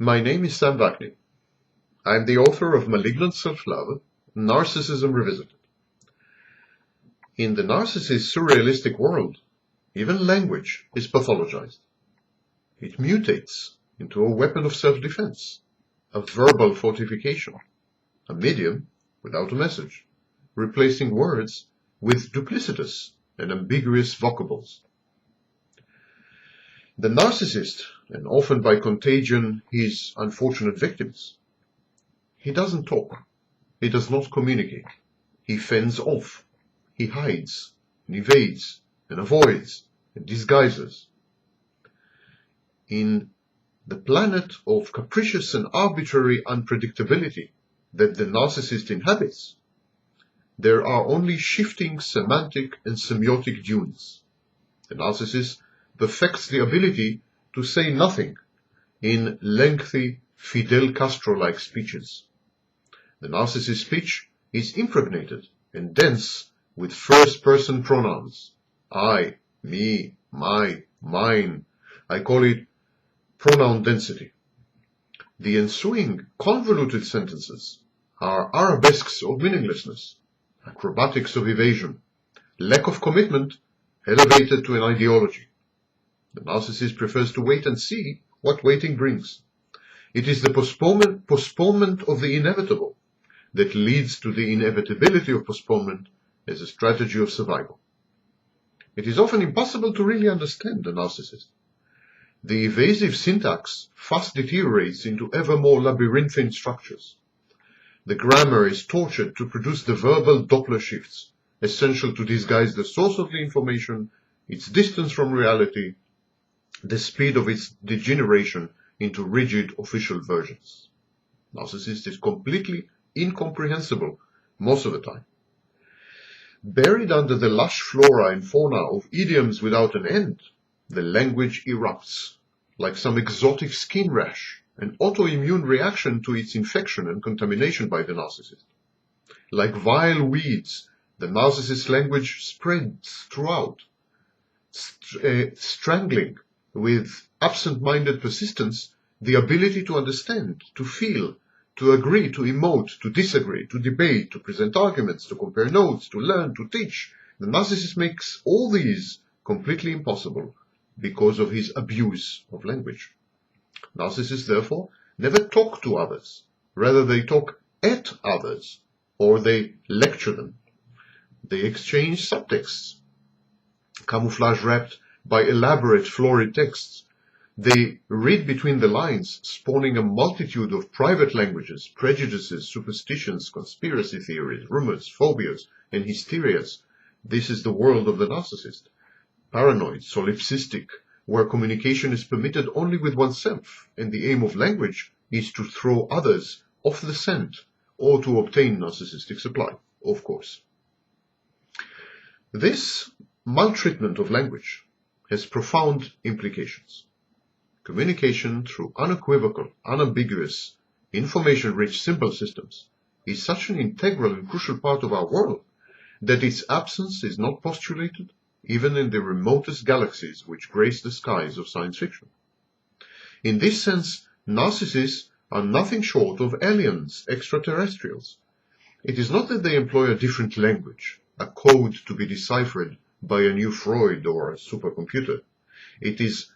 My name is Sam Vaknin. I am the author of Malignant Self-Love, Narcissism Revisited. In the narcissist's surrealistic world, even language is pathologized. It mutates into a weapon of self-defense, a verbal fortification, a medium without a message, replacing words with duplicitous and ambiguous vocables. The narcissist, and often by contagion his unfortunate victims, he doesn't talk, he does not communicate, he fends off, he hides, and evades, and avoids, and disguises. In the planet of capricious and arbitrary unpredictability that the narcissist inhabits, there are only shifting semantic and semiotic dunes. The narcissist perfects the ability to say nothing in lengthy Fidel Castro-like speeches. The narcissist's speech is impregnated and dense with first-person pronouns. I, me, my, mine. I call it pronoun density. The ensuing convoluted sentences are arabesques of meaninglessness, acrobatics of evasion, lack of commitment elevated to an ideology. The narcissist prefers to wait and see what waiting brings. It is the postponement of the inevitable that leads to the inevitability of postponement as a strategy of survival. It is often impossible to really understand the narcissist. The evasive syntax fast deteriorates into ever more labyrinthine structures. The grammar is tortured to produce the verbal Doppler shifts, essential to disguise the source of the information, its distance from reality, the speed of its degeneration into rigid official versions. Narcissist is completely incomprehensible most of the time. Buried under the lush flora and fauna of idioms without an end, the language erupts, like some exotic skin rash, an autoimmune reaction to its infection and contamination by the narcissist. Like vile weeds, the narcissist's language spreads throughout, strangling with absent-minded persistence the ability to understand, to feel, to agree, to emote, to disagree, to debate, to present arguments, to compare notes, to learn, to teach. The narcissist makes all these completely impossible because of his abuse of language. Narcissists, therefore, never talk to others. Rather, they talk at others, or they lecture them. They exchange subtexts, camouflage wrapped by elaborate florid texts. They read between the lines, spawning a multitude of private languages, prejudices, superstitions, conspiracy theories, rumors, phobias, and hysterias. This is the world of the narcissist. Paranoid, solipsistic, where communication is permitted only with oneself, and the aim of language is to throw others off the scent, or to obtain narcissistic supply, of course. This maltreatment of language has profound implications. Communication through unequivocal, unambiguous, information-rich symbol systems is such an integral and crucial part of our world that its absence is not postulated even in the remotest galaxies which grace the skies of science fiction. In this sense, narcissists are nothing short of aliens, extraterrestrials. It is not that they employ a different language, a code to be deciphered by a new Freud or a supercomputer. It is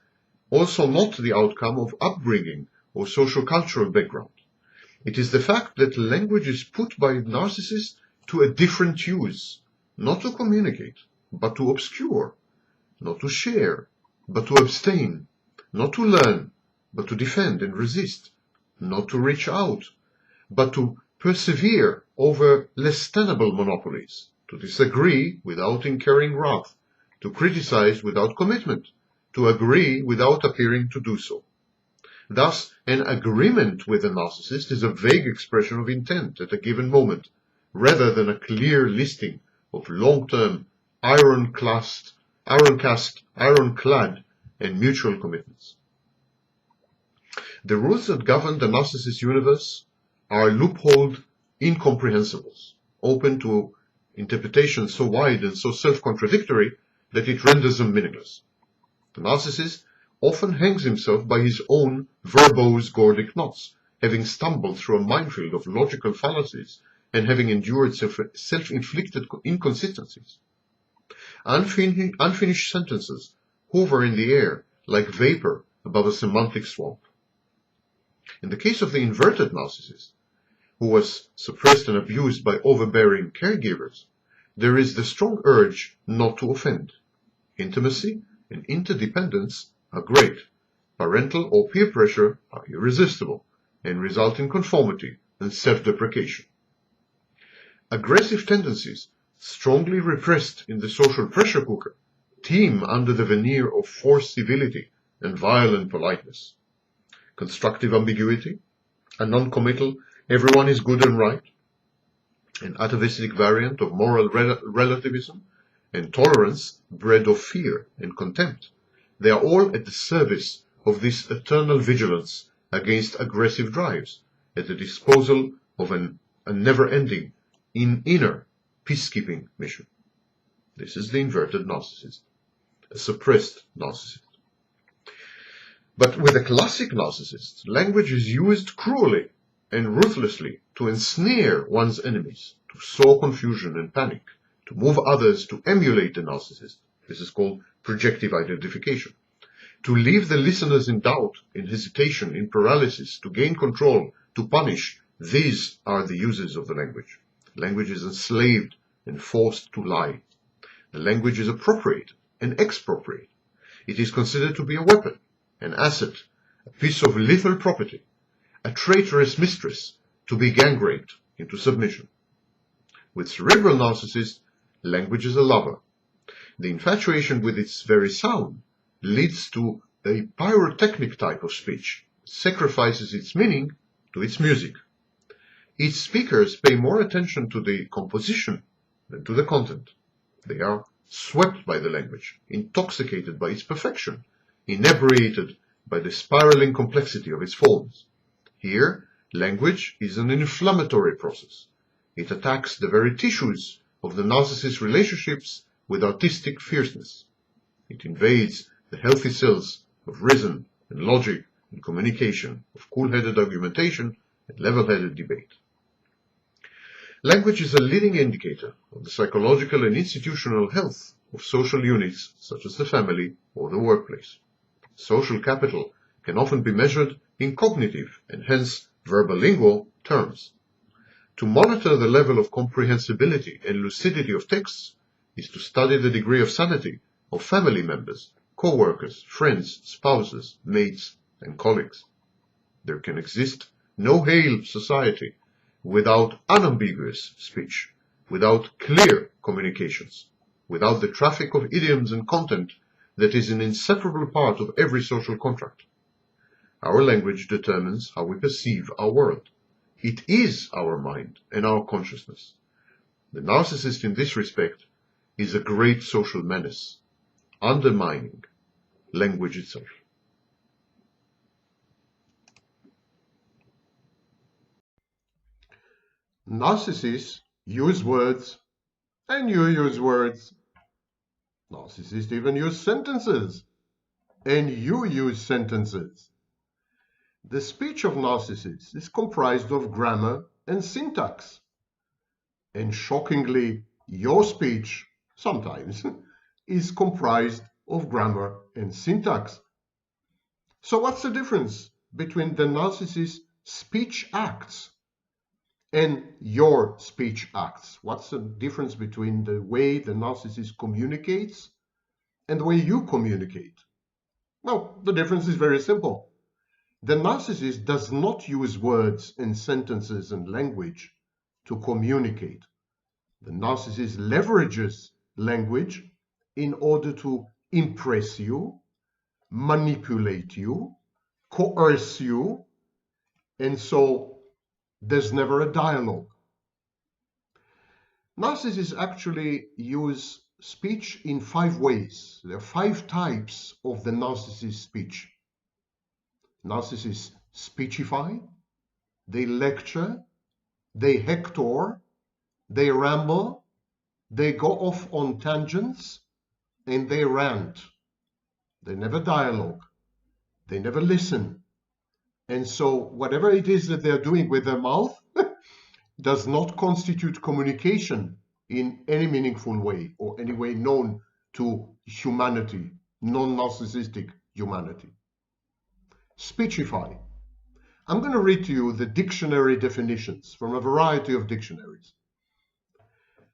also not the outcome of upbringing or social-cultural background. It is the fact that language is put by narcissists to a different use, not to communicate, but to obscure, not to share, but to abstain, not to learn, but to defend and resist, not to reach out, but to persevere over less tenable monopolies, to disagree without incurring wrath, to criticize without commitment, to agree without appearing to do so. Thus, an agreement with a narcissist is a vague expression of intent at a given moment, rather than a clear listing of long-term, ironclad, and mutual commitments. The rules that govern the narcissist universe are loopholed incomprehensibles, open to interpretation so wide and so self-contradictory that it renders them meaningless. The narcissist often hangs himself by his own verbose Gordic knots, having stumbled through a minefield of logical fallacies and having endured self-inflicted inconsistencies. Unfinished sentences hover in the air like vapor above a semantic swamp. In the case of the inverted narcissist, who was suppressed and abused by overbearing caregivers, there is the strong urge not to offend. Intimacy and interdependence are great. Parental or peer pressure are irresistible and result in conformity and self-deprecation. Aggressive tendencies, strongly repressed in the social pressure cooker, teem under the veneer of forced civility and violent politeness. Constructive ambiguity, a non-committal everyone is good and right, an atavistic variant of moral relativism, and tolerance bred of fear and contempt. They are all at the service of this eternal vigilance against aggressive drives, at the disposal of a never-ending, inner peacekeeping mission. This is the inverted narcissist, a suppressed narcissist. But with a classic narcissist, language is used cruelly and ruthlessly to ensnare one's enemies, to sow confusion and panic, to move others to emulate the narcissist. This is called projective identification. To leave the listeners in doubt, in hesitation, in paralysis, to gain control, to punish. These are the uses of the language. Language is enslaved and forced to lie. The language is appropriated and expropriated. It is considered to be a weapon, an asset, a piece of lethal property, a traitorous mistress to be gang-raped into submission. With cerebral narcissists, language is a lover. The infatuation with its very sound leads to a pyrotechnic type of speech, sacrifices its meaning to its music. Its speakers pay more attention to the composition than to the content. They are swept by the language, intoxicated by its perfection, inebriated by the spiraling complexity of its forms. Here, language is an inflammatory process. It attacks the very tissues of the narcissist's relationships with artistic fierceness. It invades the healthy cells of reason and logic and communication, of cool-headed argumentation and level-headed debate. Language is a leading indicator of the psychological and institutional health of social units such as the family or the workplace. Social capital can often be measured in cognitive and hence verbalingual terms. To monitor the level of comprehensibility and lucidity of texts is to study the degree of sanity of family members, co-workers, friends, spouses, mates, and colleagues. There can exist no hale society without unambiguous speech, without clear communications, without the traffic of idioms and content that is an inseparable part of every social contract. Our language determines how we perceive our world. It is our mind and our consciousness. The narcissist in this respect is a great social menace, undermining language itself. Narcissists use words, and you use words. Narcissists even use sentences, and you use sentences. The speech of narcissists is comprised of grammar and syntax. And shockingly, your speech, sometimes, is comprised of grammar and syntax. So what's the difference between the narcissist's speech acts and your speech acts? What's the difference between the way the narcissist communicates and the way you communicate? Well, the difference is very simple. The narcissist does not use words and sentences and language to communicate. The narcissist leverages language in order to impress you, manipulate you, coerce you, and so there's never a dialogue. Narcissists actually use speech in 5 ways. There are 5 types of the narcissist speech. Narcissists speechify, they lecture, they hector, they ramble, they go off on tangents, and they rant. They never dialogue. They never listen. And so whatever it is that they're doing with their mouth does not constitute communication in any meaningful way or any way known to humanity, non-narcissistic humanity. Speechify. I'm going to read to you the dictionary definitions from a variety of dictionaries.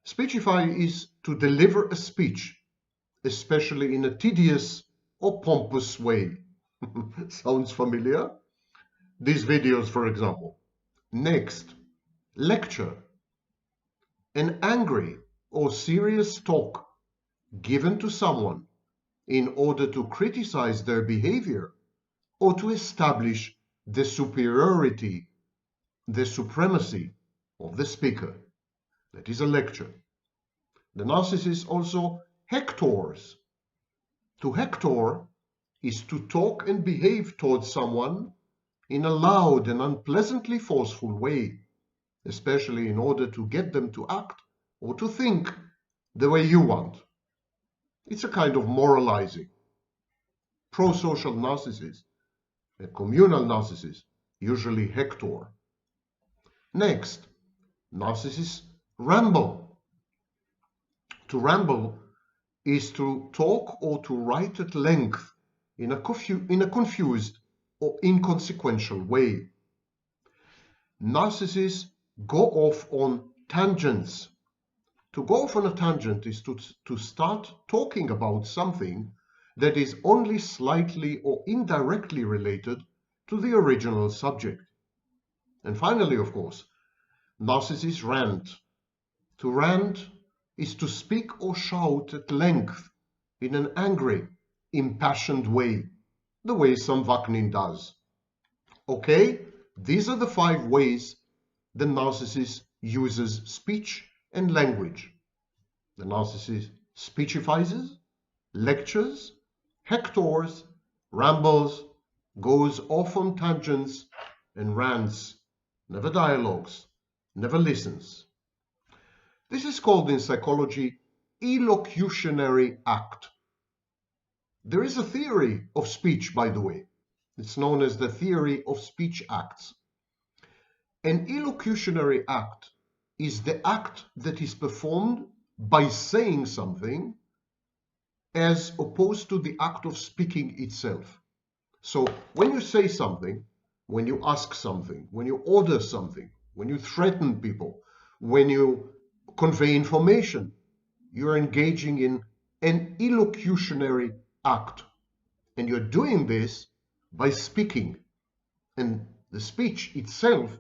Speechify is to deliver a speech, especially in a tedious or pompous way. Sounds familiar? These videos, for example. Next, lecture. An angry or serious talk given to someone in order to criticize their behavior or to establish the superiority, the supremacy of the speaker. That is a lecture. The narcissist also hectors. To hector is to talk and behave towards someone in a loud and unpleasantly forceful way, especially in order to get them to act or to think the way you want. It's a kind of moralizing. Pro-social narcissists, a communal narcissist, usually hector. Next, narcissists ramble. To ramble is to talk or to write at length in a confused or inconsequential way. Narcissists go off on tangents. To go off on a tangent is to start talking about something that is only slightly or indirectly related to the original subject. And finally, of course, narcissists rant. To rant is to speak or shout at length in an angry, impassioned way, the way some Vaknin does. Okay, these are the 5 ways the narcissist uses speech and language. The narcissist speechifies, lectures, hectors, rambles, goes off on tangents, and rants, never dialogues, never listens. This is called in psychology elocutionary act. There is a theory of speech, by the way. It's known as the theory of speech acts. An elocutionary act is the act that is performed by saying something as opposed to the act of speaking itself. So when you say something, when you ask something, when you order something, when you threaten people, when you convey information, you're engaging in an elocutionary act. And you're doing this by speaking. And the speech itself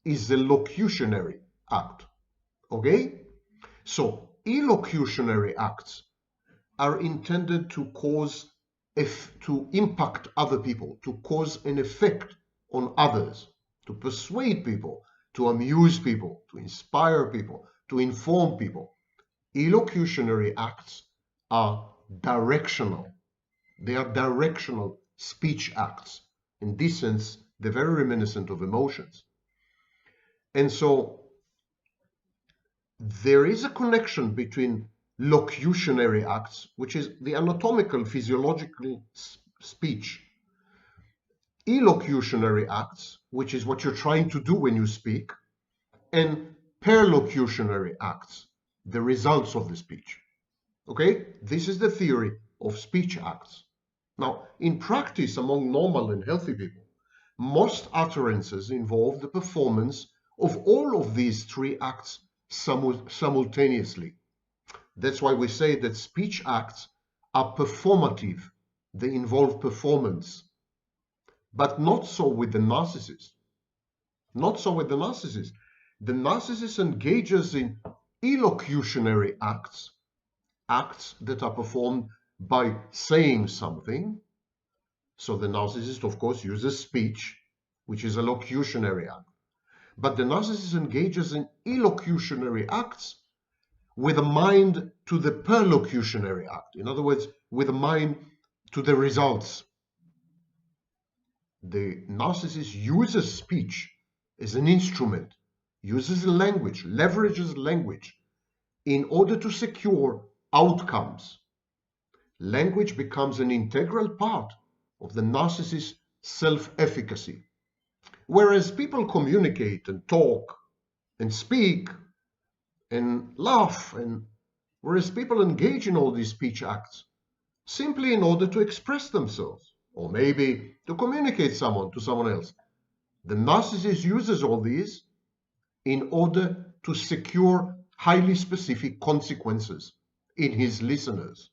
is the locutionary act. Okay? So elocutionary acts are intended to to impact other people, to cause an effect on others, to persuade people, to amuse people, to inspire people, to inform people. Elocutionary acts are directional. They are directional speech acts. In this sense, they're very reminiscent of emotions. And so there is a connection between locutionary acts, which is the anatomical, physiological speech, elocutionary acts, which is what you're trying to do when you speak, and perlocutionary acts, the results of the speech. Okay? This is the theory of speech acts. Now, in practice, among normal and healthy people, most utterances involve the performance of all of these 3 acts simultaneously. That's why we say that speech acts are performative. They involve performance. But not so with the narcissist. Not so with the narcissist. The narcissist engages in elocutionary acts, acts that are performed by saying something. So the narcissist, of course, uses speech, which is a locutionary act. But the narcissist engages in elocutionary acts with a mind to the perlocutionary act. In other words, with a mind to the results. The narcissist uses speech as an instrument, uses language, leverages language in order to secure outcomes. Language becomes an integral part of the narcissist's self-efficacy. Whereas people communicate and talk and speak and laugh, and whereas people engage in all these speech acts simply in order to express themselves, or maybe to communicate to someone else. The narcissist uses all these in order to secure highly specific consequences in his listeners.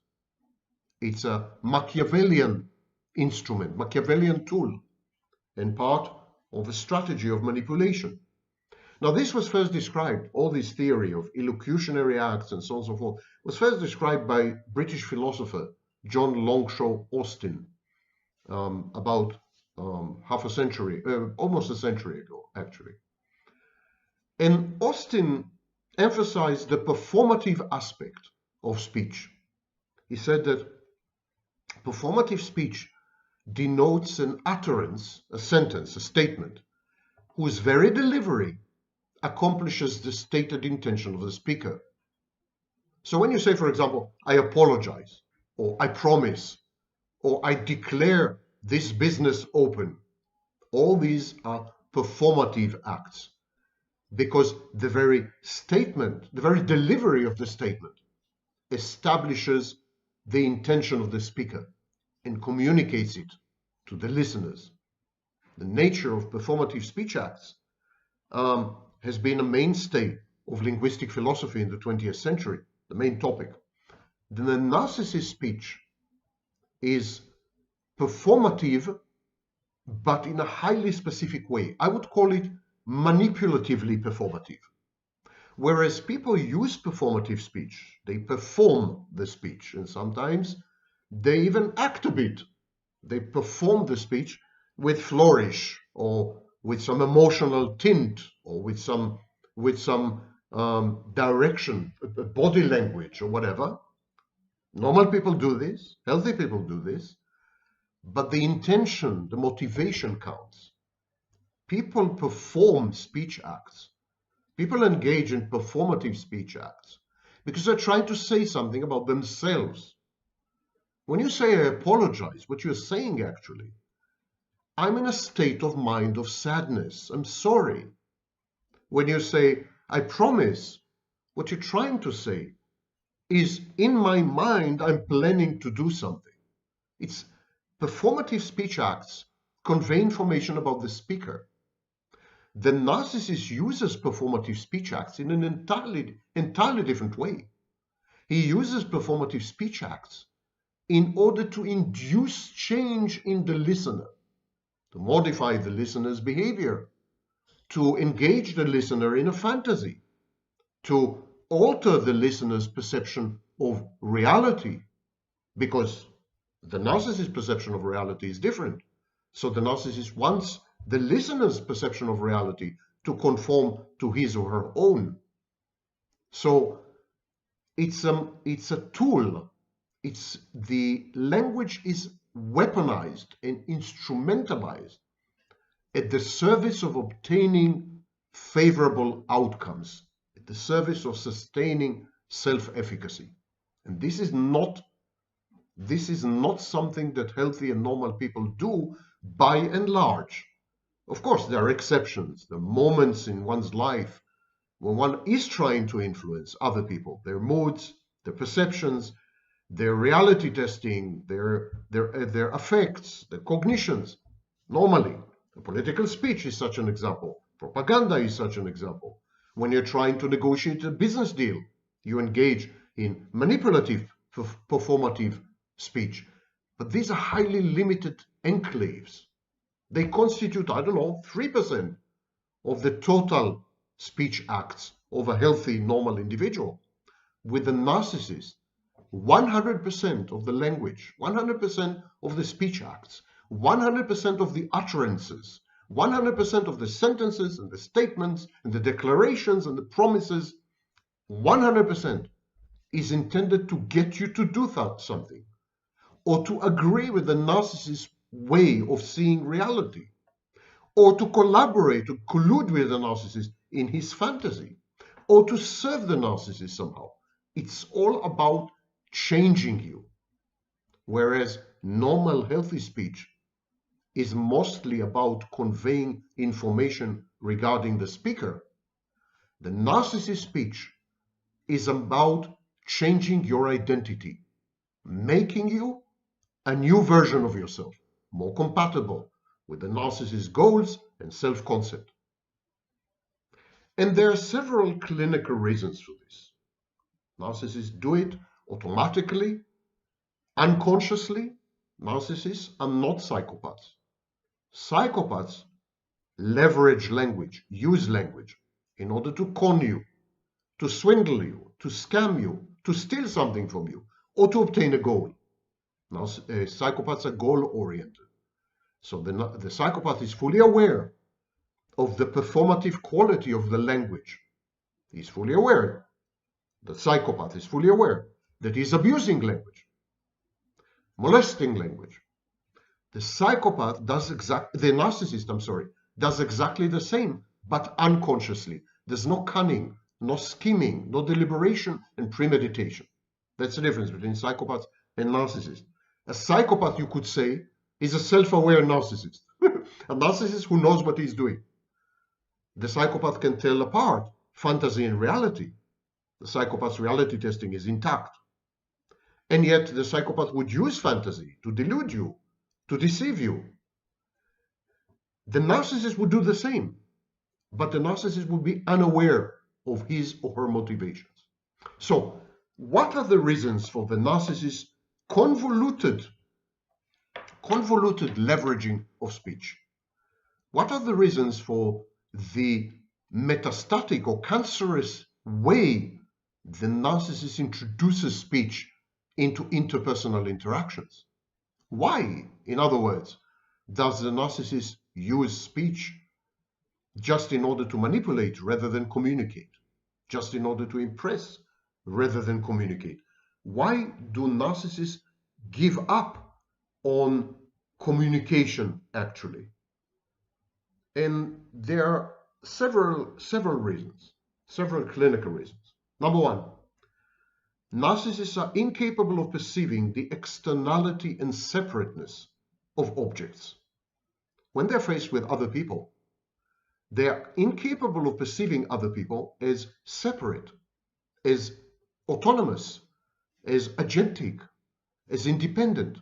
It's a Machiavellian instrument, Machiavellian tool, and part of a strategy of manipulation. Now, this was first described, all this theory of illocutionary acts and so on and so forth, was first described by British philosopher John Longshaw Austin about half a century, almost a century ago, actually. And Austin emphasized the performative aspect of speech. He said that performative speech denotes an utterance, a sentence, a statement, whose very delivery accomplishes the stated intention of the speaker. So when you say, for example, I apologize, or I promise, or I declare this business open, all these are performative acts, because the very statement, the very delivery of the statement establishes the intention of the speaker and communicates it to the listeners. The nature of performative speech acts has been a mainstay of linguistic philosophy in the 20th century, the main topic. The narcissist speech is performative, but in a highly specific way. I would call it manipulatively performative. Whereas people use performative speech, they perform the speech, and sometimes they even act a bit. They perform the speech with flourish, or with some emotional tint, or with some direction, body language, or whatever. Normal people do this, healthy people do this, but the intention, the motivation counts. People perform speech acts. People engage in performative speech acts because they're trying to say something about themselves. When you say I apologize, what you're saying actually, I'm in a state of mind of sadness, I'm sorry. When you say I promise, what you're trying to say is in my mind I'm planning to do something. It's performative speech acts convey information about the speaker. The narcissist uses performative speech acts in an entirely different way. He uses performative speech acts in order to induce change in the listener, to modify the listener's behavior, to engage the listener in a fantasy, to alter the listener's perception of reality, because the narcissist's perception of reality is different. So the narcissist wants the listener's perception of reality to conform to his or her own. So it's a tool. The language is weaponized and instrumentalized at the service of obtaining favorable outcomes, at the service of sustaining self-efficacy. And this is not something that healthy and normal people do by and large. Of course, there are exceptions. There are moments in one's life when one is trying to influence other people, their moods, their perceptions, their reality testing, their affects, their cognitions. Normally, a political speech is such an example. Propaganda is such an example. When you're trying to negotiate a business deal, you engage in manipulative, performative speech. But these are highly limited enclaves. They constitute, I don't know, 3% of the total speech acts of a healthy, normal individual. With a narcissist, 100% of the language, 100% of the speech acts, 100% of the utterances, 100% of the sentences and the statements and the declarations and the promises, 100% is intended to get you to do something, or to agree with the narcissist's way of seeing reality, or to collaborate, to collude with the narcissist in his fantasy, or to serve the narcissist somehow. It's all about changing you. Whereas normal, healthy speech is mostly about conveying information regarding the speaker, the narcissist speech is about changing your identity, making you a new version of yourself, more compatible with the narcissist's goals and self-concept. And there are several clinical reasons for this. Narcissists do it automatically, unconsciously. Narcissists are not psychopaths. Psychopaths leverage language, use language in order to con you, to swindle you, to scam you, to steal something from you, or to obtain a goal. Now, psychopaths are goal-oriented. So the psychopath is fully aware of the performative quality of the language. He's fully aware. The psychopath is fully aware that he's abusing language, molesting language. The narcissist does exactly the same, but unconsciously. There's no cunning, no scheming, no deliberation and premeditation. That's the difference between psychopaths and narcissists. A psychopath, you could say, is a self-aware narcissist. A narcissist who knows what he's doing. The psychopath can tell apart fantasy and reality. The psychopath's reality testing is intact. And yet the psychopath would use fantasy to delude you, to deceive you. The narcissist would do the same, but the narcissist would be unaware of his or her motivations. So, what are the reasons for the narcissist's convoluted leveraging of speech? What are the reasons for the metastatic or cancerous way the narcissist introduces speech into interpersonal interactions? Why, in other words, does the narcissist use speech just in order to manipulate rather than communicate? Just in order to impress rather than communicate? Why do narcissists give up on communication actually? And there are several reasons, several clinical reasons. Number one, narcissists are incapable of perceiving the externality and separateness of objects. When they're faced with other people, they are incapable of perceiving other people as separate, as autonomous, as agentic, as independent.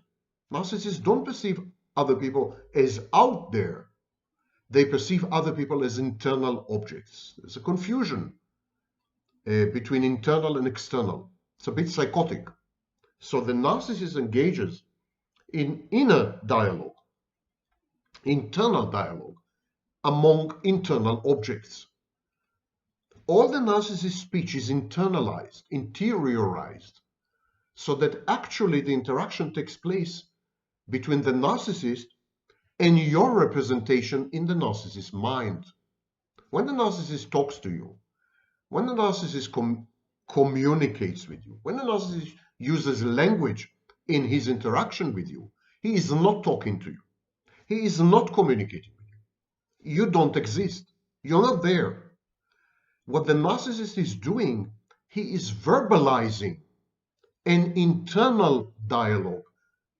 Narcissists don't perceive other people as out there. They perceive other people as internal objects. There's a confusion between internal and external. It's a bit psychotic. So the narcissist engages in inner dialogue, internal dialogue among internal objects. All the narcissist speech is internalized, interiorized, so that actually the interaction takes place between the narcissist and your representation in the narcissist's mind. When the narcissist talks to you, when the narcissist communicates with you, when the narcissist uses language in his interaction with you, he is not talking to you. He is not communicating with you. You don't exist. You're not there. What the narcissist is doing, he is verbalizing an internal dialogue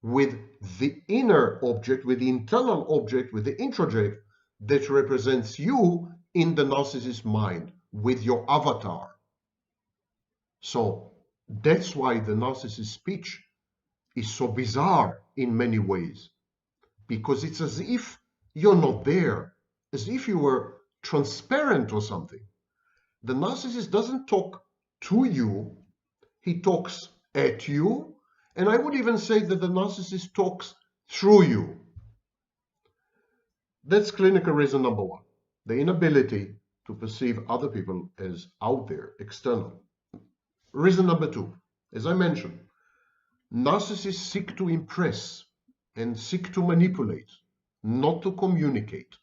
with the inner object, with the internal object, with the introject that represents you in the narcissist's mind, with your avatar. So that's why the narcissist's speech is so bizarre in many ways, because it's as if you're not there, as if you were transparent or something. The narcissist doesn't talk to you, he talks at you, and I would even say that the narcissist talks through you. That's clinical reason number one, the inability to perceive other people as out there, external. Reason number two, as I mentioned, narcissists seek to impress and seek to manipulate, not to communicate.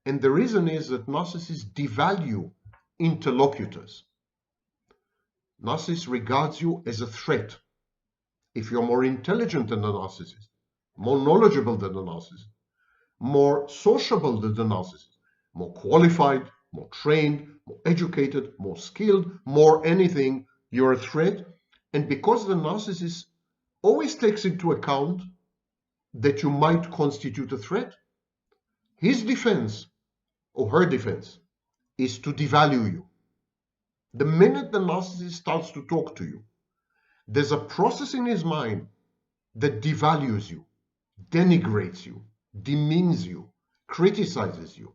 And the reason is that narcissists devalue interlocutors. Narcissist regards you as a threat. If you're more intelligent than the narcissist, more knowledgeable than the narcissist, more sociable than the narcissist, more qualified, more trained, more educated, more skilled, more anything, you're a threat. And because the narcissist always takes into account that you might constitute a threat. His defense, or her defense, is to devalue you. The minute the narcissist starts to talk to you, there's a process in his mind that devalues you, denigrates you, demeans you, criticizes you,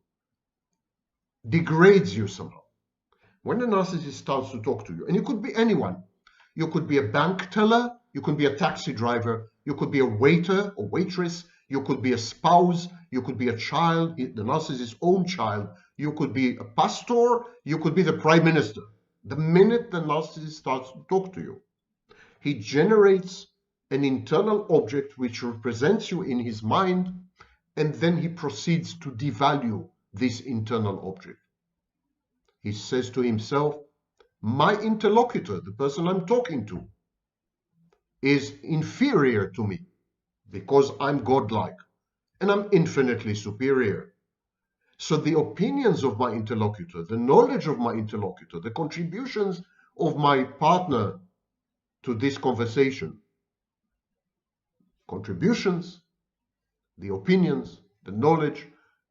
degrades you somehow. When the narcissist starts to talk to you, and you could be anyone, you could be a bank teller, you could be a taxi driver, you could be a waiter or waitress, you could be a spouse, you could be a child, the narcissist's own child, you could be a pastor, you could be the prime minister. The minute the narcissist starts to talk to you, he generates an internal object which represents you in his mind, and then he proceeds to devalue this internal object. He says to himself, my interlocutor, the person I'm talking to, is inferior to me because I'm godlike and I'm infinitely superior. So the opinions of my interlocutor, the knowledge of my interlocutor, the contributions of my partner to this conversation, contributions, the opinions, the knowledge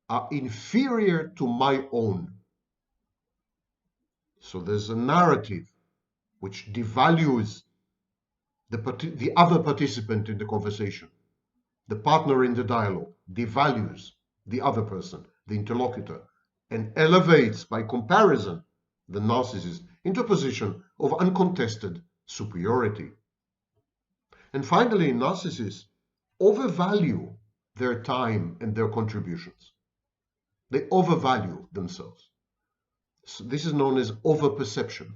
are inferior to my own. So there's a narrative which devalues the other participant in the conversation. The partner in the dialogue devalues the other person, the interlocutor, and elevates by comparison the narcissist into a position of uncontested superiority. And finally, narcissists overvalue their time and their contributions. They overvalue themselves. So this is known as overperception.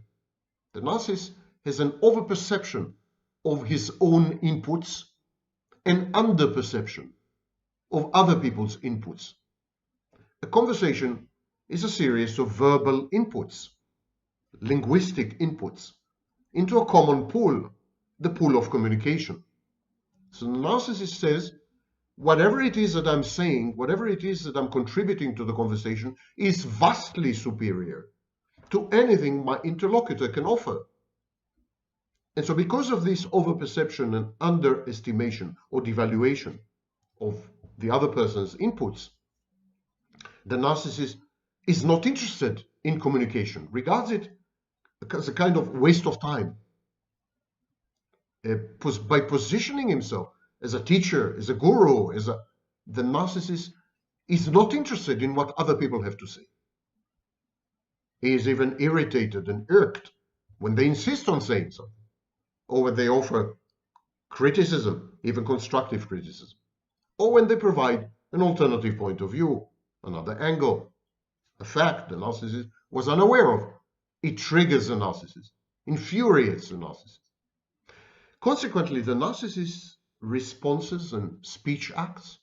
The narcissist has an overperception of his own inputs and underperception of other people's inputs. A conversation is a series of verbal inputs, linguistic inputs, into a common pool, the pool of communication. So the narcissist says, whatever it is that I'm saying, whatever it is that I'm contributing to the conversation is vastly superior to anything my interlocutor can offer. And so because of this overperception and underestimation or devaluation of the other person's inputs, the narcissist is not interested in communication, regards it as a kind of waste of time. By positioning himself as a teacher, as a guru, the narcissist is not interested in what other people have to say. He is even irritated and irked when they insist on saying something, or when they offer criticism, even constructive criticism, or when they provide an alternative point of view, another angle, a fact the narcissist was unaware of. It triggers the narcissist, infuriates the narcissist. Consequently, the narcissist's responses and speech acts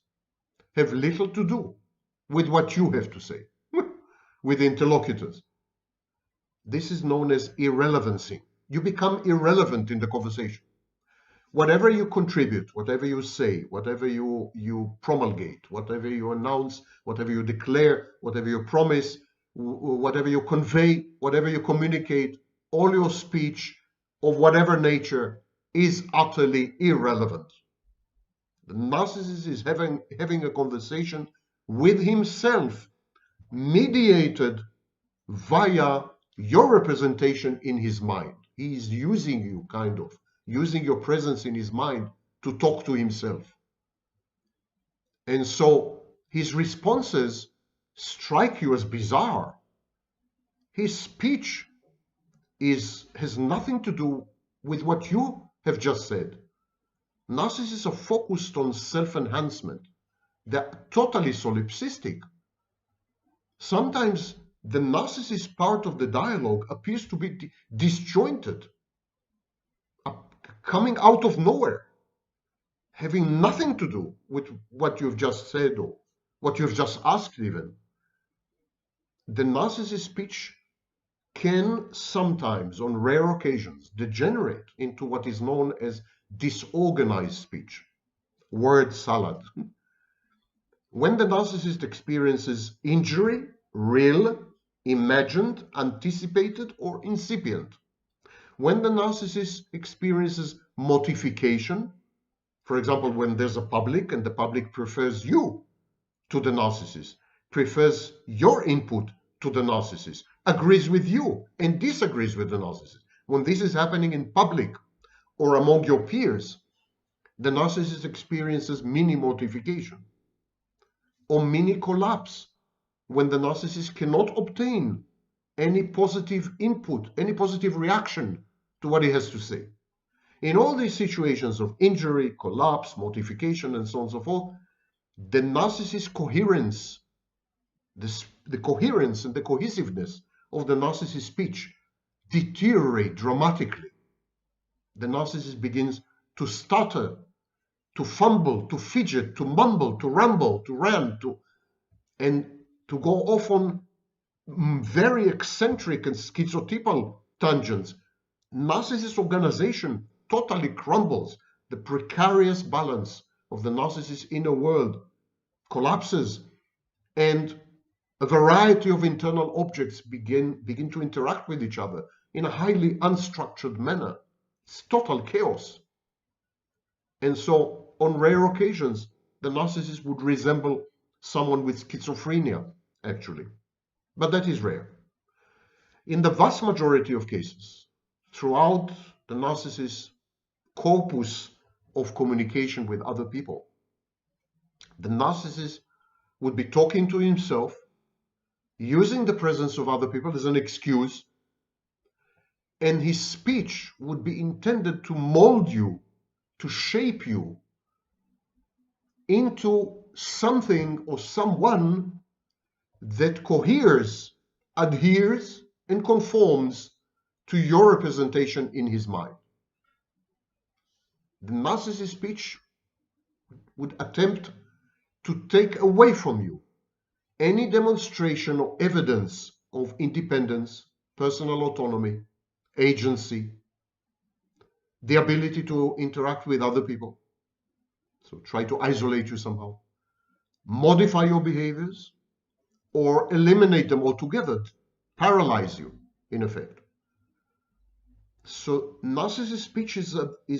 have little to do with what you have to say, with interlocutors. This is known as irrelevancy. You become irrelevant in the conversation. Whatever you contribute, whatever you say, whatever you promulgate, whatever you announce, whatever you declare, whatever you promise, whatever you convey, whatever you communicate, all your speech of whatever nature is utterly irrelevant. The narcissist is having a conversation with himself, mediated via your representation in his mind. He is using you, using your presence in his mind to talk to himself. And so his responses strike you as bizarre. His speech has nothing to do with what you have just said. Narcissists are focused on self-enhancement. They're totally solipsistic. Sometimes the narcissist part of the dialogue appears to be disjointed, coming out of nowhere, having nothing to do with what you've just said or what you've just asked even. The narcissist speech can sometimes, on rare occasions, degenerate into what is known as disorganized speech, word salad. When the narcissist experiences injury, real, imagined, anticipated, or incipient. When the narcissist experiences mortification, For example, when there's a public and the public prefers you to the narcissist, prefers your input to the narcissist, agrees with you and disagrees with the narcissist. When this is happening in public or among your peers, the narcissist experiences mini mortification or mini collapse when the narcissist cannot obtain any positive input, any positive reaction to what he has to say. In all these situations of injury, collapse, mortification, and so on and so forth, the narcissist coherence, the coherence and the cohesiveness of the narcissist speech deteriorate dramatically. The narcissist begins to stutter, to fumble, to fidget, to mumble, to ramble, to rant, and to go off on very eccentric and schizotypal tangents. Narcissist organization totally crumbles. The precarious balance of the narcissist's inner world collapses, and a variety of internal objects begin to interact with each other in a highly unstructured manner. It's total chaos. And so, on rare occasions, the narcissist would resemble someone with schizophrenia, actually. But that is rare. In the vast majority of cases, throughout the narcissist's corpus of communication with other people, the narcissist would be talking to himself, using the presence of other people as an excuse, and his speech would be intended to mold you, to shape you into something or someone that coheres, adheres, and conforms to your representation in his mind. The narcissist speech would attempt to take away from you any demonstration or evidence of independence, personal autonomy, agency, the ability to interact with other people. So try to isolate you somehow, modify your behaviors, or eliminate them altogether, paralyze you, in effect. So narcissist speech is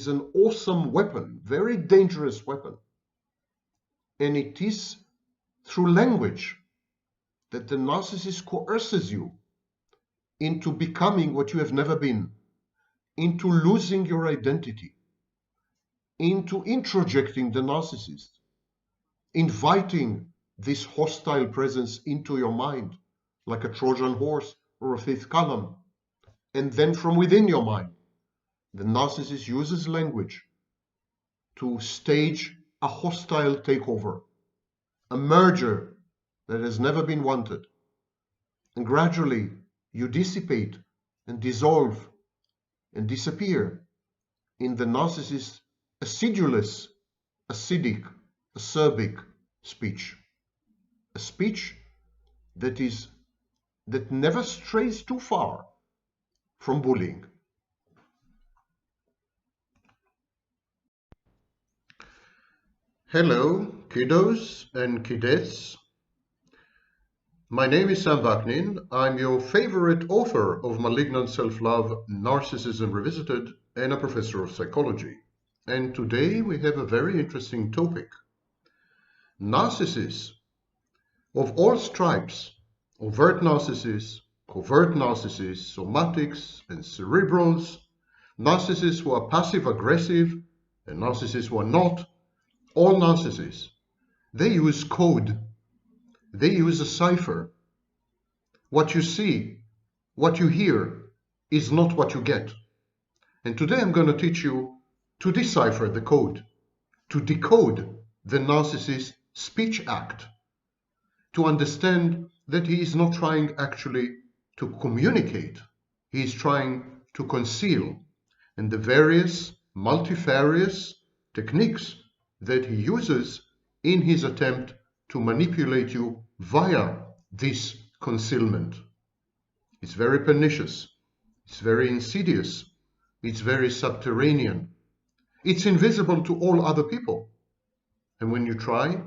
an awesome weapon, very dangerous weapon. And it is through language that the narcissist coerces you into becoming what you have never been, into losing your identity, into introjecting the narcissist, inviting this hostile presence into your mind, like a Trojan horse or a fifth column. And then from within your mind, the narcissist uses language to stage a hostile takeover, a merger that has never been wanted. And gradually you dissipate and dissolve and disappear in the narcissist's acidulous, acidic, acerbic speech. A speech that never strays too far from bullying. Hello, kiddos and kidettes. My name is Sam Vaknin. I'm your favorite author of Malignant Self-Love, Narcissism Revisited, and a professor of psychology. And today we have a very interesting topic. Narcissists of all stripes, overt narcissists, covert narcissists, somatics, and cerebrals, narcissists who are passive-aggressive, and narcissists who are not, all narcissists, they use code. They use a cipher. What you see, what you hear, is not what you get. And today I'm going to teach you to decipher the code, to decode the narcissist's speech act, to understand that he is not trying actually to communicate, he is trying to conceal, and the various multifarious techniques that he uses in his attempt to manipulate you via this concealment. It's very pernicious, it's very insidious, it's very subterranean, it's invisible to all other people. And when you try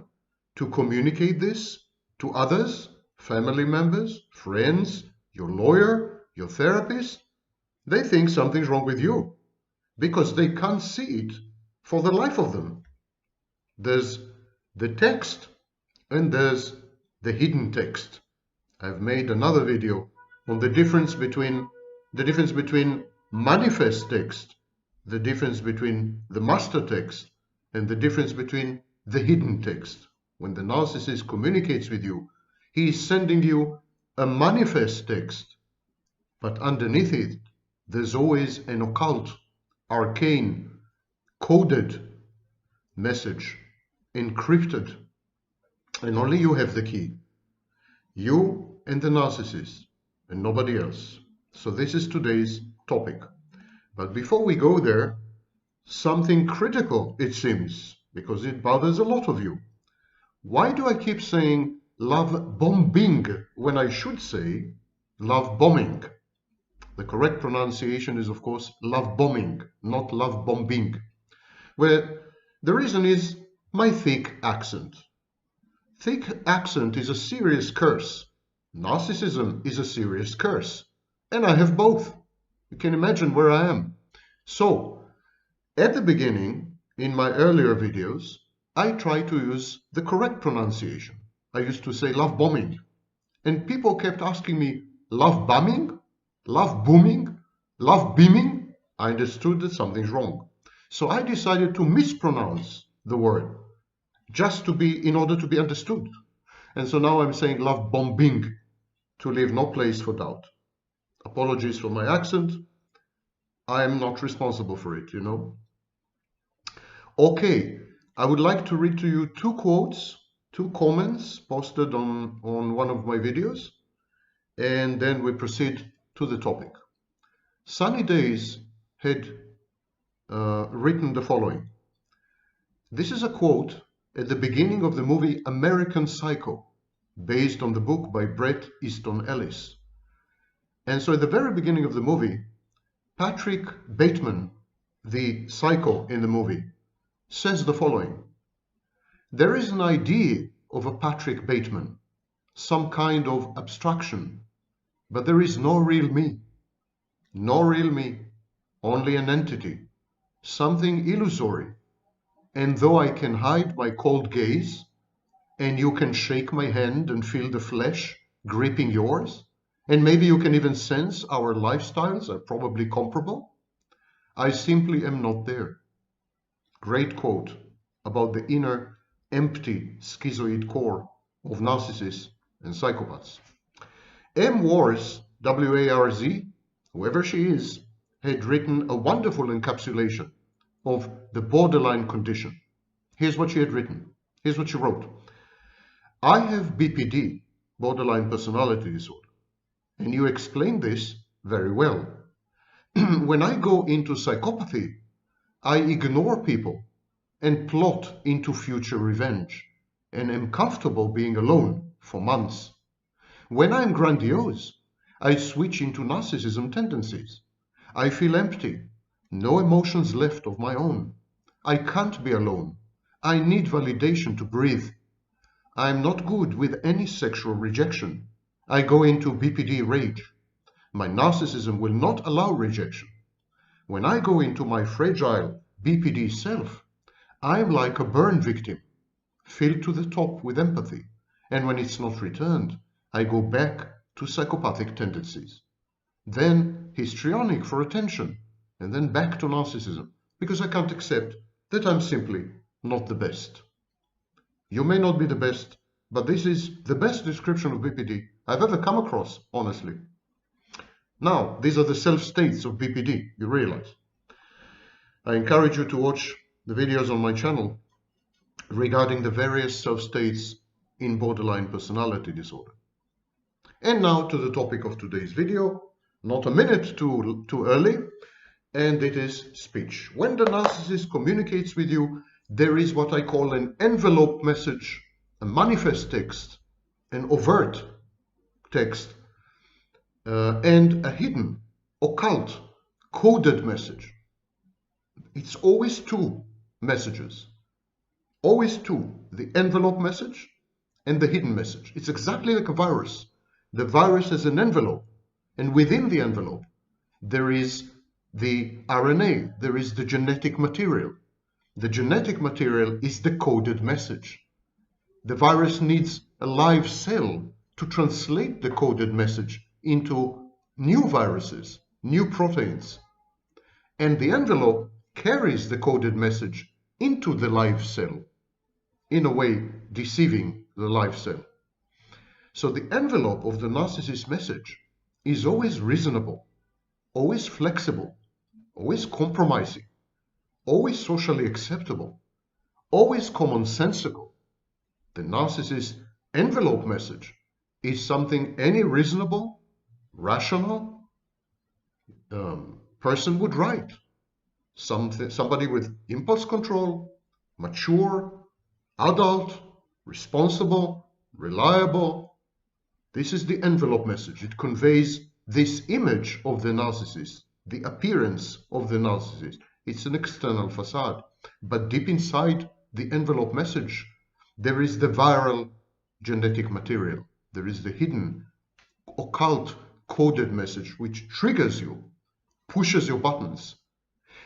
to communicate this to others, family members, friends, your lawyer, your therapist, they think something's wrong with you because they can't see it for the life of them. There's the text and there's the hidden text. I've made another video on the difference between manifest text, the difference between the master text, and the difference between the hidden text. When the narcissist communicates with you, he is sending you a manifest text, but underneath it, there's always an occult, arcane, coded message, encrypted, and only you have the key. You and the narcissist, and nobody else. So this is today's topic. But before we go there, something critical, it seems, because it bothers a lot of you. Why do I keep saying love bombing when I should say love bombing? The correct pronunciation is, of course, love bombing, not love bombing. Well, the reason is my thick accent. Thick accent is a serious curse. Narcissism is a serious curse. And I have both. You can imagine where I am. So, at the beginning, in my earlier videos, I tried to use the correct pronunciation. I used to say love bombing. And people kept asking me, love bombing? Love booming? Love beaming? I understood that something's wrong. So I decided to mispronounce the word, just in order to be understood. And so now I'm saying love bombing, to leave no place for doubt. Apologies for my accent. I am not responsible for it, you know. Okay, I would like to read to you two quotes, two comments posted on one of my videos, and then we proceed to the topic. Sunny Days had written the following. This is a quote at the beginning of the movie American Psycho, based on the book by Bret Easton Ellis. And so at the very beginning of the movie, Patrick Bateman, the psycho in the movie, says the following. There is an idea of a Patrick Bateman, some kind of abstraction, but there is no real me. No real me, only an entity, something illusory. And though I can hide my cold gaze, and you can shake my hand and feel the flesh gripping yours, and maybe you can even sense our lifestyles are probably comparable, I simply am not there. Great quote about the inner, empty, schizoid core of narcissists and psychopaths. M. Warz, W-A-R-Z, whoever she is, had written a wonderful encapsulation of the borderline condition. Here's what she had written. Here's what she wrote. I have BPD, borderline personality disorder, and you explain this very well. When I go into psychopathy, I ignore people and plot into future revenge and am comfortable being alone for months. When I'm grandiose, I switch into narcissism tendencies. I feel empty, no emotions left of my own. I can't be alone. I need validation to breathe. I'm not good with any sexual rejection. I go into BPD rage. My narcissism will not allow rejection. When I go into my fragile BPD self, I'm like a burn victim, filled to the top with empathy. And when it's not returned, I go back to psychopathic tendencies. Then histrionic for attention, and then back to narcissism, because I can't accept that I'm simply not the best. You may not be the best, but this is the best description of BPD I've ever come across, honestly. Now, these are the self-states of BPD, you realize. I encourage you to watch the videos on my channel regarding the various self-states in borderline personality disorder. And now to the topic of today's video, not a minute too early, and it is speech. When the narcissist communicates with you, there is what I call an envelope message, a manifest text, an overt text, and a hidden, occult, coded message. It's always two messages. Always two. The envelope message and the hidden message. It's exactly like a virus. The virus has an envelope, and within the envelope there is the RNA, there is the genetic material. The genetic material is the coded message. The virus needs a live cell to translate the coded message into new viruses, new proteins. And the envelope carries the coded message into the live cell, in a way deceiving the live cell. So the envelope of the narcissist message is always reasonable, always flexible, always compromising, always socially acceptable, always commonsensical. The narcissist envelope message is something any reasonable, rational person would write. Somebody with impulse control, mature, adult, responsible, reliable. This is the envelope message. It conveys this image of the narcissist, the appearance of the narcissist. It's an external facade. But deep inside the envelope message, there is the viral genetic material. There is the hidden, occult, coded message which triggers you, pushes your buttons.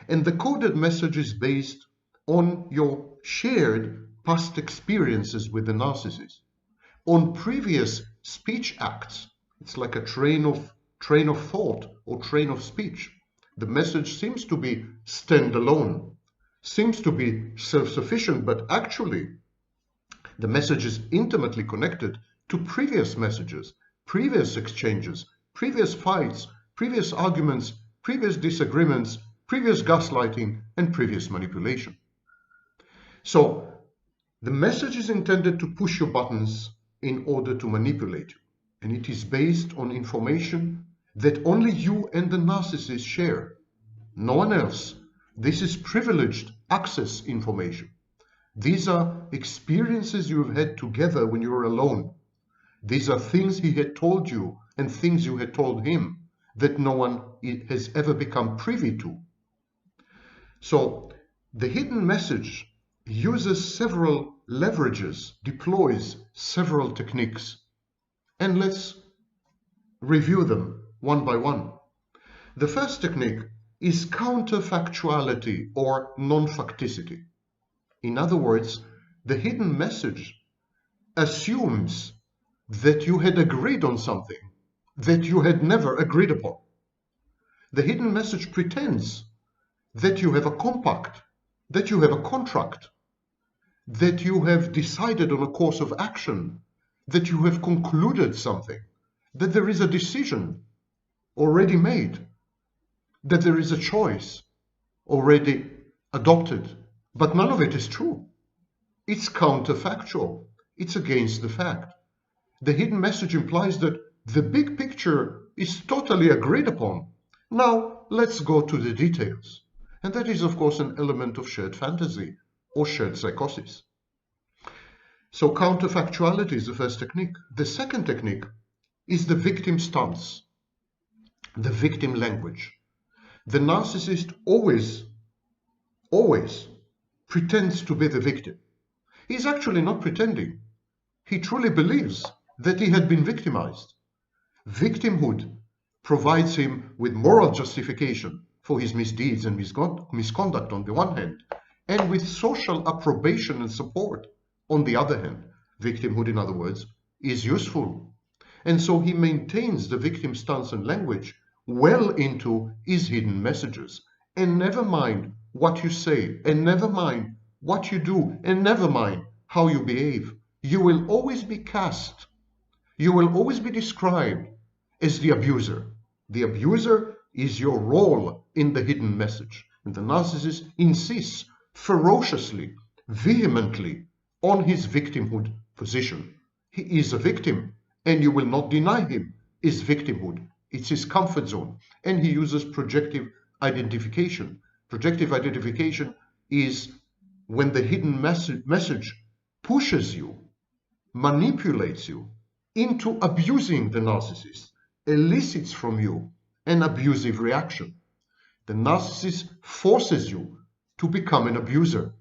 And the coded message is based on your shared past experiences with the narcissist, on previous speech acts. It's like a train of thought or train of speech. The message seems to be standalone, seems to be self-sufficient, but actually the message is intimately connected to previous messages, previous exchanges, previous fights, previous arguments, previous disagreements, previous gaslighting, and previous manipulation. So the message is intended to push your buttons in order to manipulate you. And it is based on information that only you and the narcissist share. No one else. This is privileged access information. These are experiences you have had together when you were alone. These are things he had told you and things you had told him that no one has ever become privy to. So the hidden message uses several leverages, deploys several techniques. And let's review them one by one. The first technique is counterfactuality or non-facticity. In other words, the hidden message assumes that you had agreed on something that you had never agreed upon. The hidden message pretends that you have a compact, that you have a contract, that you have decided on a course of action, that you have concluded something, that there is a decision already made, that there is a choice already adopted, but none of it is true. It's counterfactual. It's against the fact. The hidden message implies that the big picture is totally agreed upon. Now, let's go to the details. And that is, of course, an element of shared fantasy or shared psychosis. So counterfactuality is the first technique. The second technique is the victim stance, the victim language. The narcissist always pretends to be the victim. He's actually not pretending. He truly believes that he had been victimized. Victimhood provides him with moral justification for his misdeeds and misconduct on the one hand, and with social approbation and support on the other hand. Victimhood, in other words, is useful. And so he maintains the victim stance and language well into his hidden messages. And never mind what you say, and never mind what you do, and never mind how you behave. You will always be cast. You will always be described as the abuser. The abuser is your role in the hidden message. And the narcissist insists ferociously, vehemently on his victimhood position. He is a victim, and you will not deny him his victimhood. It's his comfort zone. And he uses projective identification. Projective identification is when the hidden message pushes you, manipulates you into abusing the narcissist, elicits from you an abusive reaction. The narcissist forces you to become an abuser,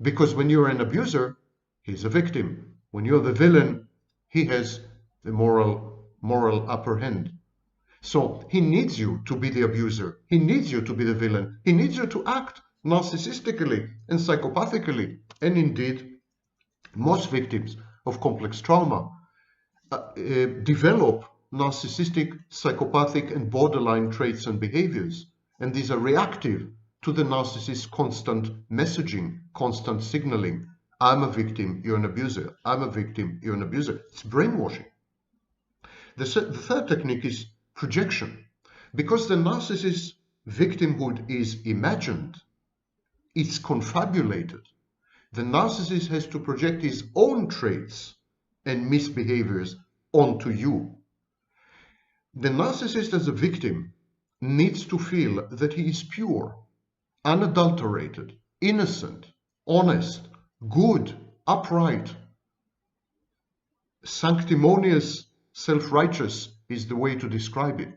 because when you're an abuser, he's a victim. When you're the villain, he has the moral upper hand. So he needs you to be the abuser. He needs you to be the villain. He needs you to act narcissistically and psychopathically, and indeed most victims of complex trauma develop narcissistic, psychopathic, and borderline traits and behaviors. And these are reactive to the narcissist's constant messaging, constant signaling. I'm a victim, you're an abuser. I'm a victim, you're an abuser. It's brainwashing. The third technique is projection. Because the narcissist's victimhood is imagined, it's confabulated. The narcissist has to project his own traits and misbehaviors onto you. The narcissist as a victim needs to feel that he is pure, unadulterated, innocent, honest, good, upright, sanctimonious, self-righteous is the way to describe it.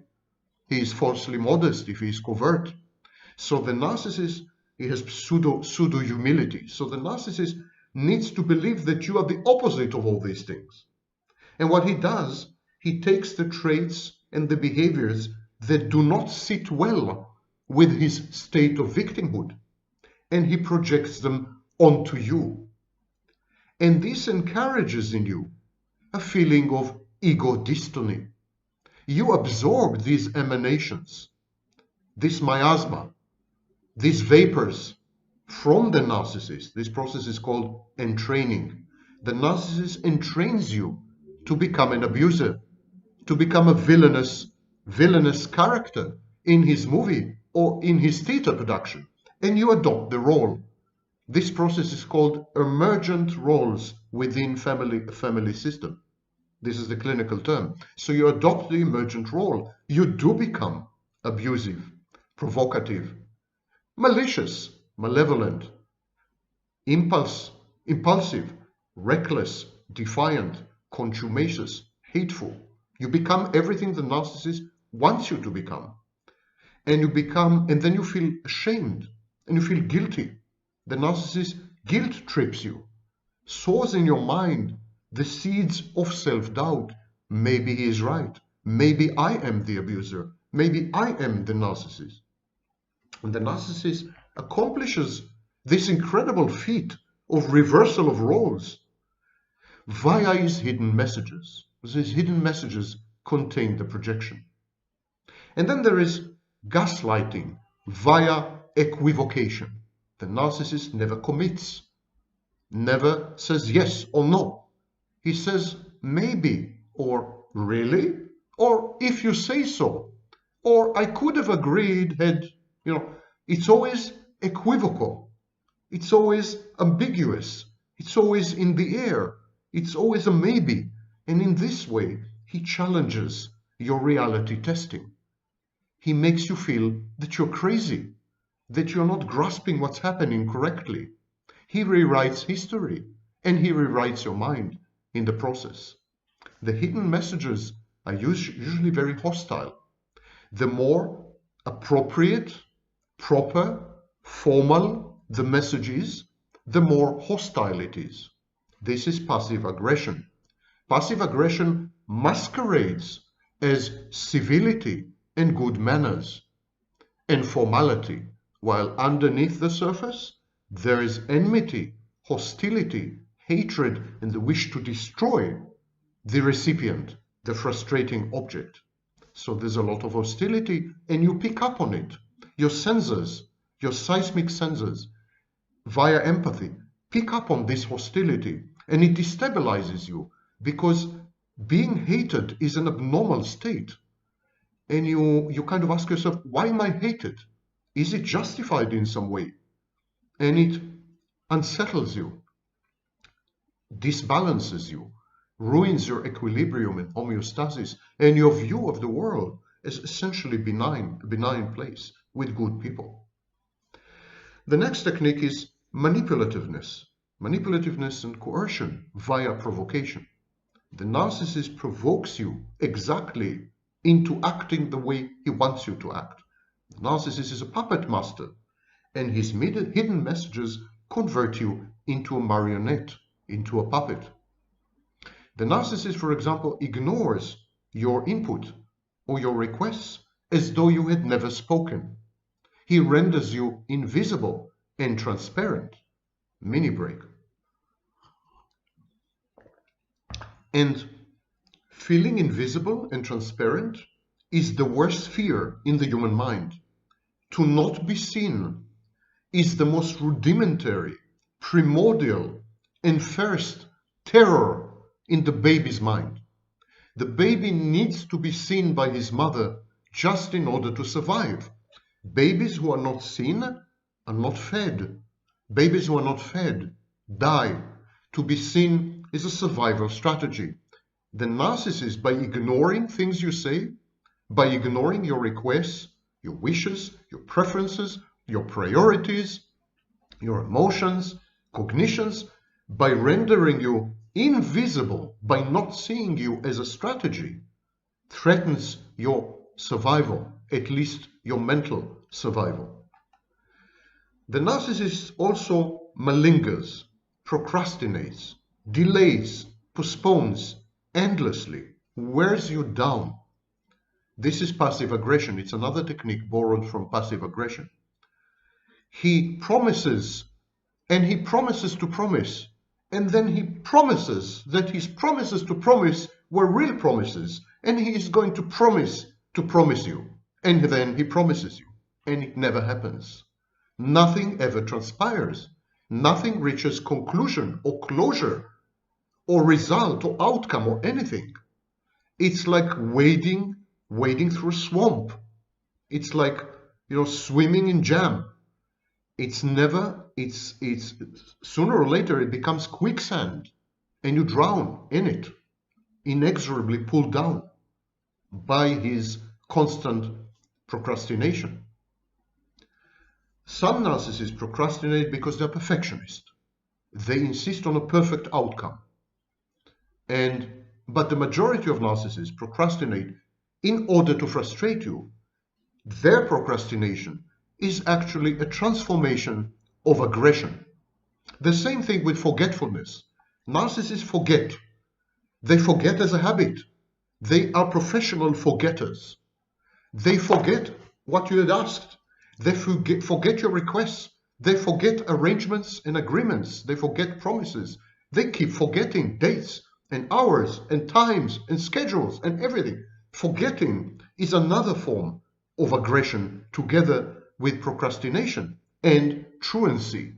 He is falsely modest if he is covert. So the narcissist, he has pseudo-humility. So the narcissist needs to believe that you are the opposite of all these things. And what he does, he takes the traits and the behaviors that do not sit well with his state of victimhood, and he projects them onto you. And this encourages in you a feeling of ego dystony. You absorb these emanations, this miasma, these vapors from the narcissist. This process is called entraining. The narcissist entrains you to become an abuser, to become a villainous character in his movie or in his theater production, and you adopt the role. This process is called emergent roles within family system. This is the clinical term. So you adopt the emergent role. You do become abusive, provocative, malicious, malevolent, impulsive, reckless, defiant, contumacious, hateful. You become everything the narcissist wants you to become. And then you feel ashamed and you feel guilty. The narcissist guilt trips you, sows in your mind the seeds of self-doubt. Maybe he is right. Maybe I am the abuser. Maybe I am the narcissist. And the narcissist accomplishes this incredible feat of reversal of roles via his hidden messages. These hidden messages contain the projection. And then there is gaslighting via equivocation. The narcissist never commits, never says yes or no. He says maybe, or really, or if you say so, or I could have agreed had, it's always equivocal. It's always ambiguous. It's always in the air. It's always a maybe. And in this way, he challenges your reality testing. He makes you feel that you're crazy, that you're not grasping what's happening correctly. He rewrites history, and he rewrites your mind in the process. The hidden messages are usually very hostile. The more appropriate, proper, formal the message is, the more hostile it is. This is passive aggression. Passive aggression masquerades as civility and good manners and formality, while underneath the surface there is enmity, hostility, hatred, and the wish to destroy the recipient, the frustrating object. So there's a lot of hostility, and you pick up on it. Your sensors, your seismic sensors, via empathy, pick up on this hostility, and it destabilizes you, because being hated is an abnormal state. And you kind of ask yourself, why am I hated? Is it justified in some way? And it unsettles you, disbalances you, ruins your equilibrium and homeostasis, and your view of the world is essentially benign, a benign place with good people. The next technique is manipulativeness. Manipulativeness and coercion via provocation. The narcissist provokes you exactly into acting the way he wants you to act. The narcissist is a puppet master, and his hidden messages convert you into a marionette, into a puppet. The narcissist, for example, ignores your input or your requests as though you had never spoken. He renders you invisible and transparent. Mini break. And feeling invisible and transparent is the worst fear in the human mind. To not be seen is the most rudimentary, primordial, and first terror in the baby's mind. The baby needs to be seen by his mother just in order to survive. Babies who are not seen are not fed. Babies who are not fed die. To be seen is a survival strategy. The narcissist, by ignoring things you say, by ignoring your requests, your wishes, your preferences, your priorities, your emotions, cognitions, by rendering you invisible, by not seeing you as a strategy, threatens your survival, at least your mental survival. The narcissist also malingers, procrastinates, delays, postpones endlessly, wears you down. This is passive aggression. It's another technique borrowed from passive aggression. He promises, and he promises to promise, and then he promises that his promises to promise were real promises, and he is going to promise you, and then he promises you, and it never happens. Nothing ever transpires. Nothing reaches conclusion or closure or result or outcome or anything. It's like wading through a swamp. It's like, swimming in jam. It's sooner or later it becomes quicksand and you drown in it, inexorably pulled down by his constant procrastination. Some narcissists procrastinate because they're perfectionist. They insist on a perfect outcome. But the majority of narcissists procrastinate in order to frustrate you. Their procrastination is actually a transformation of aggression. The same thing with forgetfulness. Narcissists forget. They forget as a habit. They are professional forgetters. They forget what you had asked. They forget your requests. They forget arrangements and agreements. They forget promises. They keep forgetting dates and hours and times and schedules and everything. Forgetting is another form of aggression together with procrastination and truancy.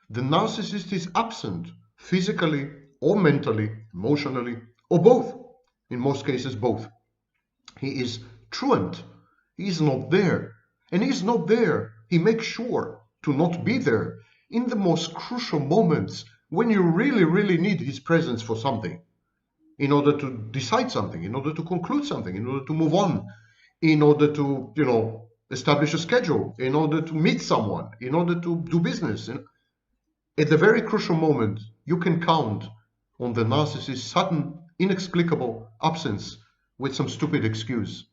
The narcissist is absent physically or mentally, emotionally, or both. In most cases, both. He is truant. He is not there. And he is not there. He makes sure to not be there in the most crucial moments when you really, really need his presence for something. In order to decide something, in order to conclude something, in order to move on, in order to, establish a schedule, in order to meet someone, in order to do business. At the very crucial moment, you can count on the narcissist's sudden, inexplicable absence with some stupid excuse.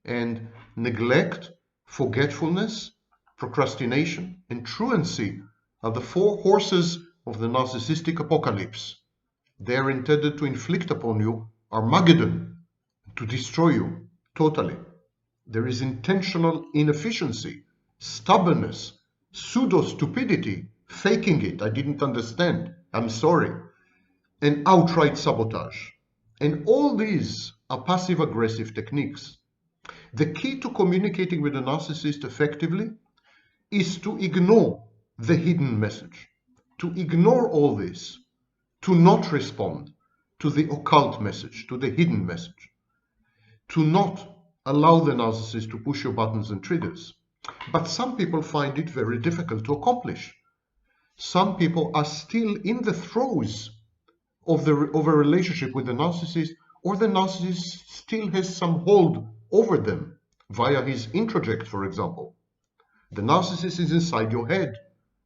And neglect, forgetfulness, procrastination, and truancy are the four horses of the narcissistic apocalypse. They are intended to inflict upon you Armageddon, to destroy you totally. There is intentional inefficiency, stubbornness, pseudo-stupidity, faking it, I didn't understand, I'm sorry, and outright sabotage. And all these are passive-aggressive techniques. The key to communicating with a narcissist effectively is to ignore the hidden message, to ignore all this, to not respond to the occult message, to the hidden message, to not allow the narcissist to push your buttons and triggers. But some people find it very difficult to accomplish. Some people are still in the throes of a relationship with the narcissist, or the narcissist still has some hold over them via his introject, for example. The narcissist is inside your head.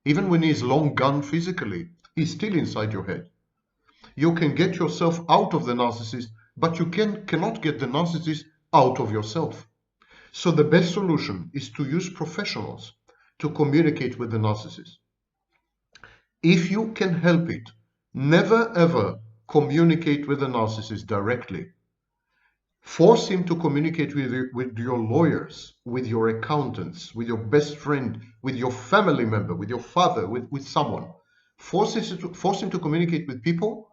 Even when he is long gone physically, he's still inside your head. You can get yourself out of the narcissist, but you cannot get the narcissist out of yourself. So the best solution is to use professionals to communicate with the narcissist. If you can help it, never ever communicate with the narcissist directly. Force him to communicate with your lawyers, with your accountants, with your best friend, with your family member, with your father, with someone. Force him to communicate with people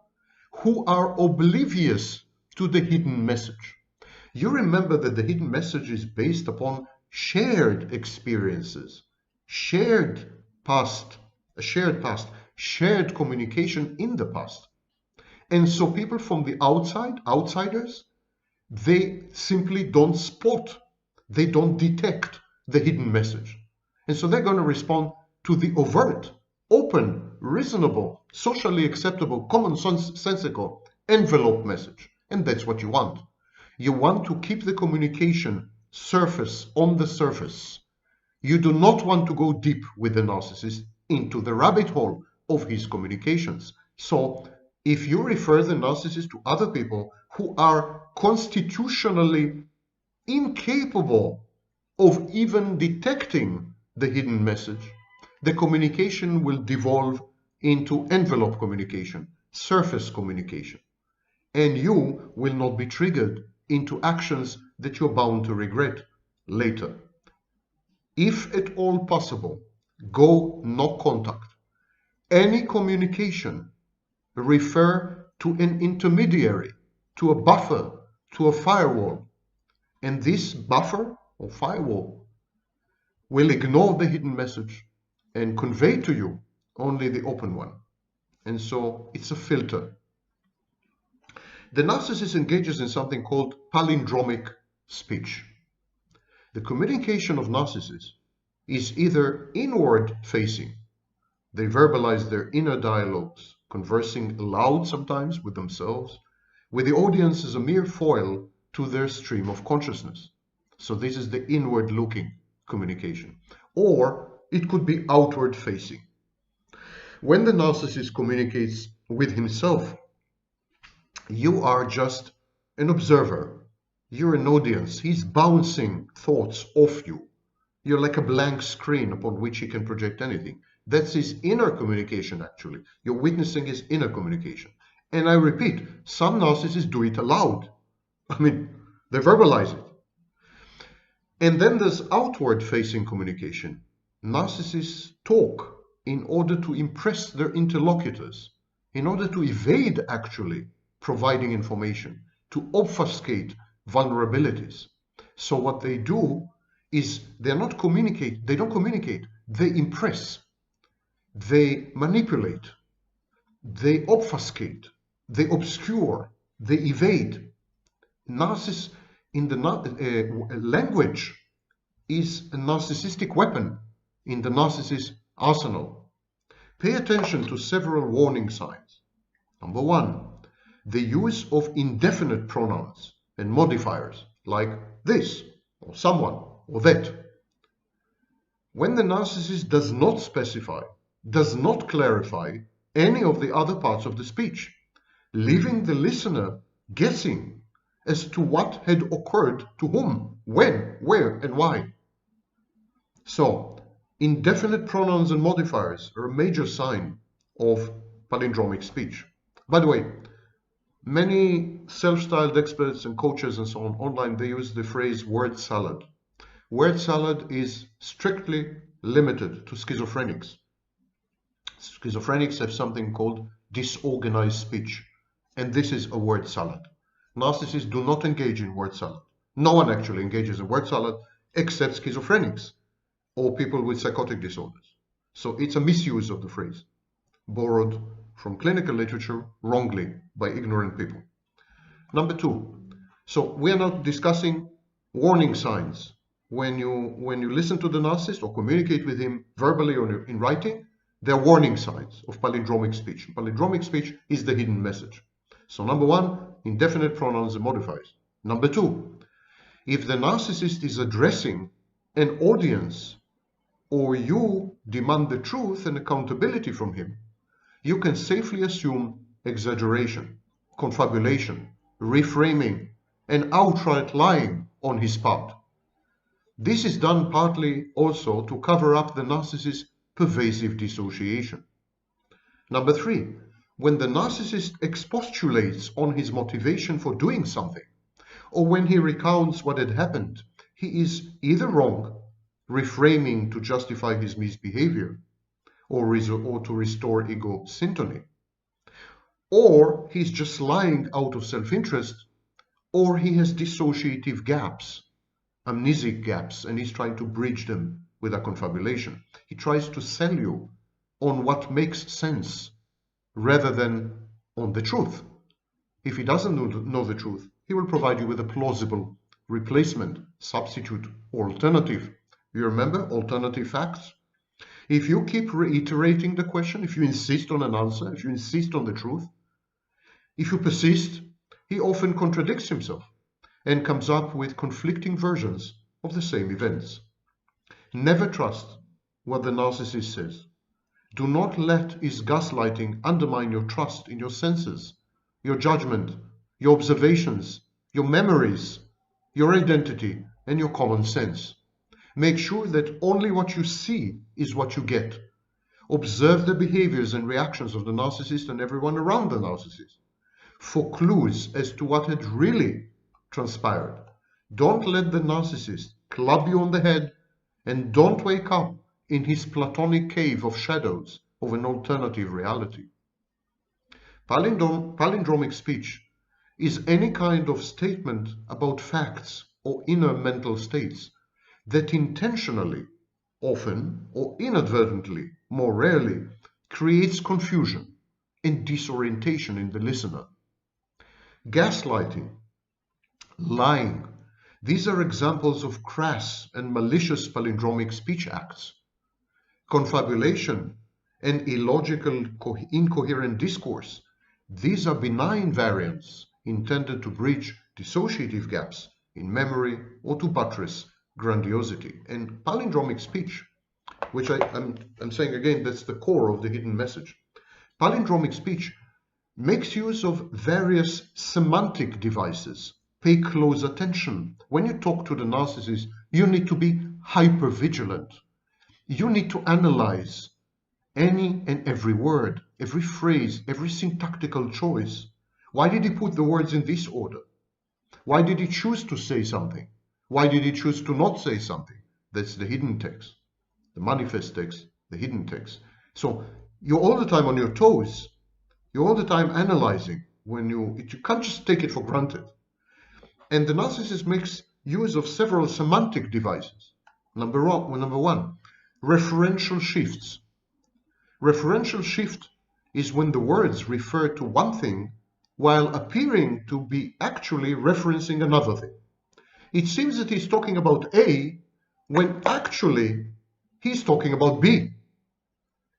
who are oblivious to the hidden message. You remember that the hidden message is based upon shared experiences, shared past, shared communication in the past. And so people from the outsiders, they simply don't spot, they don't detect the hidden message. And so they're going to respond to the overt, open, reasonable, socially acceptable, commonsensical envelope message. And that's what you want. You want to keep the communication surface on the surface. You do not want to go deep with the narcissist into the rabbit hole of his communications. So if you refer the narcissist to other people who are constitutionally incapable of even detecting the hidden message, the communication will devolve into envelope communication, surface communication, and you will not be triggered into actions that you're bound to regret later. If at all possible, go no contact. Any communication, refer to an intermediary, to a buffer, to a firewall. And this buffer or firewall will ignore the hidden message and convey to you only the open one. And so it's a filter. The narcissist engages in something called palindromic speech. The communication of narcissists is either inward facing. They verbalize their inner dialogues, conversing aloud sometimes with themselves, with the audience as a mere foil to their stream of consciousness. So this is the inward looking communication. Or it could be outward facing. When the narcissist communicates with himself, you are just an observer. You're an audience. He's bouncing thoughts off you. You're like a blank screen upon which he can project anything. That's his inner communication, actually. You're witnessing his inner communication. And I repeat, some narcissists do it aloud. I mean, they verbalize it. And then there's outward-facing communication. Narcissists talk in order to impress their interlocutors, in order to evade actually providing information, to obfuscate vulnerabilities. So what they do is they don't communicate, they impress, they manipulate, they obfuscate, they obscure, they evade. Narciss in the language is a narcissistic weapon in the narcissist arsenal. Pay attention to several warning signs. Number one, the use of indefinite pronouns and modifiers like this, or someone, or that. When the narcissist does not specify, does not clarify any of the other parts of the speech, leaving the listener guessing as to what had occurred to whom, when, where, and why. So, indefinite pronouns and modifiers are a major sign of palindromic speech. By the way, many self-styled experts and coaches and so on online, they use the phrase word salad. Word salad is strictly limited to schizophrenics. Schizophrenics have something called disorganized speech, and this is a word salad. Narcissists do not engage in word salad. No one actually engages in word salad except schizophrenics or people with psychotic disorders. So it's a misuse of the phrase, borrowed from clinical literature wrongly by ignorant people. Number two, so we are not discussing warning signs. When you listen to the narcissist or communicate with him verbally or in writing, there are warning signs of palindromic speech. Palindromic speech is the hidden message. So number one, indefinite pronouns and modifiers. Number two, if the narcissist is addressing an audience or you demand the truth and accountability from him, you can safely assume exaggeration, confabulation, reframing, and outright lying on his part. This is done partly also to cover up the narcissist's pervasive dissociation. Number three, when the narcissist expostulates on his motivation for doing something, or when he recounts what had happened, he is either wrong, reframing to justify his misbehavior, or to restore ego syntony, or he's just lying out of self-interest, or he has dissociative gaps, amnesic gaps, and he's trying to bridge them with a confabulation. He tries to sell you on what makes sense rather than on the truth. If he doesn't know the truth, he will provide you with a plausible replacement, substitute, or alternative. You remember alternative facts? If you keep reiterating the question, if you insist on an answer, if you insist on the truth, if you persist, he often contradicts himself and comes up with conflicting versions of the same events. Never trust what the narcissist says. Do not let his gaslighting undermine your trust in your senses, your judgment, your observations, your memories, your identity, and your common sense. Make sure that only what you see is what you get. Observe the behaviors and reactions of the narcissist and everyone around the narcissist for clues as to what had really transpired. Don't let the narcissist club you on the head, and don't wake up in his platonic cave of shadows of an alternative reality. Palindromic speech is any kind of statement about facts or inner mental states that intentionally, often or inadvertently, more rarely, creates confusion and disorientation in the listener. Gaslighting, lying, these are examples of crass and malicious palindromic speech acts. Confabulation and illogical, incoherent discourse, these are benign variants intended to bridge dissociative gaps in memory or to buttress grandiosity. And palindromic speech, which I'm saying again, that's the core of the hidden message. Palindromic speech makes use of various semantic devices. Pay close attention. When you talk to the narcissist, you need to be hyper-vigilant. You need to analyze any and every word, every phrase, every syntactical choice. Why did he put the words in this order? Why did he choose to say something? Why did he choose to not say something? That's the hidden text, the manifest text, the hidden text. So you're all the time on your toes. You're all the time analyzing. You can't just take it for granted. And the narcissist makes use of several semantic devices. Number one, referential shifts. Referential shift is when the words refer to one thing while appearing to be actually referencing another thing. It seems that he's talking about A when actually he's talking about B.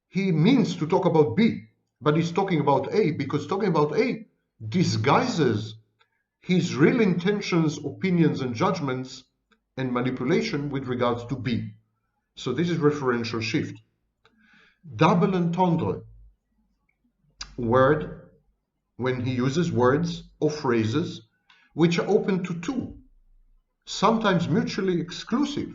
He means to talk about B, but he's talking about A because talking about A disguises his real intentions, opinions, and judgments and manipulation with regards to B. So this is referential shift. Double entendre, word, when he uses words or phrases which are open to two, sometimes mutually exclusive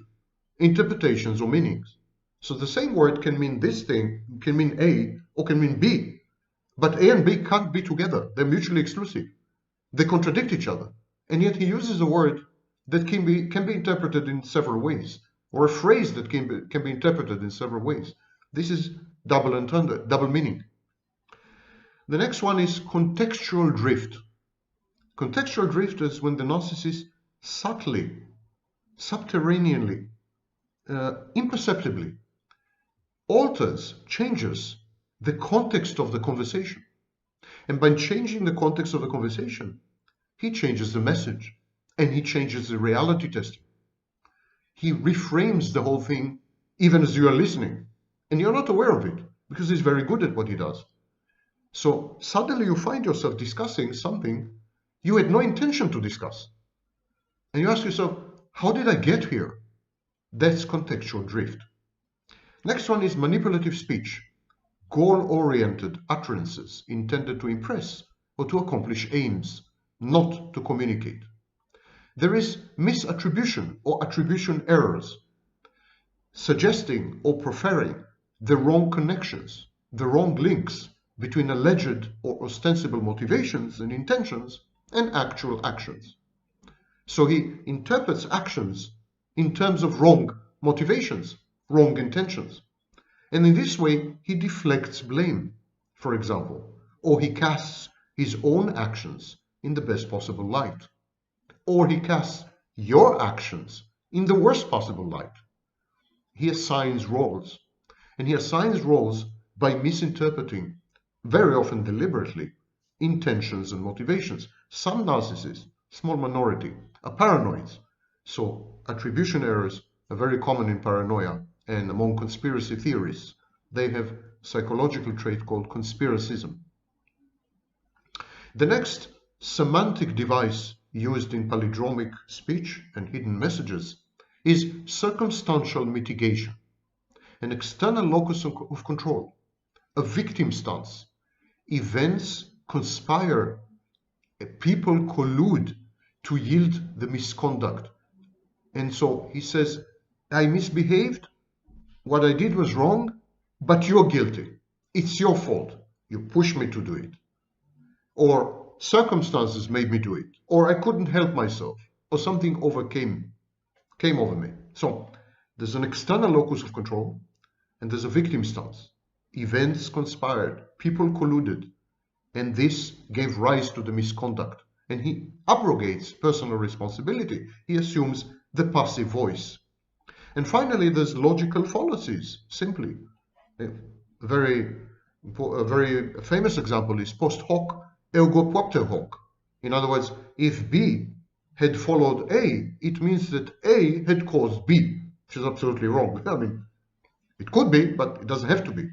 interpretations or meanings. So the same word can mean this thing, can mean A or can mean B, but A and B can't be together. They're mutually exclusive. They contradict each other, and yet he uses a word that can be interpreted in several ways, or a phrase that can be interpreted in several ways. This is double entendre, double meaning. The next one is contextual drift. Contextual drift is when the narcissist subtly, subterraneanly, imperceptibly alters, changes the context of the conversation. And by changing the context of the conversation, he changes the message and he changes the reality testing. He reframes the whole thing even as you are listening. And you're not aware of it because he's very good at what he does. So suddenly you find yourself discussing something you had no intention to discuss. And you ask yourself, how did I get here? That's contextual drift. Next one is manipulative speech. Goal-oriented utterances intended to impress or to accomplish aims, not to communicate. There is misattribution or attribution errors, suggesting or preferring the wrong connections, the wrong links between alleged or ostensible motivations and intentions and actual actions. So he interprets actions in terms of wrong motivations, wrong intentions. And in this way, he deflects blame, for example, or he casts his own actions in the best possible light, or he casts your actions in the worst possible light. He assigns roles, and he assigns roles by misinterpreting, very often deliberately, intentions and motivations. Some narcissists, small minority, are paranoids. So attribution errors are very common in paranoia and among conspiracy theorists. They have a psychological trait called conspiracism. The next semantic device used in palindromic speech and hidden messages is circumstantial mitigation, an external locus of control, a victim stance. Events conspire, people collude to yield the misconduct. And so he says, I misbehaved, what I did was wrong, but you're guilty. It's your fault. You pushed me to do it. Or circumstances made me do it. Or I couldn't help myself. Or something came over me. So there's an external locus of control and there's a victim stance. Events conspired, people colluded, and this gave rise to the misconduct. And he abrogates personal responsibility. He assumes the passive voice. And finally, there's logical fallacies, simply. A very famous example is post hoc ergo propter hoc. In other words, if B had followed A, it means that A had caused B, which is absolutely wrong. I mean, it could be, but it doesn't have to be.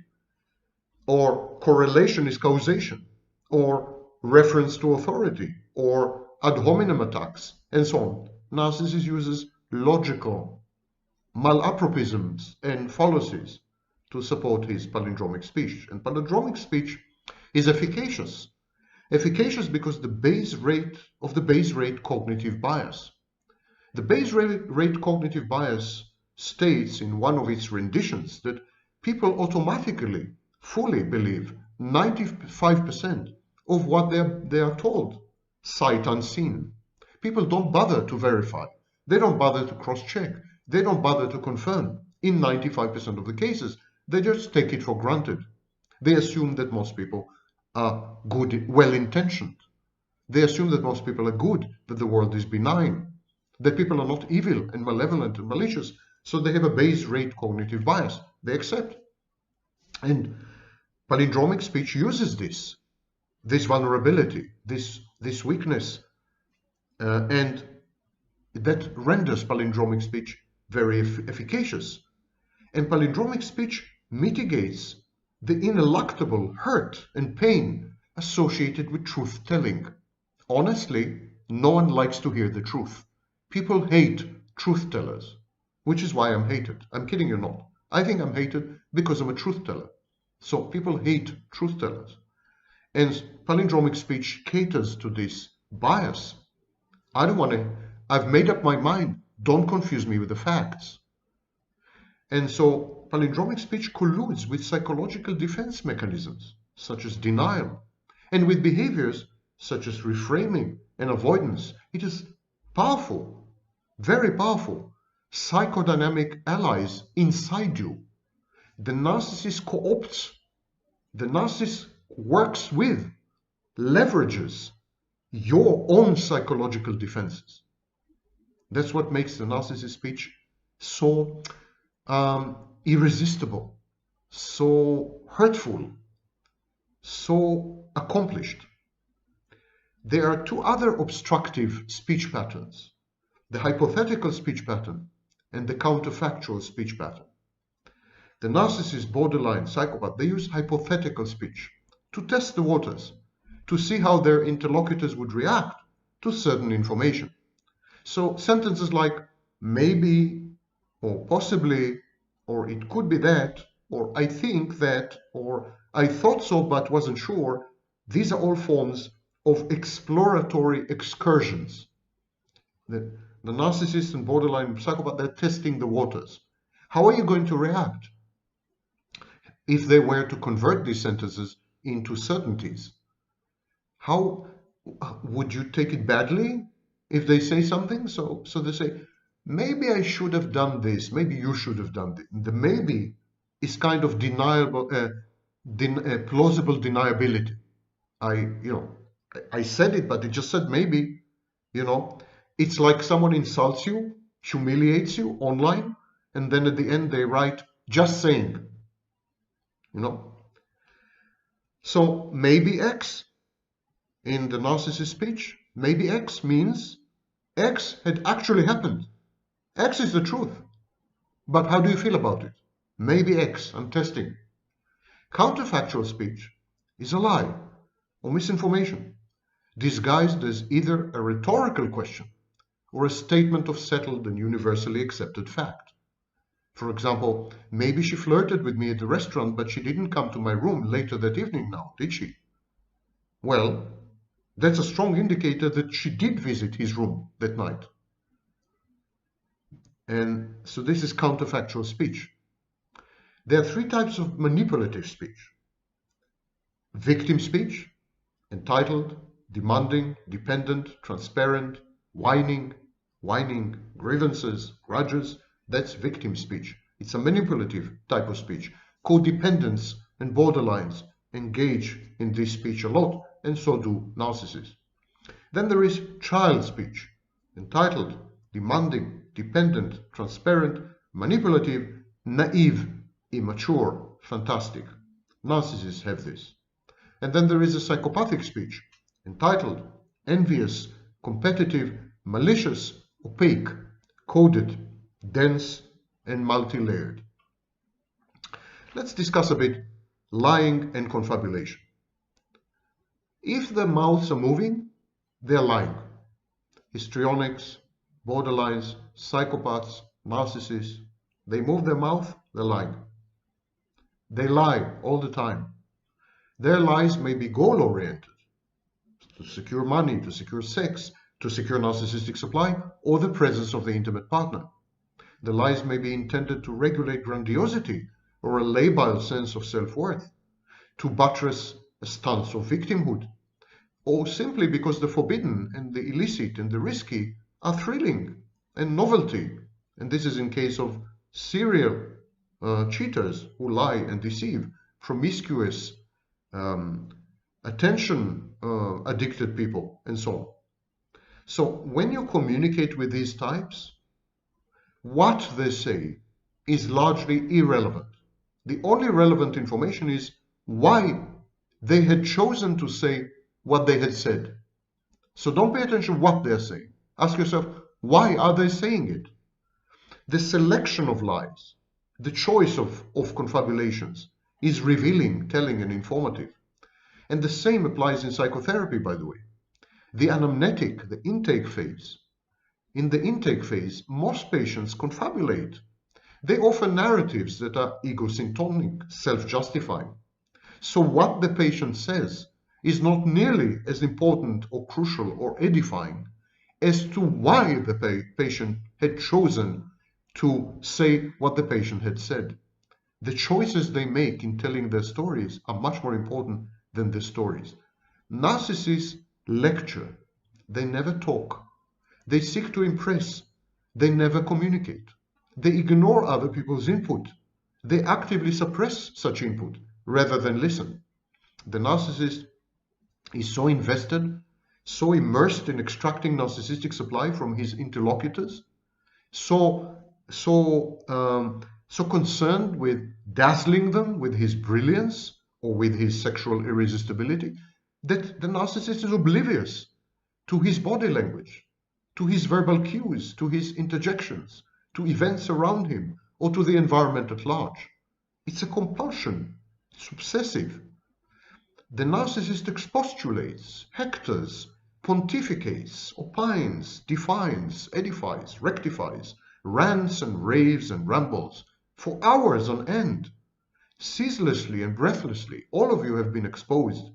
Or correlation is causation, or reference to authority, or ad hominem attacks, and so on. Narcissist uses logical malapropisms and fallacies to support his palindromic speech. And palindromic speech is efficacious. Efficacious because the base rate cognitive bias. The base rate cognitive bias states in one of its renditions that people automatically, fully believe 95% of what they are told, sight unseen. People don't bother to verify. They don't bother to cross-check. They don't bother to confirm. In 95% of the cases, they just take it for granted. They assume that most people are good, well-intentioned. They assume that most people are good, that the world is benign, that people are not evil and malevolent and malicious, so they have a base rate cognitive bias. They accept. And palindromic speech uses this vulnerability, this weakness, and that renders palindromic speech very efficacious. And palindromic speech mitigates the ineluctable hurt and pain associated with truth-telling. Honestly, no one likes to hear the truth. People hate truth-tellers, which is why I'm hated. I'm kidding you not. I think I'm hated because I'm a truth-teller. So people hate truth-tellers. And palindromic speech caters to this bias. I've made up my mind. Don't confuse me with the facts. And so palindromic speech colludes with psychological defense mechanisms, such as denial, and with behaviors such as reframing and avoidance. It is powerful, very powerful, psychodynamic allies inside you. The narcissist co-opts, the narcissist works with, leverages your own psychological defenses. That's what makes the narcissist speech so irresistible, so hurtful, so accomplished. There are two other obstructive speech patterns, the hypothetical speech pattern and the counterfactual speech pattern. The narcissist, borderline, psychopath, they use hypothetical speech to test the waters, to see how their interlocutors would react to certain information. So sentences like maybe, or possibly, or it could be that, or I think that, or I thought so but wasn't sure, these are all forms of exploratory excursions. The narcissist and borderline psychopath, they're testing the waters. How are you going to react if they were to convert these sentences into certainties? How would you take it badly If they say something, so they say, maybe I should have done this, maybe you should have done this. The maybe is kind of plausible deniability. I said it, but it just said maybe. It's like someone insults you, humiliates you online, and then at the end they write, just saying. So maybe X in the narcissist speech, maybe X means X had actually happened. X is the truth. But how do you feel about it? Maybe X, I'm testing. Counterfactual speech is a lie or misinformation, disguised as either a rhetorical question or a statement of settled and universally accepted fact. For example, maybe she flirted with me at the restaurant, but she didn't come to my room later that evening now, did she? Well, that's a strong indicator that she did visit his room that night. And so this is counterfactual speech. There are three types of manipulative speech. Victim speech, entitled, demanding, dependent, transparent, whining, grievances, grudges. That's victim speech. It's a manipulative type of speech. Codependents and borderlines engage in this speech a lot, and so do narcissists. Then there is child speech, entitled, demanding, dependent, transparent, manipulative, naive, immature, fantastic. Narcissists have this. And then there is a psychopathic speech, entitled, envious, competitive, malicious, opaque, coded, dense, and multi-layered. Let's discuss a bit lying and confabulation. If the mouths are moving, they're lying. Histrionics, borderlines, psychopaths, narcissists, they move their mouth, they're lying. They lie all the time. Their lies may be goal-oriented, to secure money, to secure sex, to secure narcissistic supply, or the presence of the intimate partner. The lies may be intended to regulate grandiosity or a labile sense of self-worth, to buttress a stance of victimhood, or simply because the forbidden and the illicit and the risky are thrilling and novelty. And this is in case of serial cheaters who lie and deceive, promiscuous, attention addicted people, and so on. So when you communicate with these types, what they say is largely irrelevant. The only relevant information is why they had chosen to say what they had said. So don't pay attention to what they're saying. Ask yourself, why are they saying it? The selection of lies, the choice of confabulations is revealing, telling, and informative. And the same applies in psychotherapy, by the way. The anamnetic, the intake phase. In the intake phase, most patients confabulate. They offer narratives that are egosyntonic, self-justifying. So what the patient says is not nearly as important or crucial or edifying as to why the patient had chosen to say what the patient had said. The choices they make in telling their stories are much more important than the stories. Narcissists lecture. They never talk. They seek to impress. They never communicate. They ignore other people's input. They actively suppress such input rather than listen. The narcissist is so invested, so immersed in extracting narcissistic supply from his interlocutors, so concerned with dazzling them with his brilliance or with his sexual irresistibility, that the narcissist is oblivious to his body language, to his verbal cues, to his interjections, to events around him, or to the environment at large. It's a compulsion. It's obsessive. The narcissist expostulates, hectors, pontificates, opines, defines, edifies, rectifies, rants and raves and rambles for hours on end. Ceaselessly and breathlessly, all of you have been exposed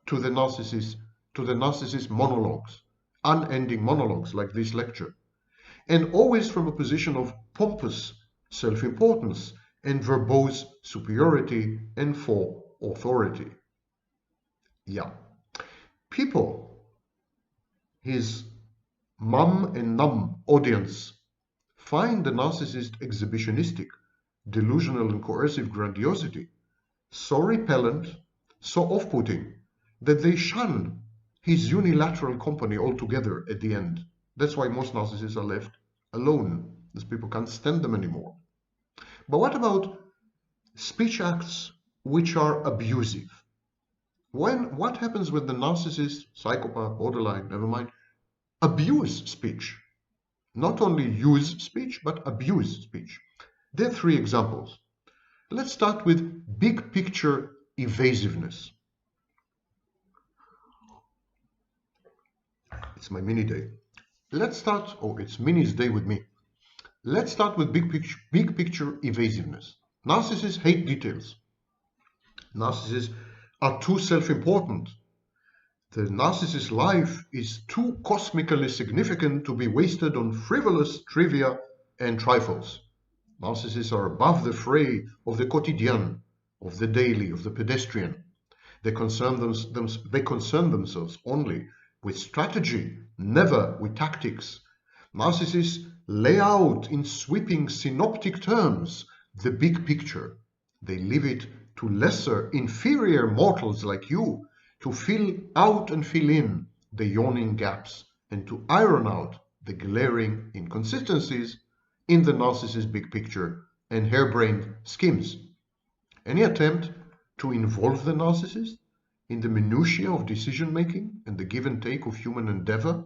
to the narcissist monologues, unending monologues like this lecture, and always from a position of pompous self-importance and verbose superiority and for authority. Yeah. People, his mum and num audience find the narcissist exhibitionistic, delusional and coercive grandiosity so repellent, so off-putting, that they shun his unilateral company altogether at the end. That's why most narcissists are left alone, as people can't stand them anymore. But what about speech acts which are abusive? What happens when the narcissist, psychopath, borderline, never mind, abuse speech? Not only use speech, but abuse speech. There are three examples. Let's start with big picture evasiveness. It's my mini day. Let's start, oh, it's Mini's day with me. Let's start with big picture evasiveness. Narcissists hate details. Narcissists are too self-important. The narcissist's life is too cosmically significant to be wasted on frivolous trivia and trifles. Narcissists are above the fray of the quotidian, of the daily, of the pedestrian. They concern themselves only with strategy, never with tactics. Narcissists lay out in sweeping synoptic terms the big picture. They leave it to lesser, inferior mortals like you to fill out and fill in the yawning gaps and to iron out the glaring inconsistencies in the narcissist's big picture and harebrained schemes. Any attempt to involve the narcissist in the minutiae of decision-making and the give and take of human endeavor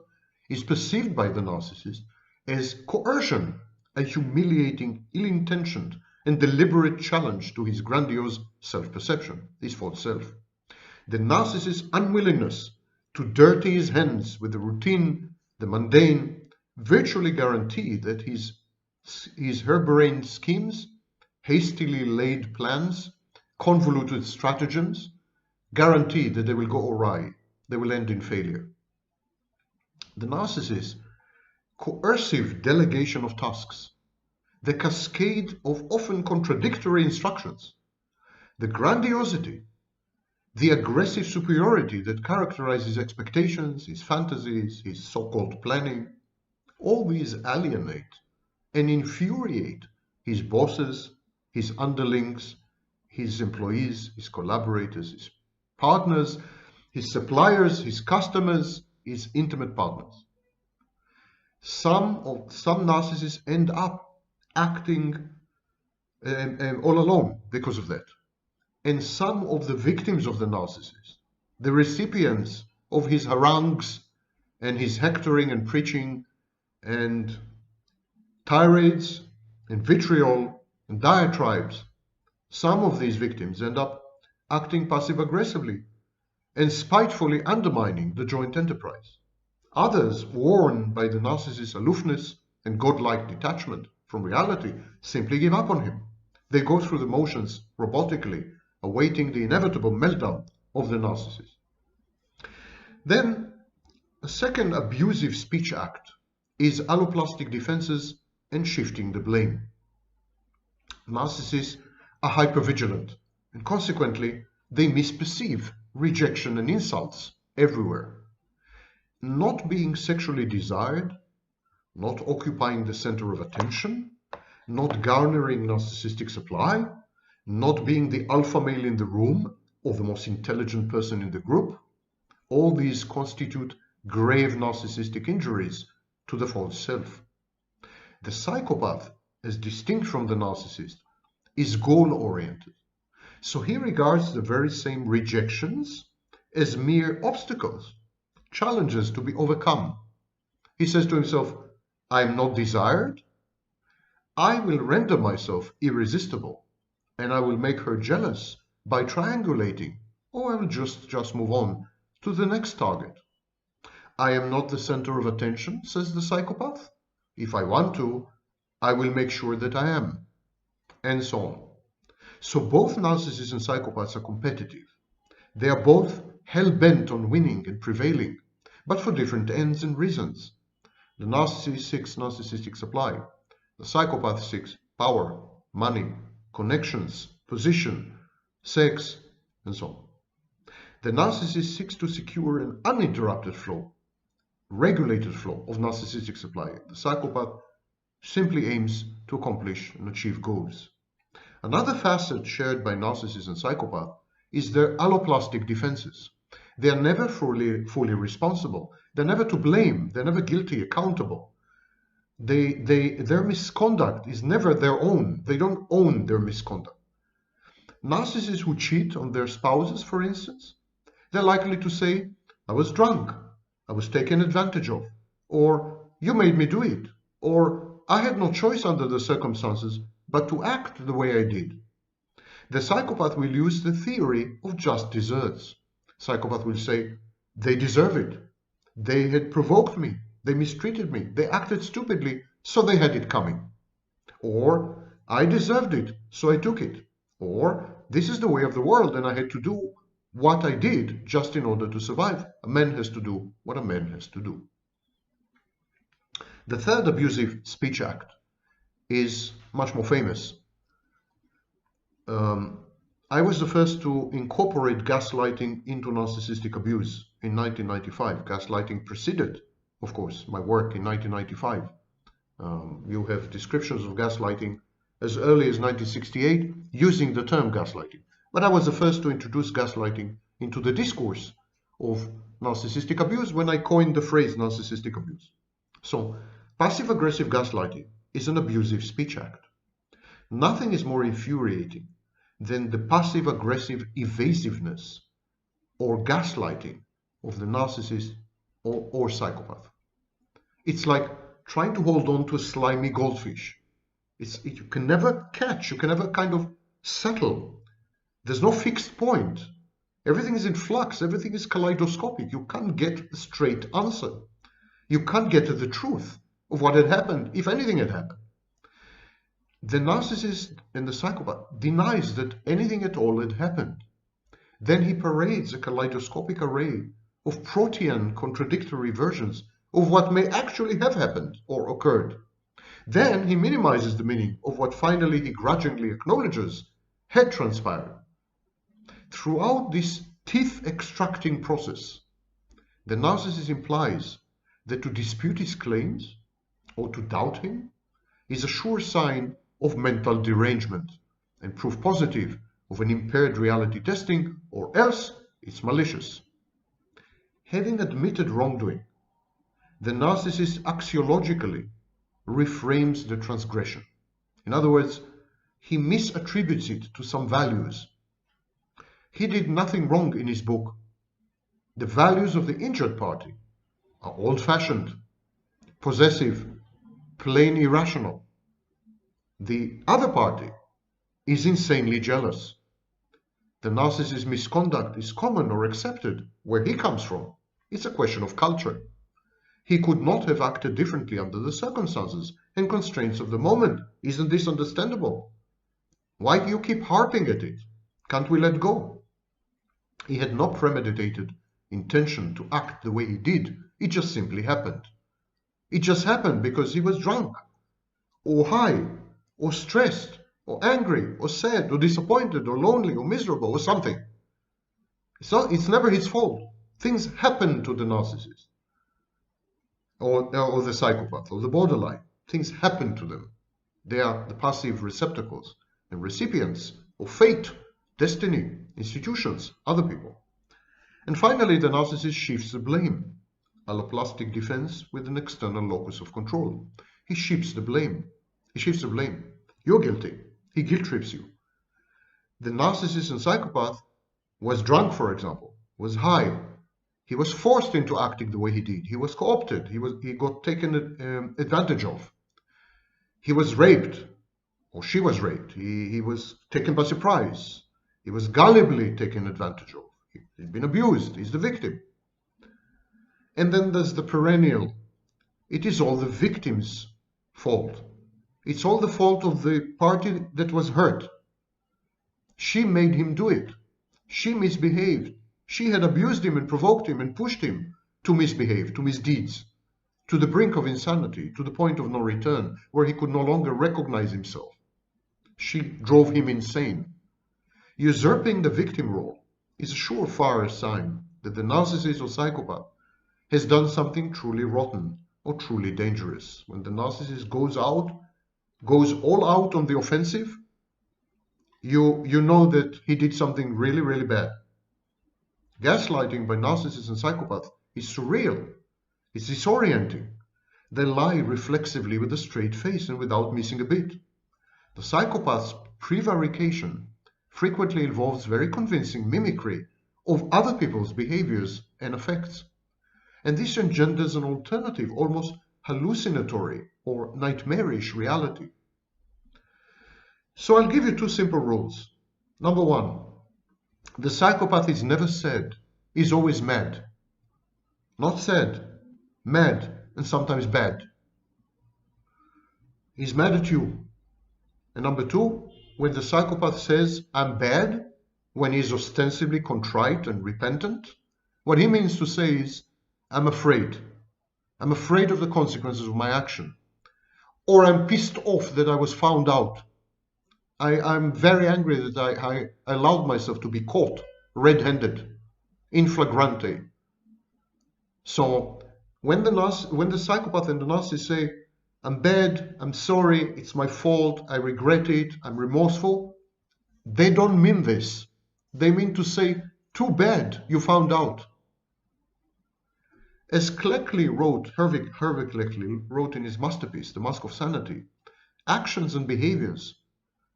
is perceived by the narcissist as coercion, a humiliating, ill-intentioned, and deliberate challenge to his grandiose self-perception, his false self. The narcissist's unwillingness to dirty his hands with the routine, the mundane, virtually guarantee that his harebrained schemes, hastily laid plans, convoluted stratagems, guarantee that they will go awry, they will end in failure. The narcissist's coercive delegation of tasks, the cascade of often contradictory instructions, the grandiosity, the aggressive superiority that characterizes his expectations, his fantasies, his so-called planning, all these alienate and infuriate his bosses, his underlings, his employees, his collaborators, his partners, his suppliers, his customers, his intimate partners. Some narcissists end up acting all alone because of that. And some of the victims of the narcissist, the recipients of his harangues and his hectoring and preaching and tirades and vitriol and diatribes, some of these victims end up acting passive-aggressively and spitefully undermining the joint enterprise. Others, warned by the narcissist's aloofness and godlike detachment from reality, simply give up on him. They go through the motions robotically, awaiting the inevitable meltdown of the narcissist. Then, a second abusive speech act is alloplastic defenses and shifting the blame. Narcissists are hypervigilant, and consequently, they misperceive rejection and insults everywhere. Not being sexually desired, not occupying the center of attention, not garnering narcissistic supply, not being the alpha male in the room or the most intelligent person in the group, all these constitute grave narcissistic injuries to the false self. The psychopath, as distinct from the narcissist, is goal-oriented. So he regards the very same rejections as mere obstacles, challenges to be overcome. He says to himself, I am not desired. I will render myself irresistible, and I will make her jealous by triangulating, or I will just move on to the next target. I am not the center of attention, says the psychopath. If I want to, I will make sure that I am, and so on. So both narcissists and psychopaths are competitive. They are both hell-bent on winning and prevailing, but for different ends and reasons. The narcissist seeks narcissistic supply. The psychopath seeks power, money, connections, position, sex, and so on. The narcissist seeks to secure an uninterrupted flow. regulated flow of narcissistic supply. The psychopath simply aims to accomplish and achieve goals. Another facet shared by narcissists and psychopaths is their alloplastic defenses. They are never fully responsible. They're never to blame. They're never guilty, accountable. Their misconduct is never their own. They don't own their misconduct. Narcissists who cheat on their spouses, for instance, they're likely to say, I was drunk, I was taken advantage of, or you made me do it, or I had no choice under the circumstances but to act the way I did. The psychopath will use the theory of just deserts. Psychopath will say, they deserve it. They had provoked me. They mistreated me. They acted stupidly, so they had it coming. Or, I deserved it, so I took it. Or, this is the way of the world and I had to do what I did just in order to survive. A man has to do what a man has to do. The third abusive speech act is much more famous. I was the first to incorporate gaslighting into narcissistic abuse in 1995. Gaslighting preceded, of course, my work in 1995. You have descriptions of gaslighting as early as 1968 using the term gaslighting. But I was the first to introduce gaslighting into the discourse of narcissistic abuse when I coined the phrase narcissistic abuse. So, passive-aggressive gaslighting is an abusive speech act. Nothing is more infuriating than the passive-aggressive evasiveness or gaslighting of the narcissist or psychopath. It's like trying to hold on to a slimy goldfish. You can never catch, you can never kind of settle. There's no fixed point. Everything is in flux, everything is kaleidoscopic. You can't get a straight answer. You can't get to the truth of what had happened, if anything had happened. The narcissist and the psychopath denies that anything at all had happened. Then he parades a kaleidoscopic array of protean contradictory versions of what may actually have happened or occurred. Then he minimizes the meaning of what finally he grudgingly acknowledges had transpired. Throughout this teeth-extracting process, the narcissist implies that to dispute his claims or to doubt him is a sure sign of mental derangement and proof positive of an impaired reality testing, or else it's malicious. Having admitted wrongdoing, the narcissist axiologically reframes the transgression. In other words, he misattributes it to some values. He did nothing wrong in his book. The values of the injured party are old-fashioned, possessive, plain irrational. The other party is insanely jealous. The narcissist's misconduct is common or accepted where he comes from. It's a question of culture. He could not have acted differently under the circumstances and constraints of the moment. Isn't this understandable? Why do you keep harping at it? Can't we let go? He had no premeditated intention to act the way he did. It just simply happened. It just happened because he was drunk, or high, or stressed, or angry, or sad, or disappointed, or lonely, or miserable, or something. It's never his fault. Things happen to the narcissist, or the psychopath, or the borderline. Things happen to them. They are the passive receptacles and recipients of fate, destiny, institutions, other people. And finally, the narcissist shifts the blame. Alloplastic defense with an external locus of control. He shifts the blame. You're guilty. He guilt trips you. The narcissist and psychopath was drunk, for example, was high. He was forced into acting the way he did. He was co-opted. He got taken advantage of. He was raped, or she was raped. He was taken by surprise. He was gullibly taken advantage of. He'd been abused. He's the victim. And then there's the perennial. It is all the victim's fault. It's all the fault of the party that was hurt. She made him do it. She misbehaved. She had abused him and provoked him and pushed him to misbehave, to misdeeds, to the brink of insanity, to the point of no return, where he could no longer recognize himself. She drove him insane. Usurping the victim role is a surefire sign that the narcissist or psychopath has done something truly rotten or truly dangerous. When the narcissist goes all out on the offensive, you know that he did something really, really bad. Gaslighting by narcissists and psychopaths is surreal. It's disorienting. They lie reflexively with a straight face and without missing a beat. The psychopath's prevarication frequently involves very convincing mimicry of other people's behaviors and effects. And this engenders an alternative, almost hallucinatory or nightmarish reality. So I'll give you two simple rules. Number one, the psychopath is never sad, he's always mad. Not sad, mad, and sometimes bad. He's mad at you. And number two, when the psychopath says, I'm bad, when he's ostensibly contrite and repentant, what he means to say is, I'm afraid. I'm afraid of the consequences of my action. Or I'm pissed off that I was found out. I'm very angry that I allowed myself to be caught red-handed, in flagrante. So when the psychopath and the narcissist say, I'm bad, I'm sorry, it's my fault, I regret it, I'm remorseful, they don't mean this. They mean to say, too bad you found out. As Cleckley wrote, Hervey Cleckley wrote in his masterpiece, The Mask of Sanity, actions and behaviors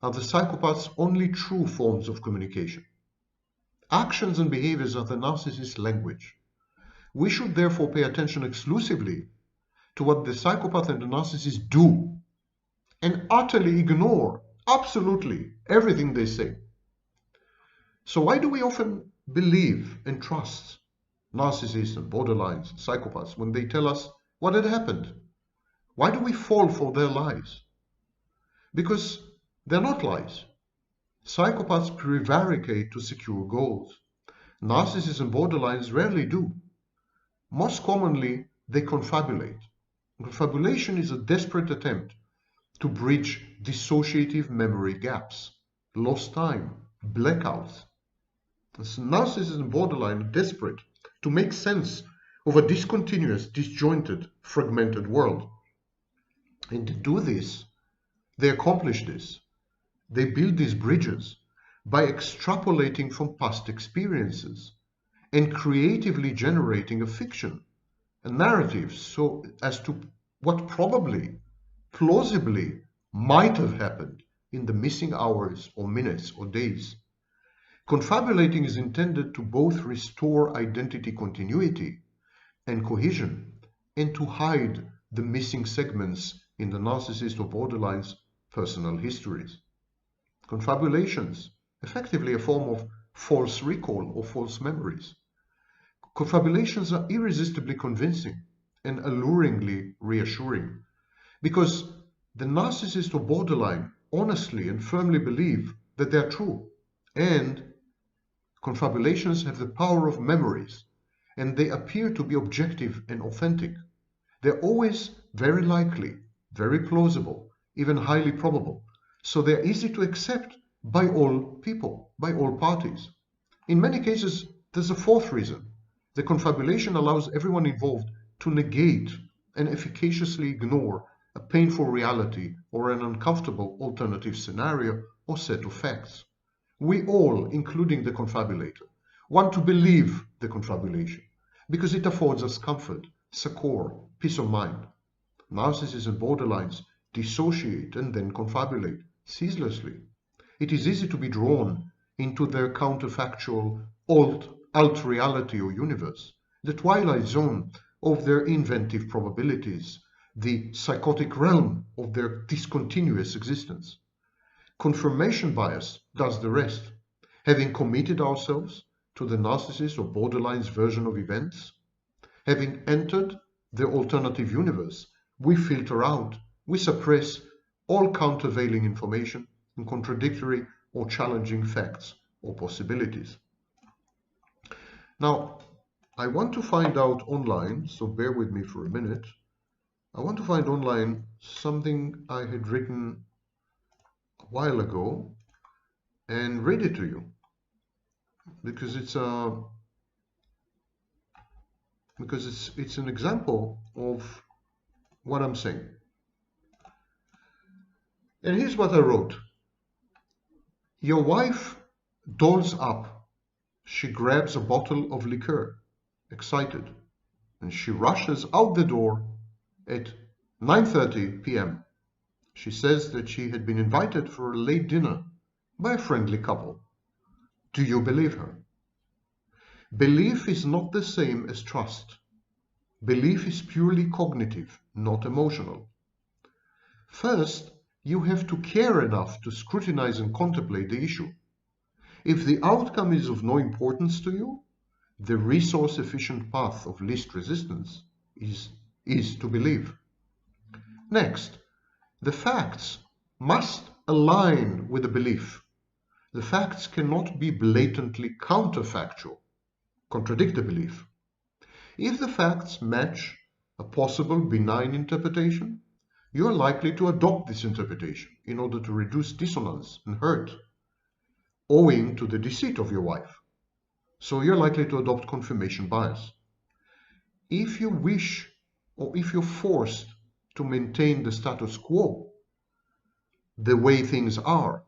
are the psychopath's only true forms of communication. Actions and behaviors are the narcissist's language. We should therefore pay attention exclusively to what the psychopath and the narcissist do and utterly ignore, absolutely, everything they say. So why do we often believe and trust narcissists and borderlines, psychopaths, when they tell us what had happened? Why do we fall for their lies? Because they're not lies. Psychopaths prevaricate to secure goals. Narcissists and borderlines rarely do. Most commonly, they confabulate. Confabulation is a desperate attempt to bridge dissociative memory gaps, lost time, blackouts. Narcissists and borderline are desperate to make sense of a discontinuous, disjointed, fragmented world. And to do this, they accomplish this. They build these bridges by extrapolating from past experiences and creatively generating a fiction, a narrative, so as to what probably, plausibly, might have happened in the missing hours or minutes or days. Confabulating is intended to both restore identity continuity and cohesion and to hide the missing segments in the narcissist or borderline's personal histories. Confabulations, effectively a form of false recall or false memories. Confabulations are irresistibly convincing and alluringly reassuring because the narcissist or borderline honestly and firmly believe that they are true, and confabulations have the power of memories and they appear to be objective and authentic. They're always very likely, very plausible, even highly probable. So they're easy to accept by all people, by all parties. In many cases, there's a fourth reason. The confabulation allows everyone involved to negate and efficaciously ignore a painful reality or an uncomfortable alternative scenario or set of facts. We all, including the confabulator, want to believe the confabulation because it affords us comfort, succor, peace of mind. Narcissists and borderlines dissociate and then confabulate ceaselessly. It is easy to be drawn into their counterfactual alt-reality or universe, the twilight zone of their inventive probabilities, the psychotic realm of their discontinuous existence. Confirmation bias does the rest. Having committed ourselves to the narcissist or borderline's version of events, having entered the alternative universe, we filter out, we suppress all countervailing information and contradictory or challenging facts or possibilities. Now, I want to find out online, so bear with me for a minute. I want to find online something I had written a while ago and read it to you because it's a because it's an example of what I'm saying. And here's what I wrote. Your wife dolls up. She grabs a bottle of liqueur, excited, and she rushes out the door at 9:30 p.m. She says that she had been invited for a late dinner by a friendly couple. Do you believe her? Belief is not the same as trust. Belief is purely cognitive, not emotional. First, you have to care enough to scrutinize and contemplate the issue. If the outcome is of no importance to you, the resource-efficient path of least resistance is to believe. Next, the facts must align with the belief. The facts cannot be blatantly counterfactual, contradict the belief. If the facts match a possible benign interpretation, you are likely to adopt this interpretation in order to reduce dissonance and hurt, owing to the deceit of your wife. So you're likely to adopt confirmation bias. If you wish, or if you're forced to maintain the status quo, the way things are,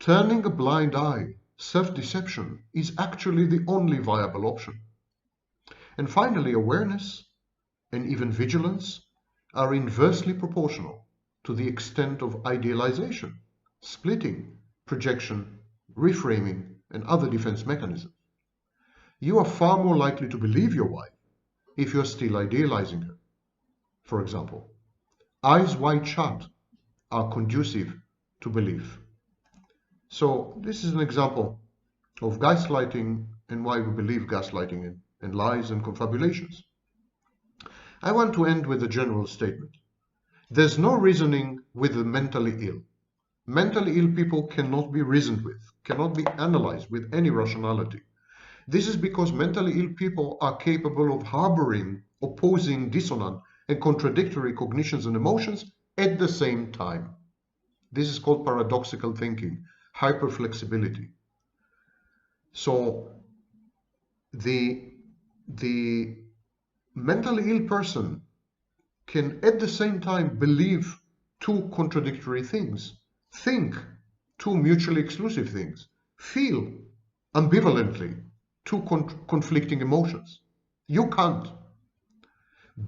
turning a blind eye, self-deception, is actually the only viable option. And finally, awareness and even vigilance are inversely proportional to the extent of idealization, splitting, projection, reframing, and other defense mechanisms. You are far more likely to believe your wife if you're still idealizing her. For example, eyes wide shut are conducive to belief. So this is an example of gaslighting and why we believe gaslighting and lies and confabulations. I want to end with a general statement. There's no reasoning with the mentally ill. Mentally ill people cannot be reasoned with, cannot be analyzed with any rationality. This is because mentally ill people are capable of harboring opposing, dissonant, and contradictory cognitions and emotions at the same time. This is called paradoxical thinking, hyperflexibility. So the mentally ill person can at the same time believe two contradictory things, think two mutually exclusive things, feel ambivalently two conflicting emotions. You can't.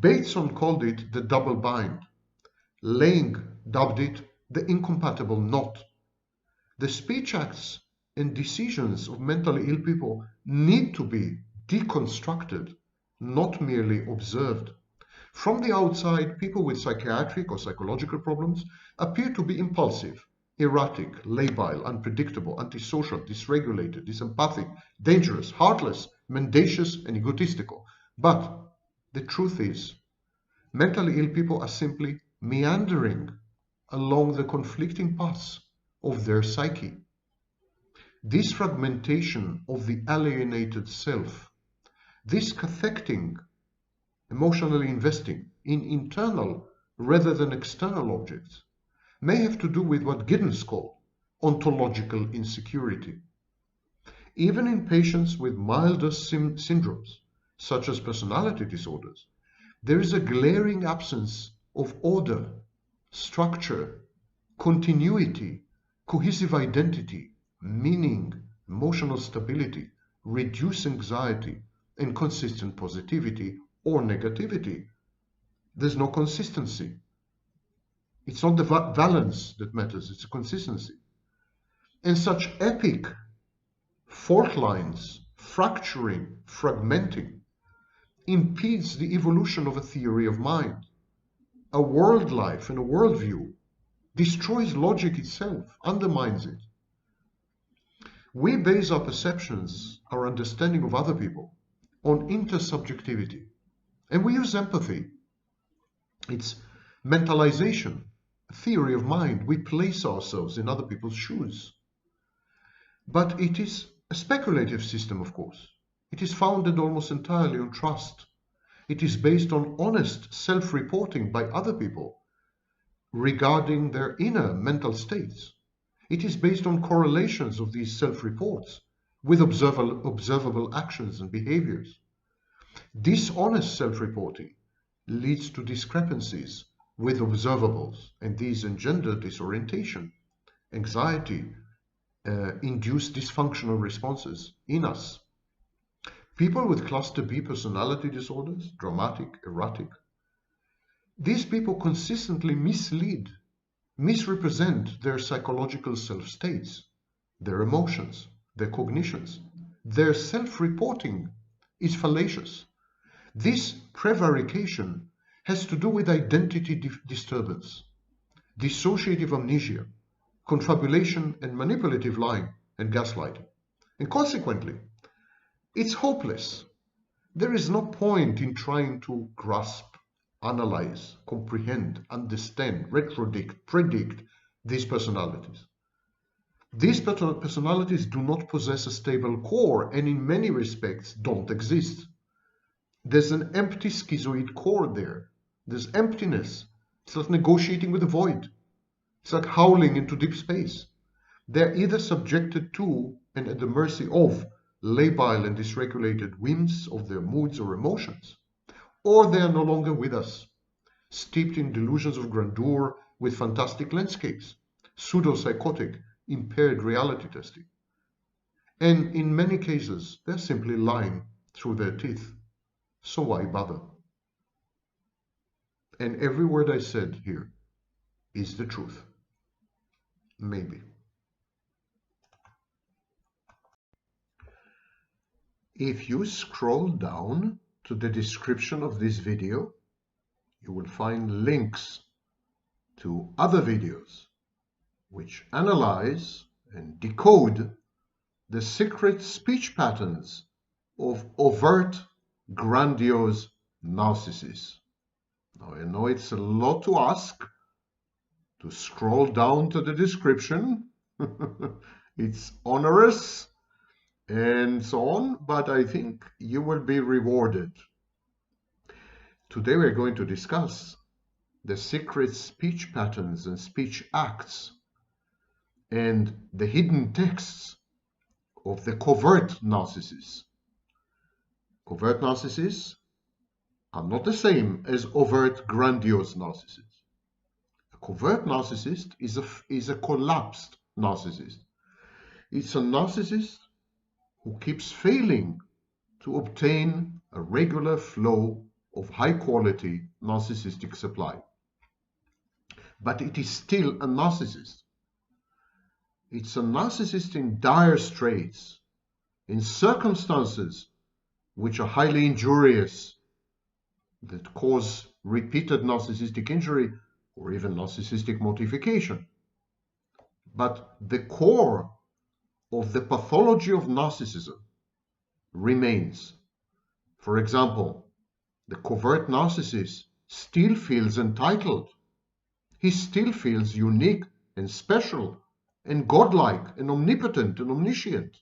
Bateson called it the double bind. Lang dubbed it the incompatible knot. The speech acts and decisions of mentally ill people need to be deconstructed, not merely observed. From the outside, people with psychiatric or psychological problems appear to be impulsive, erratic, labile, unpredictable, antisocial, dysregulated, disempathic, dangerous, heartless, mendacious, and egotistical. But the truth is, mentally ill people are simply meandering along the conflicting paths of their psyche. This fragmentation of the alienated self, this cathecting, emotionally investing in internal rather than external objects, may have to do with what Giddens called ontological insecurity. Even in patients with milder syndromes, such as personality disorders, there is a glaring absence of order, structure, continuity, cohesive identity, meaning, emotional stability, reduced anxiety, and consistent positivity or negativity. There's no consistency. It's not the valence that matters, it's the consistency. And such epic fault lines, fracturing, fragmenting, impedes the evolution of a theory of mind, a world life and a worldview, destroys logic itself, undermines it. We base our perceptions, our understanding of other people, on intersubjectivity, and we use empathy. It's mentalization, a theory of mind. We place ourselves in other people's shoes. But it is a speculative system, of course. It is founded almost entirely on trust. It is based on honest self-reporting by other people regarding their inner mental states. It is based on correlations of these self-reports with observable actions and behaviors. Dishonest self-reporting leads to discrepancies with observables, and these engender disorientation, anxiety, induce dysfunctional responses in us. People with cluster B personality disorders, dramatic, erratic, these people consistently mislead, misrepresent their psychological self-states, their emotions, their cognitions. Their self-reporting is fallacious. This prevarication has to do with identity disturbance, dissociative amnesia, confabulation and manipulative lying and gaslighting. And consequently, it's hopeless. There is no point in trying to grasp, analyze, comprehend, understand, predict these personalities. These personalities do not possess a stable core and in many respects don't exist. There's an empty schizoid core there. There's emptiness. It's like negotiating with the void. It's like howling into deep space. They're either subjected to and at the mercy of labile and dysregulated whims of their moods or emotions, or they are no longer with us, steeped in delusions of grandeur with fantastic landscapes, pseudo-psychotic, impaired reality testing. And in many cases, they're simply lying through their teeth. So why bother? And every word I said here is the truth. Maybe. If you scroll down to the description of this video, you will find links to other videos which analyze and decode the secret speech patterns of overt, grandiose narcissists. Now, I know it's a lot to ask to scroll down to the description. It's onerous and so on, but I think you will be rewarded. Today we're going to discuss the secret speech patterns and speech acts and the hidden texts of the covert narcissists. Covert narcissists are not the same as overt grandiose narcissists. A covert narcissist is a collapsed narcissist. It's a narcissist who keeps failing to obtain a regular flow of high-quality narcissistic supply. But it is still a narcissist. It's a narcissist in dire straits, in circumstances which are highly injurious, that cause repeated narcissistic injury or even narcissistic mortification. But the core of the pathology of narcissism remains. For example, the covert narcissist still feels entitled. He still feels unique and special and godlike and omnipotent and omniscient.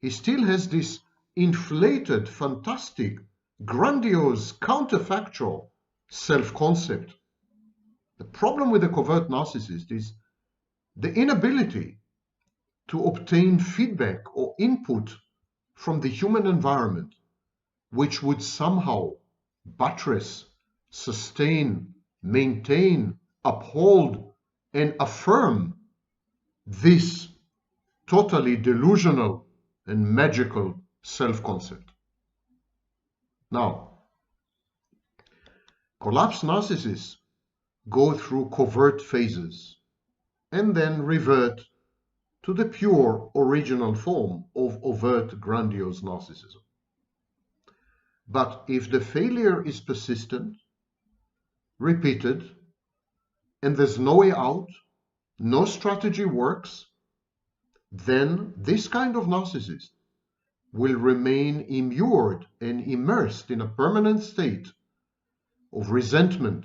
He still has this inflated, fantastic, grandiose, counterfactual self-concept. The problem with the covert narcissist is the inability to obtain feedback or input from the human environment which would somehow buttress, sustain, maintain, uphold, and affirm this totally delusional and magical self-concept. Now, collapsed narcissists go through covert phases and then revert to the pure original form of overt grandiose narcissism. But if the failure is persistent, repeated, and there's no way out, no strategy works, then this kind of narcissist will remain immured and immersed in a permanent state of resentment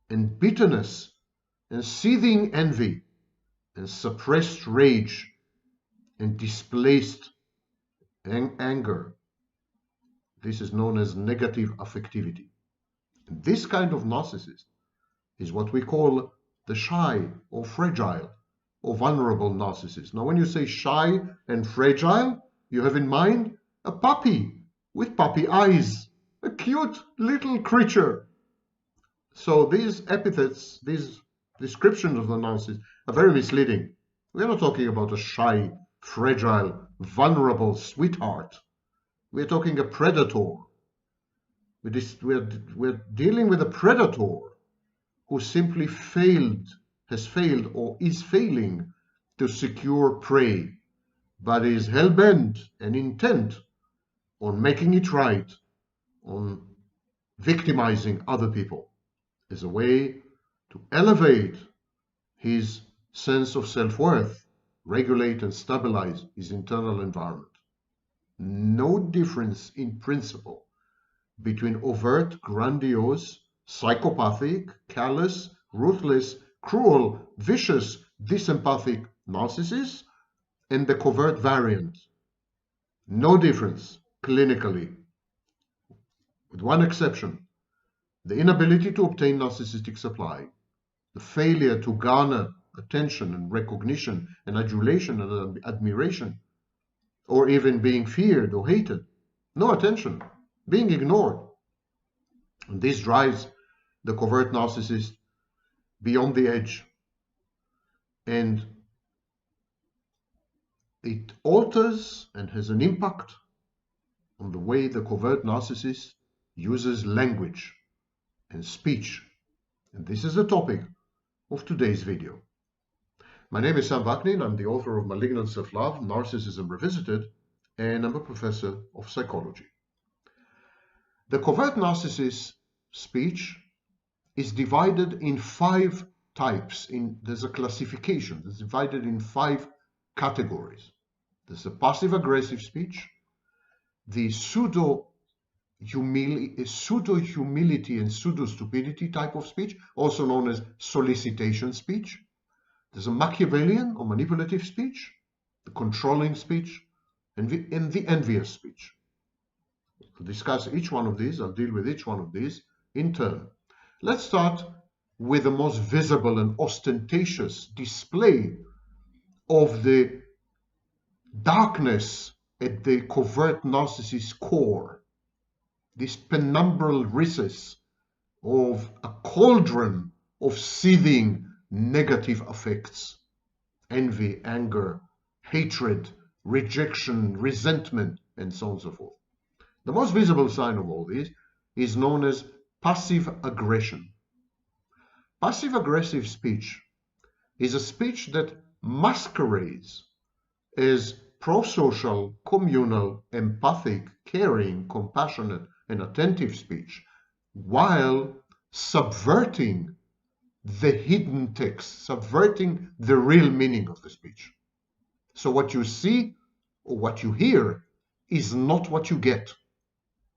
and bitterness and seething envy and suppressed rage and displaced anger. This is known as negative affectivity. And this kind of narcissist is what we call the shy or fragile or vulnerable narcissist. Now, when you say shy and fragile, you have in mind a puppy with puppy eyes, a cute little creature. So these epithets, these descriptions of the narcissist are very misleading. We're not talking about a shy, fragile, vulnerable sweetheart. We're talking a predator. We're dealing with a predator who simply has failed or is failing to secure prey, but is hell-bent and intent on making it right, on victimizing other people as a way to elevate his sense of self-worth, regulate and stabilize his internal environment. No difference in principle between overt, grandiose, psychopathic, callous, ruthless, cruel, vicious, disempathic narcissists and the covert variant. No difference clinically, with one exception: the inability to obtain narcissistic supply, the failure to garner attention and recognition and adulation and admiration, or even being feared or hated. No attention, being ignored. And this drives the covert narcissist beyond the edge. And it alters and has an impact on the way the covert narcissist uses language and speech. And this is the topic of today's video. My name is Sam Vaknin. I'm the author of Malignant Self-Love, Narcissism Revisited, and I'm a professor of psychology. The covert narcissist's speech is divided in 5 types. There's a classification that's divided in 5 categories. There's the passive-aggressive speech, the pseudo-humility and pseudo-stupidity type of speech, also known as solicitation speech. There's a Machiavellian or manipulative speech, the controlling speech, and the envious speech. To discuss each one of these, I'll deal with each one of these in turn. Let's start with the most visible and ostentatious display of the darkness at the covert narcissist's core, this penumbral recess of a cauldron of seething negative affects: envy, anger, hatred, rejection, resentment, and so on and so forth. The most visible sign of all this is known as passive aggression. Passive-aggressive speech is a speech that masquerades as pro-social, communal, empathic, caring, compassionate, and attentive speech, while subverting the hidden text, subverting the real meaning of the speech. So what you see or what you hear is not what you get.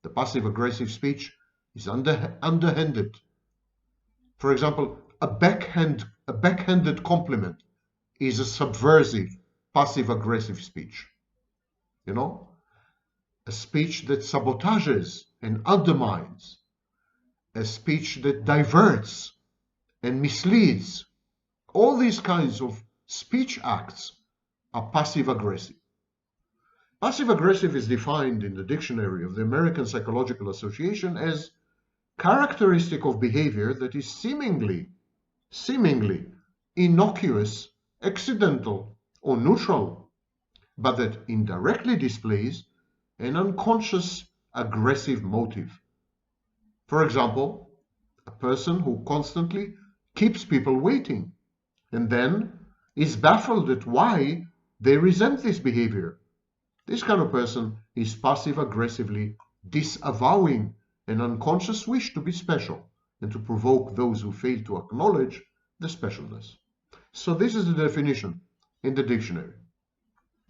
The passive-aggressive speech is underhanded. For example, a backhanded compliment is a subversive, passive-aggressive speech. You know, a speech that sabotages and undermines, a speech that diverts and misleads. All these kinds of speech acts are passive-aggressive. Passive-aggressive is defined in the dictionary of the American Psychological Association as characteristic of behavior that is seemingly innocuous, accidental, or neutral, but that indirectly displays an unconscious aggressive motive. For example, a person who constantly keeps people waiting and then is baffled at why they resent this behavior. This kind of person is passive-aggressively disavowing an unconscious wish to be special and to provoke those who fail to acknowledge the specialness. So this is the definition in the dictionary.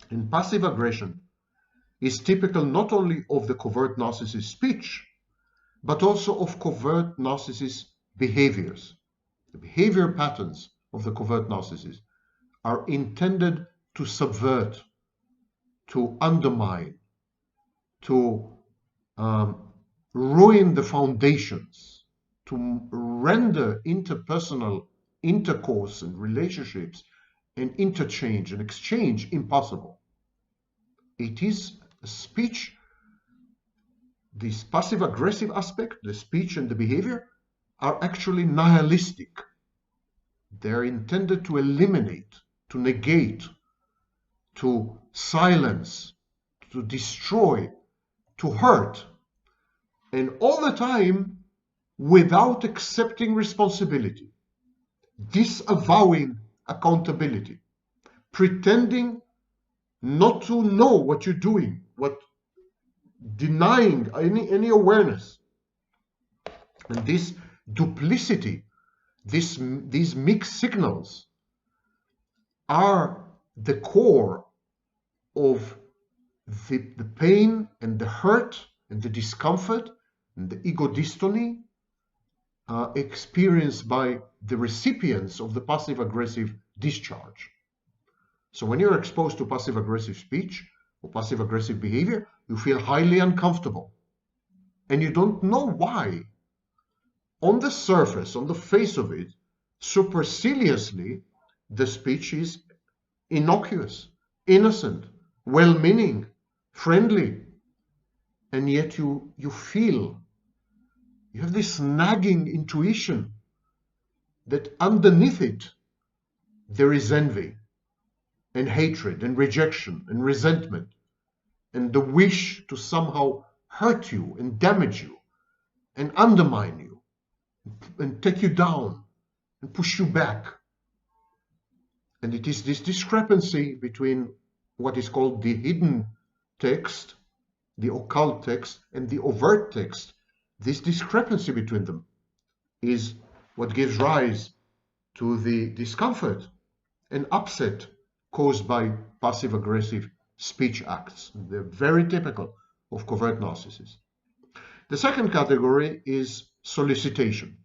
And passive aggression is typical not only of the covert narcissist speech, but also of covert narcissist behaviors. The behavior patterns of the covert narcissist are intended to subvert, to undermine, to ruin the foundations, to render interpersonal intercourse and relationships and interchange and exchange impossible. It is a speech this passive-aggressive aspect, the speech and the behavior, are actually nihilistic. They're intended to eliminate, to negate, to silence, to destroy, to hurt, and all the time without accepting responsibility, disavowing accountability, pretending not to know what you're doing, denying any awareness. And this duplicity, these mixed signals are the core of the pain and the hurt and the discomfort and the ego dystony experienced by the recipients of the passive-aggressive discharge. So when you're exposed to passive-aggressive speech or passive-aggressive behavior, you feel highly uncomfortable. And you don't know why. On the surface, on the face of it, superciliously, the speech is innocuous, innocent, well-meaning, friendly. And yet you feel, you have this nagging intuition that underneath it, there is envy and hatred and rejection and resentment and the wish to somehow hurt you and damage you and undermine you and take you down and push you back. And it is this discrepancy between what is called the hidden text, the occult text, and the overt text. This discrepancy between them is what gives rise to the discomfort and upset caused by passive-aggressive speech acts. They're very typical of covert narcissists. The second category is solicitation.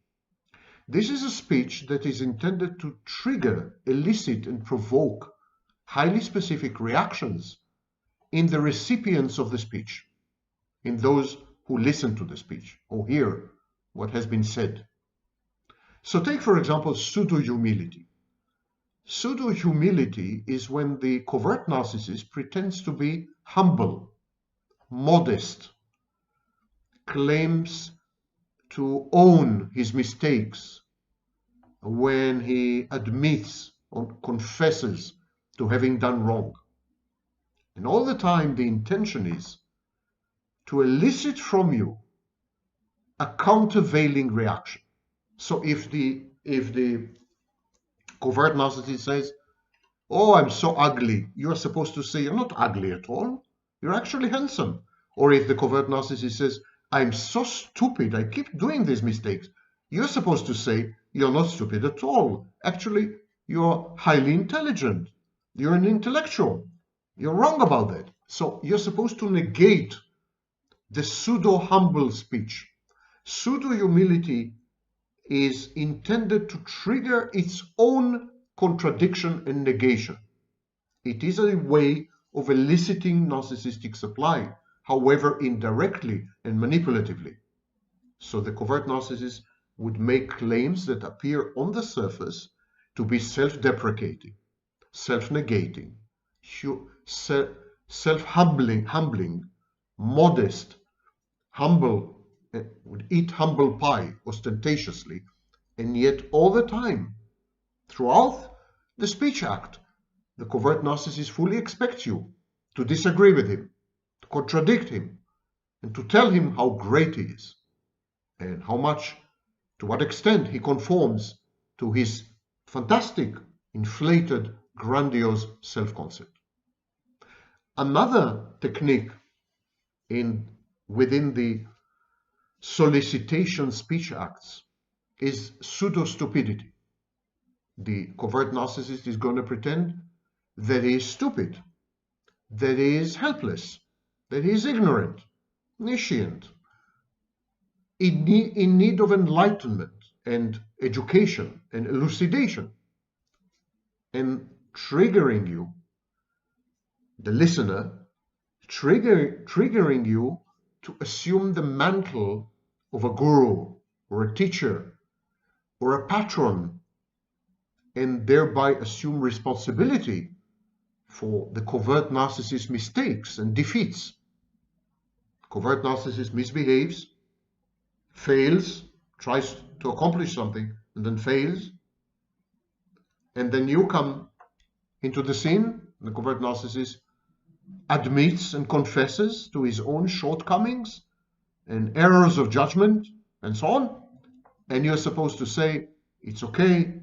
This is a speech that is intended to trigger, elicit, and provoke highly specific reactions in the recipients of the speech, in those who listen to the speech or hear what has been said. So take, for example, pseudo-humility. Pseudo-humility is when the covert narcissist pretends to be humble, modest, claims to own his mistakes when he admits or confesses to having done wrong. And all the time the intention is to elicit from you a countervailing reaction. So if the covert narcissist says, "Oh, I'm so ugly," you're supposed to say, "You're not ugly at all. You're actually handsome." Or if the covert narcissist says, "I'm so stupid, I keep doing these mistakes," you're supposed to say, "You're not stupid at all. Actually, you're highly intelligent. You're an intellectual. You're wrong about that." So you're supposed to negate the pseudo-humble speech. Pseudo-humility is intended to trigger its own contradiction and negation. It is a way of eliciting narcissistic supply, however indirectly and manipulatively. So the covert narcissist would make claims that appear on the surface to be self-deprecating, self-negating, self-humbling, modest, humble, would eat humble pie ostentatiously, and yet all the time, throughout the speech act, the covert narcissist fully expects you to disagree with him, to contradict him, and to tell him how great he is, and how much, to what extent he conforms to his fantastic, inflated, grandiose self-concept. Another technique within the solicitation speech acts is pseudo-stupidity. The covert narcissist is going to pretend that he is stupid, that he is helpless, that he is ignorant, nescient, in need of enlightenment and education and elucidation, and triggering you, the listener, triggering you to assume the mantle of a guru or a teacher or a patron, and thereby assume responsibility for the covert narcissist's mistakes and defeats. Covert narcissist misbehaves, fails, tries to accomplish something, and then fails. And then you come into the scene. The covert narcissist admits and confesses to his own shortcomings and errors of judgment and so on. And you're supposed to say, it's okay,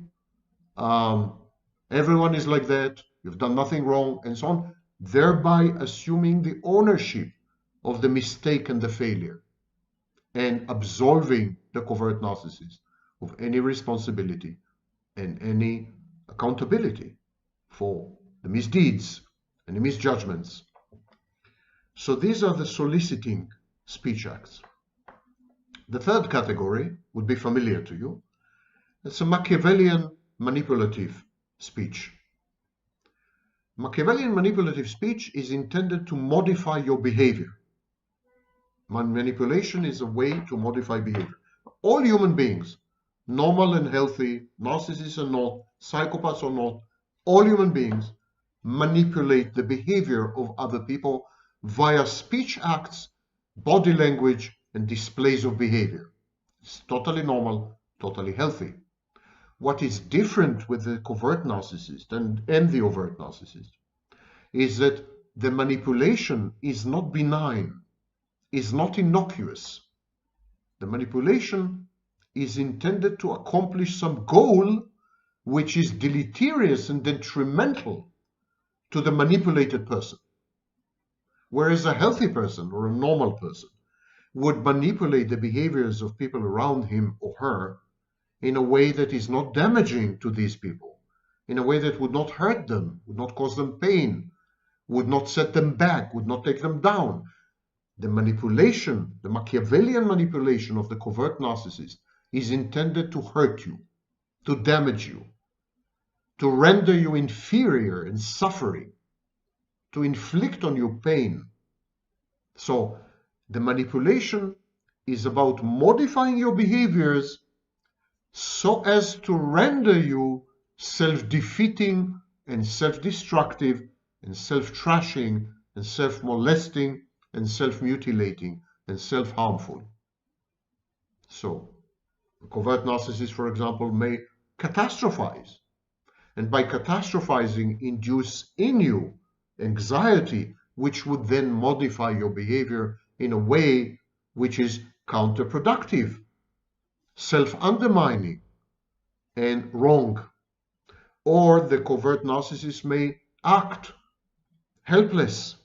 everyone is like that, you've done nothing wrong, and so on, thereby assuming the ownership of the mistake and the failure, and absolving the covert narcissist of any responsibility and any accountability for the misdeeds and the misjudgments. So these are the soliciting speech acts. The third category would be familiar to you. It's a Machiavellian manipulative speech. Machiavellian manipulative speech is intended to modify your behavior. Manipulation is a way to modify behavior. All human beings, normal and healthy, narcissists or not, psychopaths or not, all human beings manipulate the behavior of other people via speech acts, body language, and displays of behavior. It's totally normal, totally healthy. What is different with the covert narcissist and the overt narcissist is that the manipulation is not benign, is not innocuous. The manipulation is intended to accomplish some goal which is deleterious and detrimental to the manipulated person. Whereas a healthy person or a normal person would manipulate the behaviors of people around him or her in a way that is not damaging to these people, in a way that would not hurt them, would not cause them pain, would not set them back, would not take them down. The manipulation, the Machiavellian manipulation of the covert narcissist is intended to hurt you, to damage you, to render you inferior and suffering, to inflict on you pain. So the manipulation is about modifying your behaviors so as to render you self-defeating and self-destructive and self-trashing and self-molesting and self-mutilating and self-harmful. So a covert narcissist, for example, may catastrophize, and by catastrophizing induce in you anxiety, which would then modify your behavior in a way which is counterproductive, self-undermining, and wrong. Or the covert narcissist may act helpless,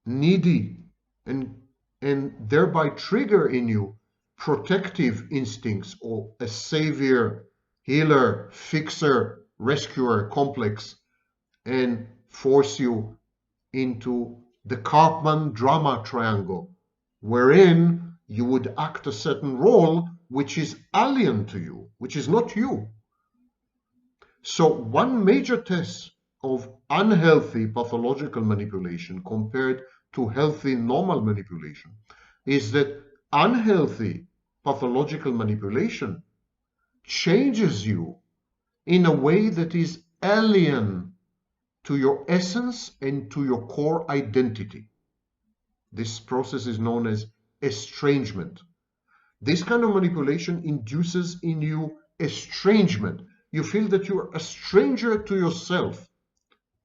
needy, and thereby trigger in you protective instincts or a savior, healer, fixer, rescuer complex, and force you into the Karpman drama triangle, wherein you would act a certain role which is alien to you, which is not you. So one major test of unhealthy pathological manipulation compared to healthy normal manipulation is that unhealthy pathological manipulation changes you in a way that is alien to your essence and to your core identity. This process is known as estrangement. This kind of manipulation induces in you estrangement. You feel that you are a stranger to yourself.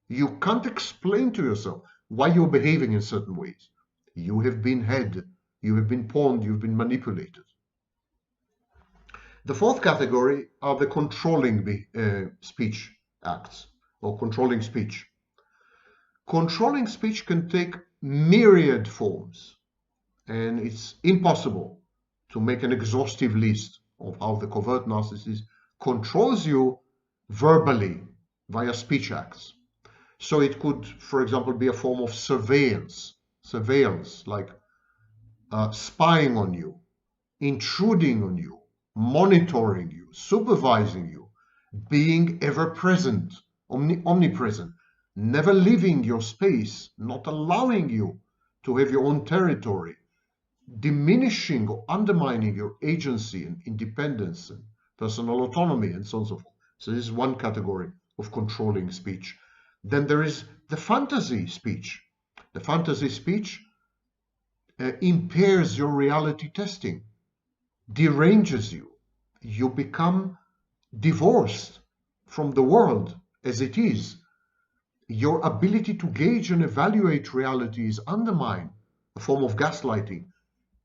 You can't explain to yourself why you're behaving in certain ways. You have been had, you have been pawned, you've been manipulated. The fourth category are the controlling speech acts, or controlling speech. Controlling speech can take myriad forms, and it's impossible to make an exhaustive list of how the covert narcissist controls you verbally via speech acts. So it could, for example, be a form of surveillance, like spying on you, intruding on you, monitoring you, supervising you, being ever present, omnipresent, never leaving your space, not allowing you to have your own territory, diminishing or undermining your agency and independence and personal autonomy, and so on and so forth. So this is one category of controlling speech. Then there is the fantasy speech. The fantasy speech impairs your reality testing, deranges you. You become divorced from the world as it is. Your ability to gauge and evaluate reality is undermined, a form of gaslighting.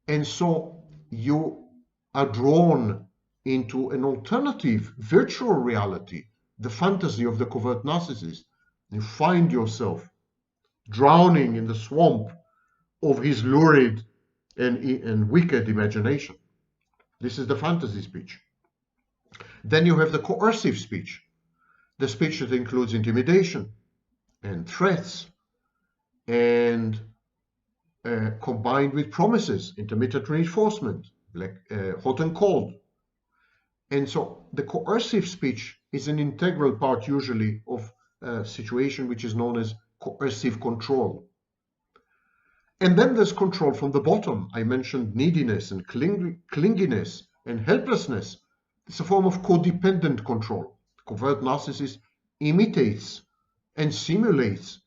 And so you are drawn into an alternative virtual reality, the fantasy of the covert narcissist. You find yourself drowning in the swamp of his lurid and wicked imagination. This is the fantasy speech. Then you have the coercive speech, the speech that includes intimidation and threats and combined with promises, intermittent reinforcement, like hot and cold. And so the coercive speech is an integral part usually of a situation which is known as coercive control. And then there's control from the bottom. I mentioned neediness and clinginess and helplessness. It's a form of codependent control. Covert narcissist imitates and simulates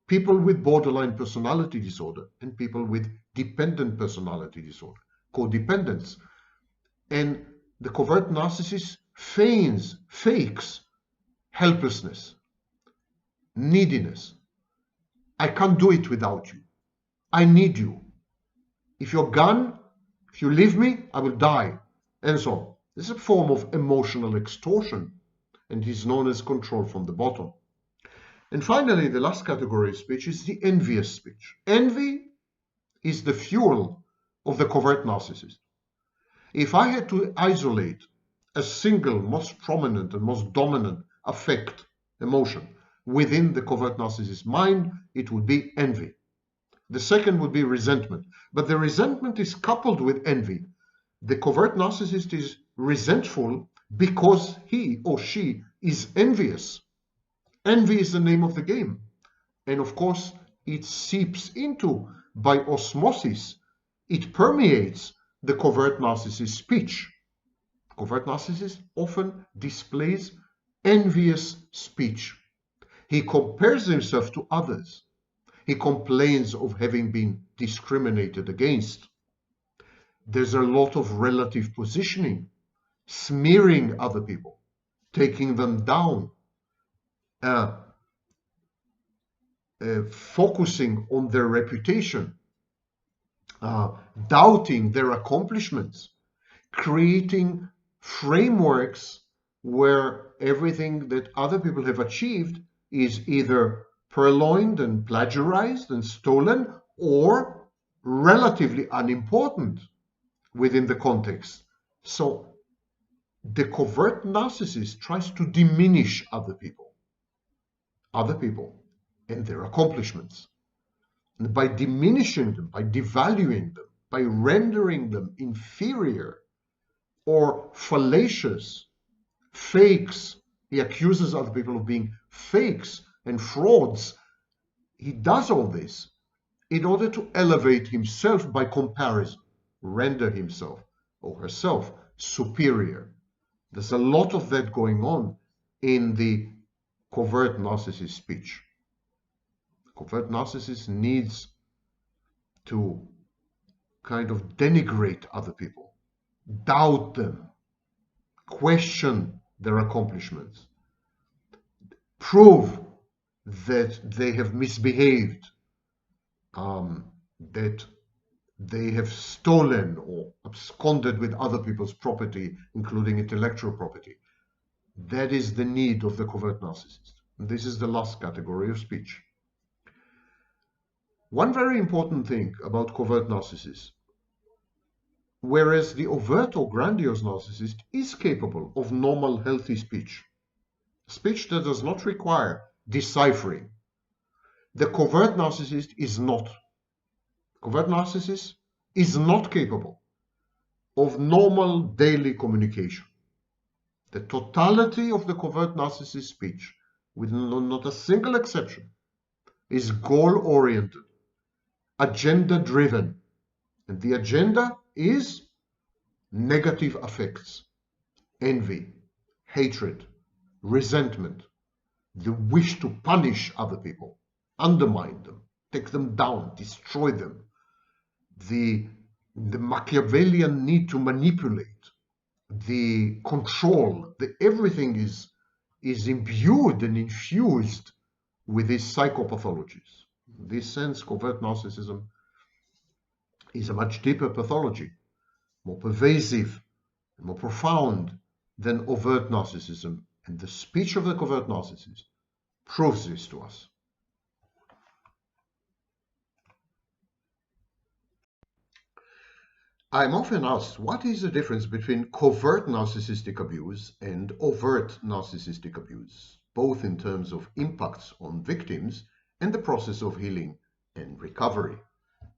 people with borderline personality disorder and people with dependent personality disorder, codependence. And the covert narcissist fakes helplessness, neediness. I can't do it without you. I need you. If you're gone, if you leave me, I will die. And so on. This is a form of emotional extortion, and is known as control from the bottom. And finally, the last category of speech is the envious speech. Envy is the fuel of the covert narcissist. If I had to isolate a single, most prominent and most dominant affect, emotion, within the covert narcissist's mind, it would be envy. The second would be resentment. But the resentment is coupled with envy. The covert narcissist is resentful because he or she is envious. Envy is the name of the game. And of course, it seeps into, by osmosis, it permeates the covert narcissist's speech. Covert narcissist often displays envious speech. He compares himself to others. He complains of having been discriminated against. There's a lot of relative positioning, smearing other people, taking them down, focusing on their reputation, doubting their accomplishments, creating frameworks where everything that other people have achieved is either purloined and plagiarized and stolen, or relatively unimportant within the context. So the covert narcissist tries to diminish other people and their accomplishments. And by diminishing them, by devaluing them, by rendering them inferior or fallacious, fakes, he accuses other people of being fakes and frauds. He does all this in order to elevate himself by comparison, render himself or herself superior. There's a lot of that going on in the covert narcissist speech. Covert narcissist needs to kind of denigrate other people, doubt them, question their accomplishments, prove that they have misbehaved, that they have stolen or absconded with other people's property, including intellectual property. That is the need of the covert narcissist. And this is the last category of speech. One very important thing about covert narcissists, whereas the overt or grandiose narcissist is capable of normal, healthy speech that does not require deciphering, the covert narcissist is not. Covert narcissist is not capable of normal daily communication. The totality of the covert narcissist speech, with not a single exception, is goal-oriented, agenda-driven, and the agenda is negative affects, envy, hatred, resentment, the wish to punish other people, undermine them, take them down, destroy them. the Machiavellian need to manipulate, the control, everything is imbued and infused with these psychopathologies. In this sense, covert narcissism is a much deeper pathology, more pervasive and more profound than overt narcissism, and the speech of the covert narcissist proves this to us. I'm often asked, what is the difference between covert narcissistic abuse and overt narcissistic abuse, both in terms of impacts on victims and the process of healing and recovery?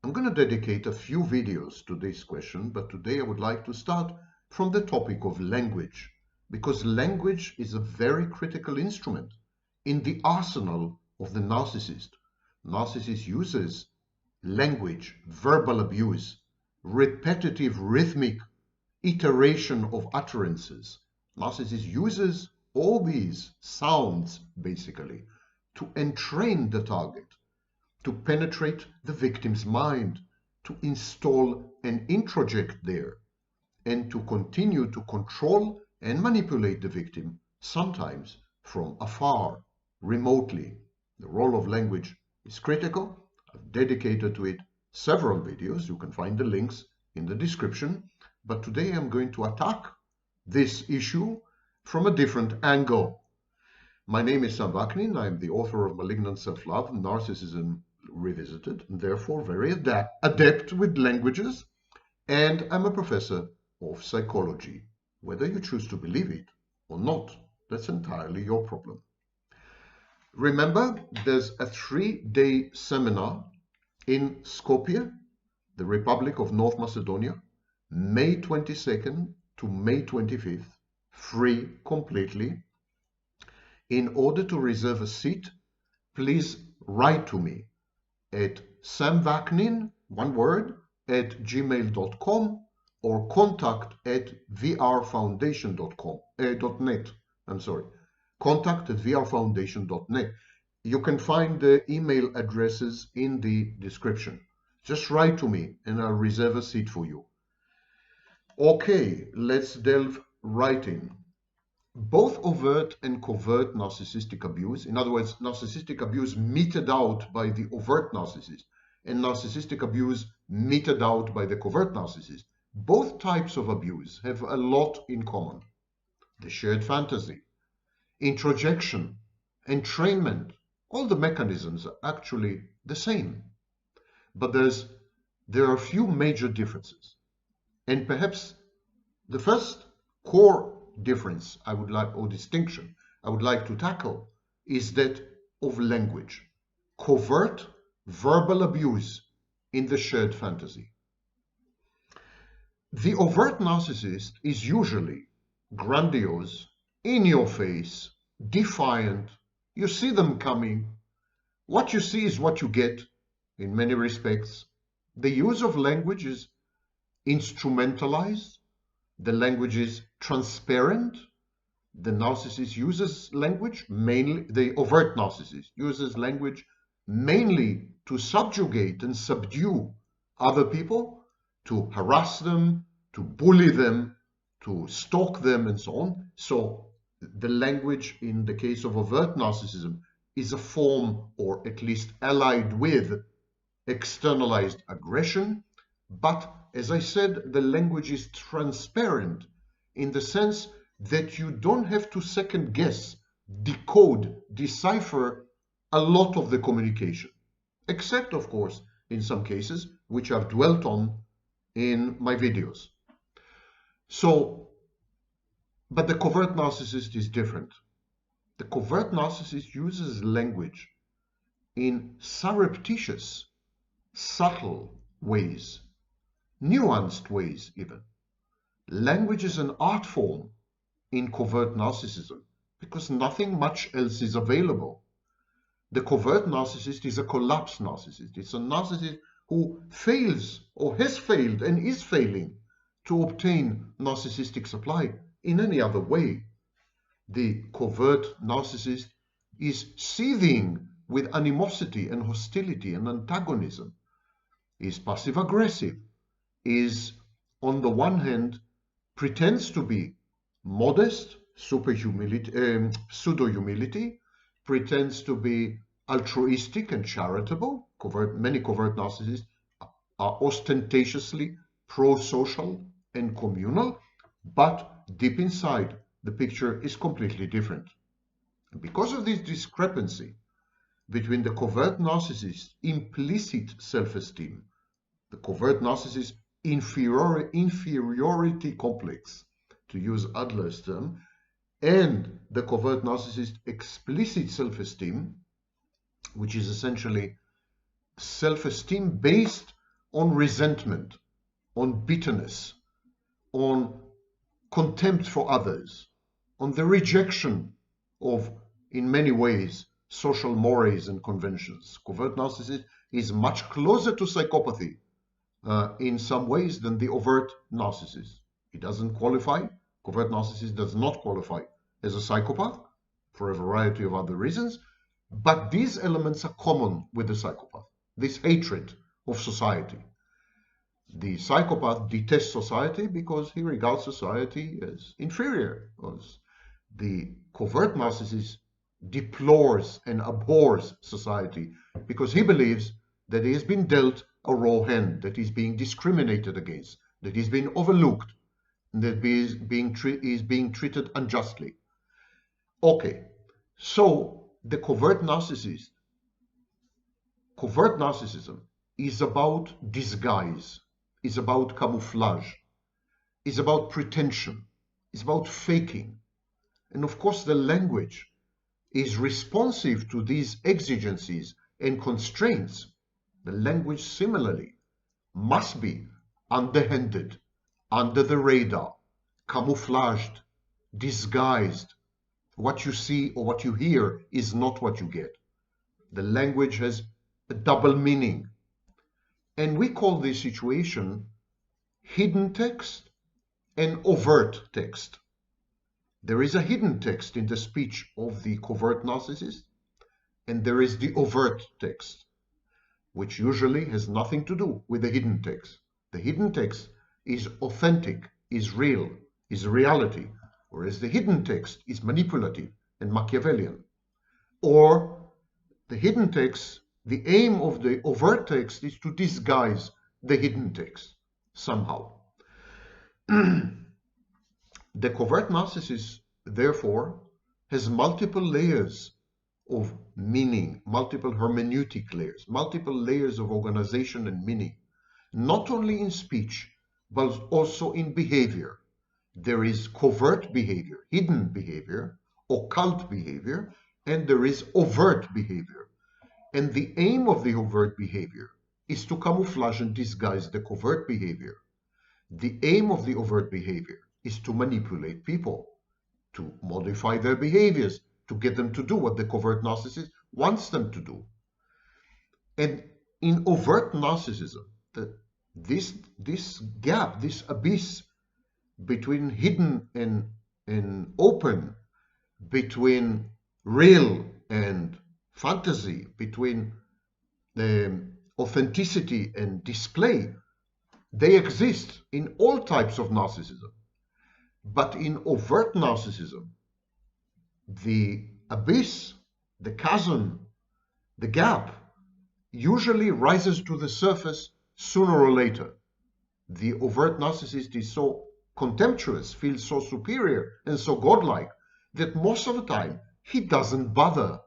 I'm going to dedicate a few videos to this question, but today I would like to start from the topic of language, because language is a very critical instrument in the arsenal of the narcissist. Narcissist uses language, verbal abuse, repetitive rhythmic iteration of utterances. Narcissist uses all these sounds basically to entrain the target, to penetrate the victim's mind, to install an introject there, and to continue to control and manipulate the victim, sometimes from afar, remotely. The role of language is critical. I've dedicated to it several videos. You can find the links in the description. But today I'm going to attack this issue from a different angle. My name is Sam Vaknin. I'm the author of Malignant Self-Love, Narcissism Revisited, and therefore very adept with languages. And I'm a professor of psychology. Whether you choose to believe it or not, that's entirely your problem. Remember, there's a 3-day seminar in Skopje, the Republic of North Macedonia, May 22nd to May 25th, free completely. In order to reserve a seat, please write to me at samvaknin, one word, at gmail.com or contact at vrfoundation.net. I'm sorry, contact at vrfoundation.net. You can find the email addresses in the description. Just write to me and I'll reserve a seat for you. Okay, let's delve right in. Both overt and covert narcissistic abuse, in other words, narcissistic abuse meted out by the overt narcissist and narcissistic abuse meted out by the covert narcissist, both types of abuse have a lot in common. The shared fantasy, introjection, entrainment, all the mechanisms are actually the same. But there are a few major differences. And perhaps the first core difference I would like, or distinction I would like to tackle, is that of language. Covert verbal abuse in the shared fantasy. The overt narcissist is usually grandiose, in your face, defiant. You see them coming. What you see is what you get in many respects. The use of language is instrumentalized. The language is transparent. The narcissist uses language mainly, the overt narcissist uses language mainly to subjugate and subdue other people, to harass them, to bully them, to stalk them, and so on. So the language in the case of overt narcissism is a form, or at least allied with, externalized aggression. But as I said, the language is transparent in the sense that you don't have to second guess, decode, decipher a lot of the communication, except of course in some cases which I've dwelt on in my videos. So, but the covert narcissist is different. The covert narcissist uses language in surreptitious, subtle ways, nuanced ways even. Language is an art form in covert narcissism because nothing much else is available. The covert narcissist is a collapsed narcissist. It's a narcissist who fails or has failed and is failing to obtain narcissistic supply in any other way. The covert narcissist is seething with animosity and hostility and antagonism. is passive-aggressive, is on the one hand pretends to be modest, pseudo-humility, pretends to be altruistic and charitable. Many covert narcissists are ostentatiously pro-social and communal, but deep inside, the picture is completely different. And because of this discrepancy between the covert narcissist's implicit self-esteem, the covert narcissist's inferiority complex, to use Adler's term, and the covert narcissist's explicit self-esteem, which is essentially self-esteem based on resentment, on bitterness, on contempt for others, on the rejection of, in many ways, social mores and conventions. Covert narcissist is much closer to psychopathy in some ways than the overt narcissist. It doesn't qualify, covert narcissist does not qualify as a psychopath for a variety of other reasons, but these elements are common with the psychopath, this hatred of society. The psychopath detests society because he regards society as inferior. Because the covert narcissist deplores and abhors society because he believes that he has been dealt a raw hand, that he's being discriminated against, that he's been overlooked, that he is being treated unjustly. Okay, so the covert narcissism is about disguise, is about camouflage, is about pretension, is about faking. And of course, the language is responsive to these exigencies and constraints. The language similarly must be underhanded, under the radar, camouflaged, disguised. What you see or what you hear is not what you get. The language has a double meaning. And we call this situation hidden text and overt text. There is a hidden text in the speech of the covert narcissist, and there is the overt text, which usually has nothing to do with the hidden text. The hidden text is authentic, is real, is reality, whereas the hidden text is manipulative and Machiavellian. Or the hidden text, the aim of the overt text is to disguise the hidden text somehow. The covert narcissist, therefore, has multiple layers of meaning, multiple hermeneutic layers, multiple layers of organization and meaning, not only in speech, but also in behavior. There is covert behavior, hidden behavior, occult behavior, and there is overt behavior. And the aim of the overt behavior is to camouflage and disguise the covert behavior. The aim of the overt behavior is to manipulate people, to modify their behaviors, to get them to do what the covert narcissist wants them to do. And in overt narcissism, this gap, this abyss between hidden and open, between real and fantasy, between the authenticity and display, they exist in all types of narcissism. But in overt narcissism, the abyss, the chasm, the gap usually rises to the surface sooner or later. The overt narcissist is so contemptuous, feels so superior and so godlike that most of the time he doesn't bother.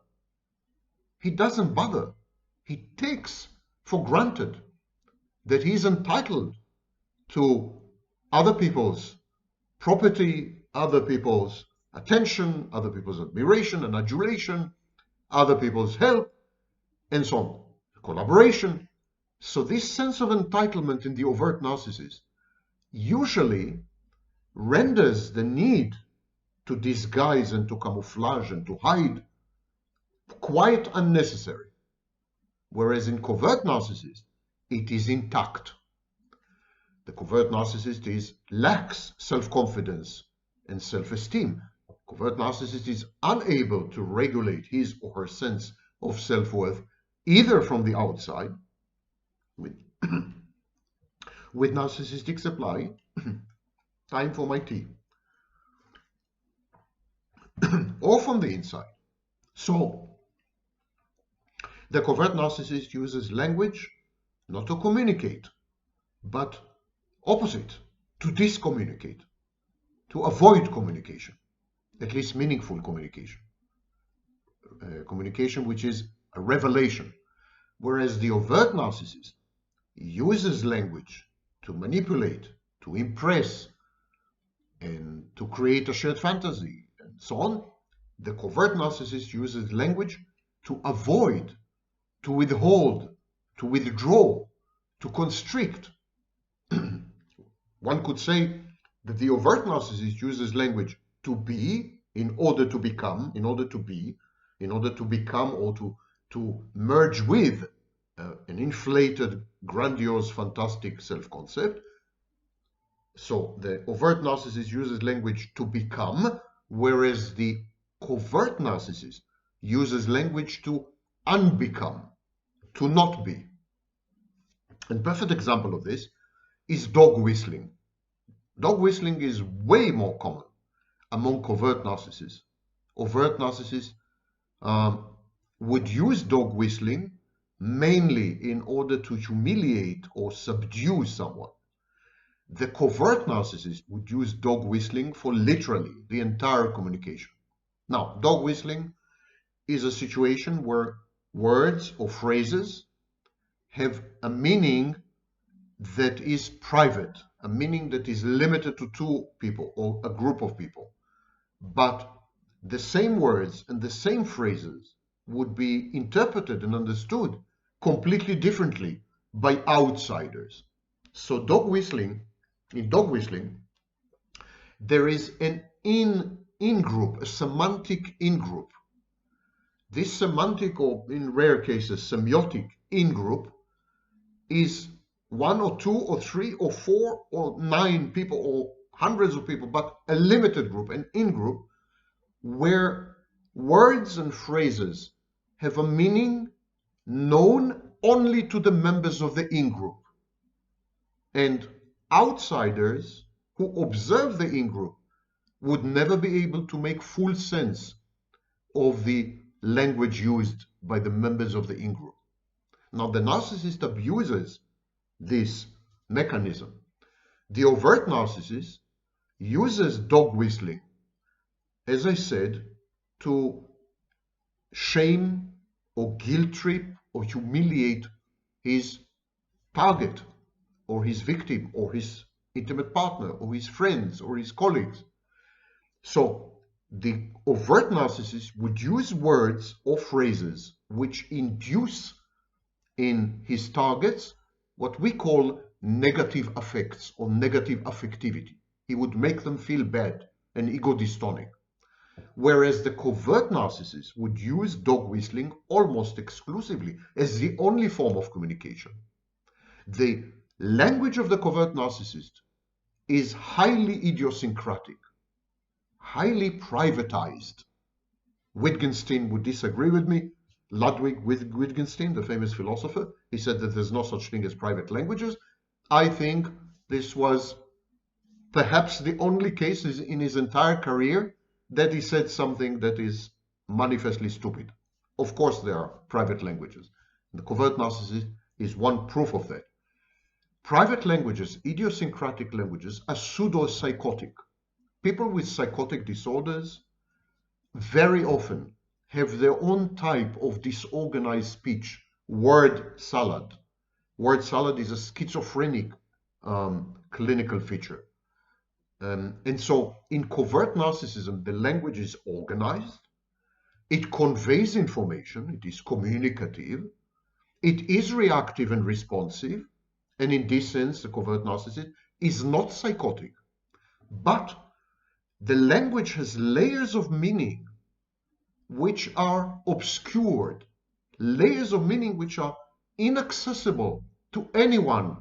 He doesn't bother. He takes for granted that he's entitled to other people's property, other people's attention, other people's admiration and adulation, other people's help, and so on, collaboration. So this sense of entitlement in the overt narcissist usually renders the need to disguise and to camouflage and to hide quite unnecessary. Whereas in covert narcissist, it is intact. The covert narcissist lacks self-confidence and self-esteem. Covert narcissist is unable to regulate his or her sense of self-worth either from the outside, with With narcissistic supply, time for my tea. Or from the inside. So, the covert narcissist uses language not to communicate, but opposite, to discommunicate, to avoid communication, at least meaningful communication. Communication which is a revelation. Whereas the overt narcissist uses language to manipulate, to impress, and to create a shared fantasy, and so on. The covert narcissist uses language to avoid, to withhold, to withdraw, to constrict. One could say that the overt narcissist uses language to be, in order to become, in order to be, in order to become or to merge with an inflated, grandiose, fantastic self-concept. So the overt narcissist uses language to become, whereas the covert narcissist uses language to unbecome, to not be. A perfect example of this is dog whistling. Dog whistling is way more common among covert narcissists. Overt narcissists would use dog whistling mainly in order to humiliate or subdue someone. The covert narcissist would use dog whistling for literally the entire communication. Now, dog whistling is a situation where words or phrases have a meaning that is private, a meaning that is limited to two people or a group of people. But the same words and the same phrases would be interpreted and understood completely differently by outsiders. So in dog whistling, there is an in-group, a semantic in-group. This semantic, or in rare cases, semiotic in-group is one or two or three or four or 9 people or hundreds of people, but a limited group, an in-group, where words and phrases have a meaning known only to the members of the in-group. And outsiders who observe the in-group would never be able to make full sense of the language used by the members of the in-group. Now, the narcissist abuses this mechanism. The overt narcissist uses dog whistling, as I said, to shame or guilt trip or humiliate his target or his victim or his intimate partner or his friends or his colleagues. So the overt narcissist would use words or phrases which induce in his targets what we call negative affects or negative affectivity. He would make them feel bad and ego-dystonic. Whereas the covert narcissist would use dog whistling almost exclusively as the only form of communication. The language of the covert narcissist is highly idiosyncratic, highly privatized. Wittgenstein would disagree with me. Ludwig Wittgenstein, the famous philosopher, he said that there's no such thing as private languages. I think this was perhaps the only case in his entire career that he said something that is manifestly stupid. Of course, there are private languages. The covert narcissist is one proof of that. Private languages, idiosyncratic languages, are pseudo-psychotic. People with psychotic disorders very often have their own type of disorganized speech, word salad. Word salad is a schizophrenic clinical feature. And so in covert narcissism, the language is organized, it conveys information, it is communicative, it is reactive and responsive, and in this sense, the covert narcissist is not psychotic. But the language has layers of meaning which are obscured, layers of meaning which are inaccessible to anyone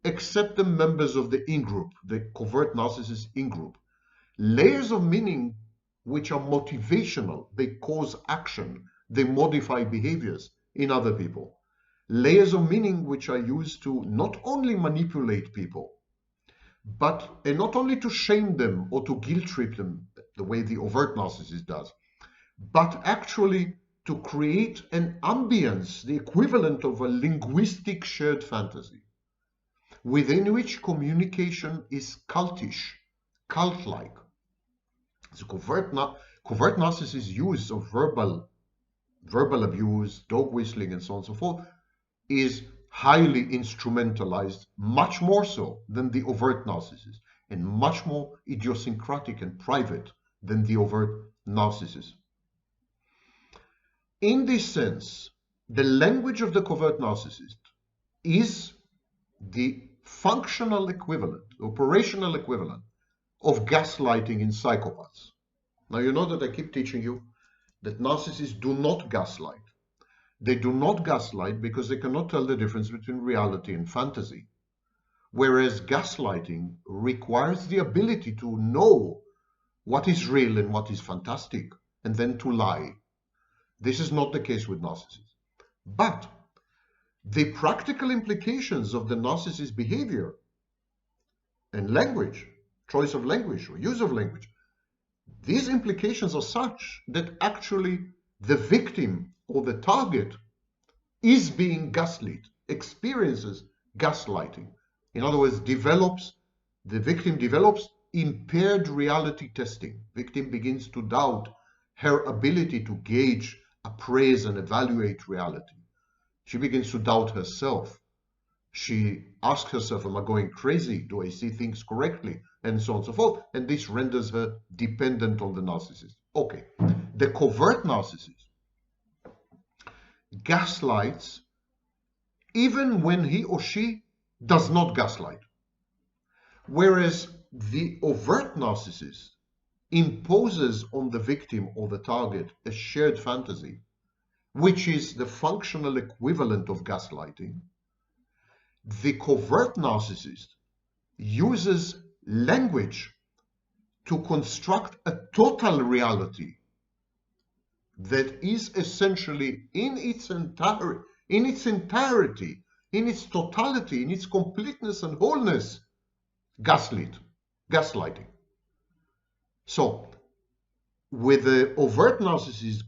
except the members of the in-group, the covert narcissist in-group. Layers of meaning which are motivational, they cause action, they modify behaviors in other people. layers of meaning which are used to not only manipulate people, and not only to shame them or to guilt trip them the way the overt narcissist does, but actually to create an ambience, the equivalent of a linguistic shared fantasy, within which communication is cultish, cult-like. The covert narcissist use of verbal abuse, dog whistling, and so on and so forth, is highly instrumentalized, much more so than the overt narcissist, and much more idiosyncratic and private than the overt narcissist. In this sense, the language of the covert narcissist is the functional equivalent, operational equivalent of gaslighting in psychopaths. Now, you know that I keep teaching you that narcissists do not gaslight. They do not gaslight because they cannot tell the difference between reality and fantasy. Whereas gaslighting requires the ability to know what is real and what is fantastic, and then to lie. This is not the case with narcissists. But the practical implications of the narcissist's behavior and language, choice of language or use of language, these implications are such that actually the victim or the target is being gaslit, experiences gaslighting. In other words, the victim develops impaired reality testing. Victim begins to doubt her ability to gauge, appraise, and evaluate reality. She begins to doubt herself. She asks herself, am I going crazy? Do I see things correctly? And so on and so forth. And this renders her dependent on the narcissist. Okay, the covert narcissist gaslights even when he or she does not gaslight. Whereas the overt narcissist imposes on the victim or the target a shared fantasy, which is the functional equivalent of gaslighting. The covert narcissist uses language to construct a total reality that is essentially in its entirety, in its totality, in its completeness and wholeness, gaslighting. So, with the overt narcissist,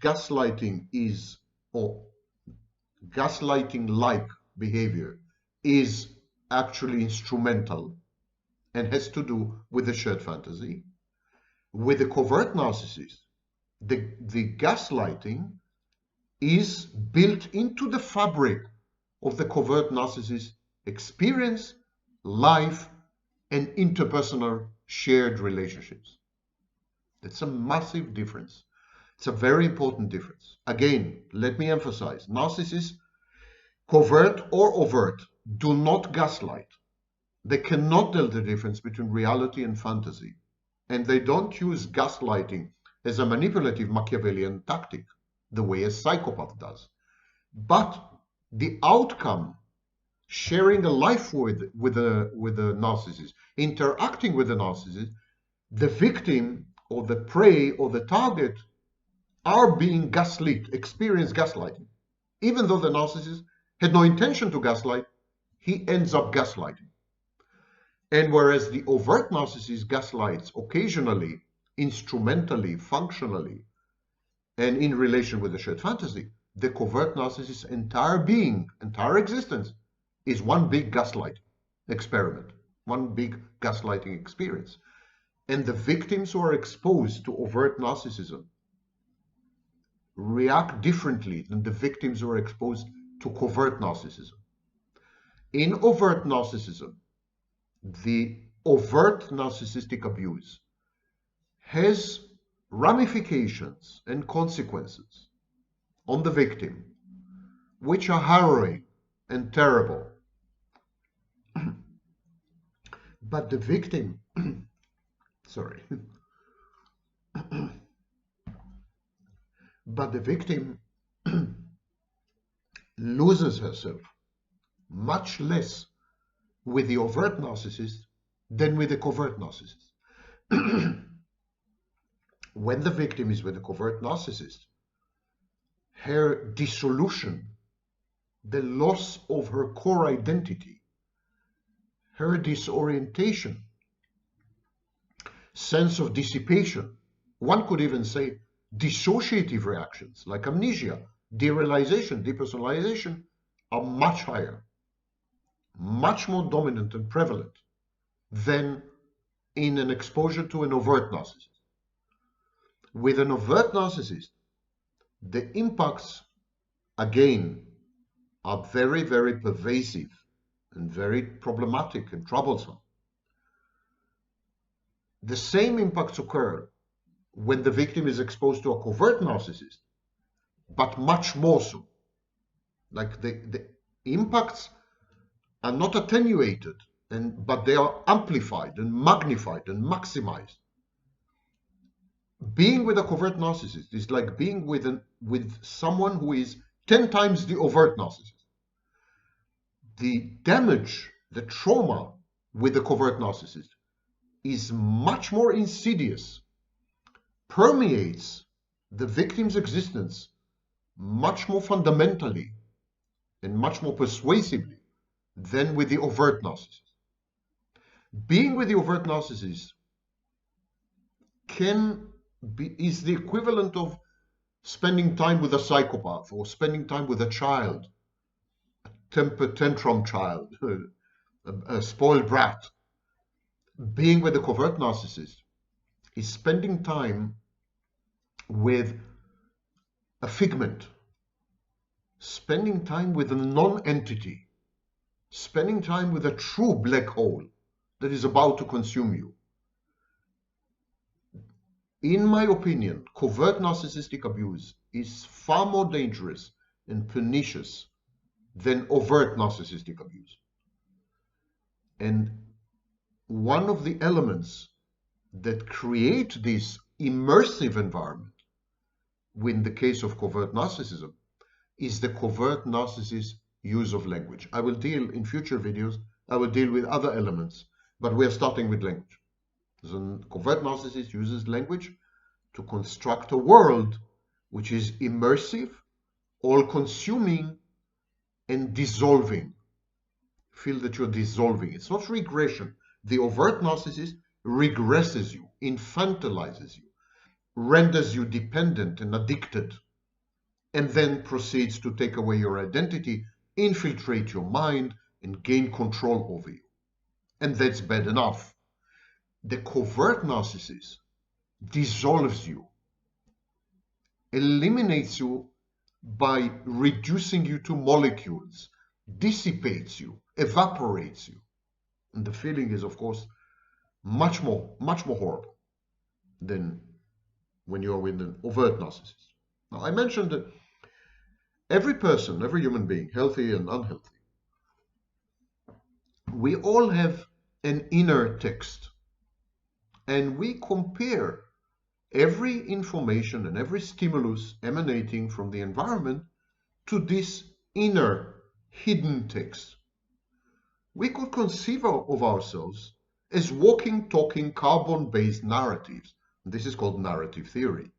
gaslighting-like behavior is actually instrumental and has to do with the shared fantasy. With the covert narcissist, the gaslighting is built into the fabric of the covert narcissist experience, life, and interpersonal shared relationships. That's a massive difference. It's a very important difference. Again, let me emphasize, narcissists, covert or overt, do not gaslight. They cannot tell the difference between reality and fantasy. And they don't use gaslighting as a manipulative Machiavellian tactic, the way a psychopath does. But the outcome, sharing a life with a narcissist, interacting with the narcissist, the victim or the prey or the target are being gaslit, experience gaslighting. Even though the narcissist had no intention to gaslight, he ends up gaslighting. And whereas the overt narcissist gaslights occasionally, instrumentally, functionally, and in relation with the shared fantasy, the covert narcissist's entire being, entire existence, is one big gaslight experiment, one big gaslighting experience. And the victims who are exposed to overt narcissism react differently than the victims who are exposed to covert narcissism. In overt narcissism, the overt narcissistic abuse has ramifications and consequences on the victim, which are harrowing and terrible. But the victim, sorry, but the victim loses herself much less with the overt narcissist than with the covert narcissist. When the victim is with the covert narcissist, her dissolution the loss of her core identity, her disorientation, sense of dissipation. One could even say dissociative reactions like amnesia, derealization, depersonalization are much higher, much more dominant and prevalent than in an exposure to an overt narcissist. With an overt narcissist, the impacts, again, are very, very pervasive and very problematic and troublesome. The same impacts occur when the victim is exposed to a covert narcissist, but much more so. Like the impacts are not attenuated, but they are amplified and magnified and maximized. Being with a covert narcissist is like being with someone who is 10 times the overt narcissist. The damage, the trauma with the covert narcissist is much more insidious, permeates the victim's existence much more fundamentally and much more persuasively than with the overt narcissist. Being with the overt narcissist is the equivalent of spending time with a psychopath or spending time with a child, a temper tantrum child, a spoiled brat. Being with a covert narcissist is spending time with a figment, spending time with a non-entity, spending time with a true black hole that is about to consume you. In my opinion, covert narcissistic abuse is far more dangerous and pernicious than overt narcissistic abuse. And one of the elements that create this immersive environment in the case of covert narcissism is the covert narcissist use of language. I will deal in future videos, I will deal with other elements, but we are starting with language. The covert narcissist uses language to construct a world which is immersive, all-consuming, and dissolving. Feel that you're dissolving. It's not regression. The overt narcissist regresses you, infantilizes you, renders you dependent and addicted, and then proceeds to take away your identity, infiltrate your mind, and gain control over you. And that's bad enough. The covert narcissist dissolves you, eliminates you by reducing you to molecules, dissipates you, evaporates you. And the feeling is, of course, much more horrible than when you are with an overt narcissist. Now, I mentioned that every person, every human being, healthy and unhealthy, we all have an inner text, and we compare every information and every stimulus emanating from the environment to this inner hidden text. We could conceive of ourselves as walking, talking, carbon-based narratives. This is called narrative theory.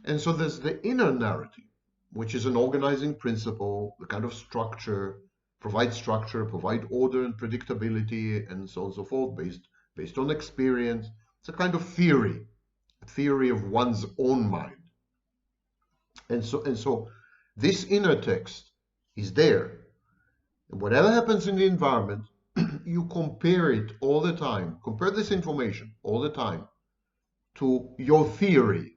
And so there's the inner narrative, which is an organizing principle, the kind of structure, provide order and predictability, and so on and so forth, based on experience. It's a kind of theory, a theory of one's own mind. And so this inner text is there. And whatever happens in the environment, you compare it all the time, compare this information all the time to your theory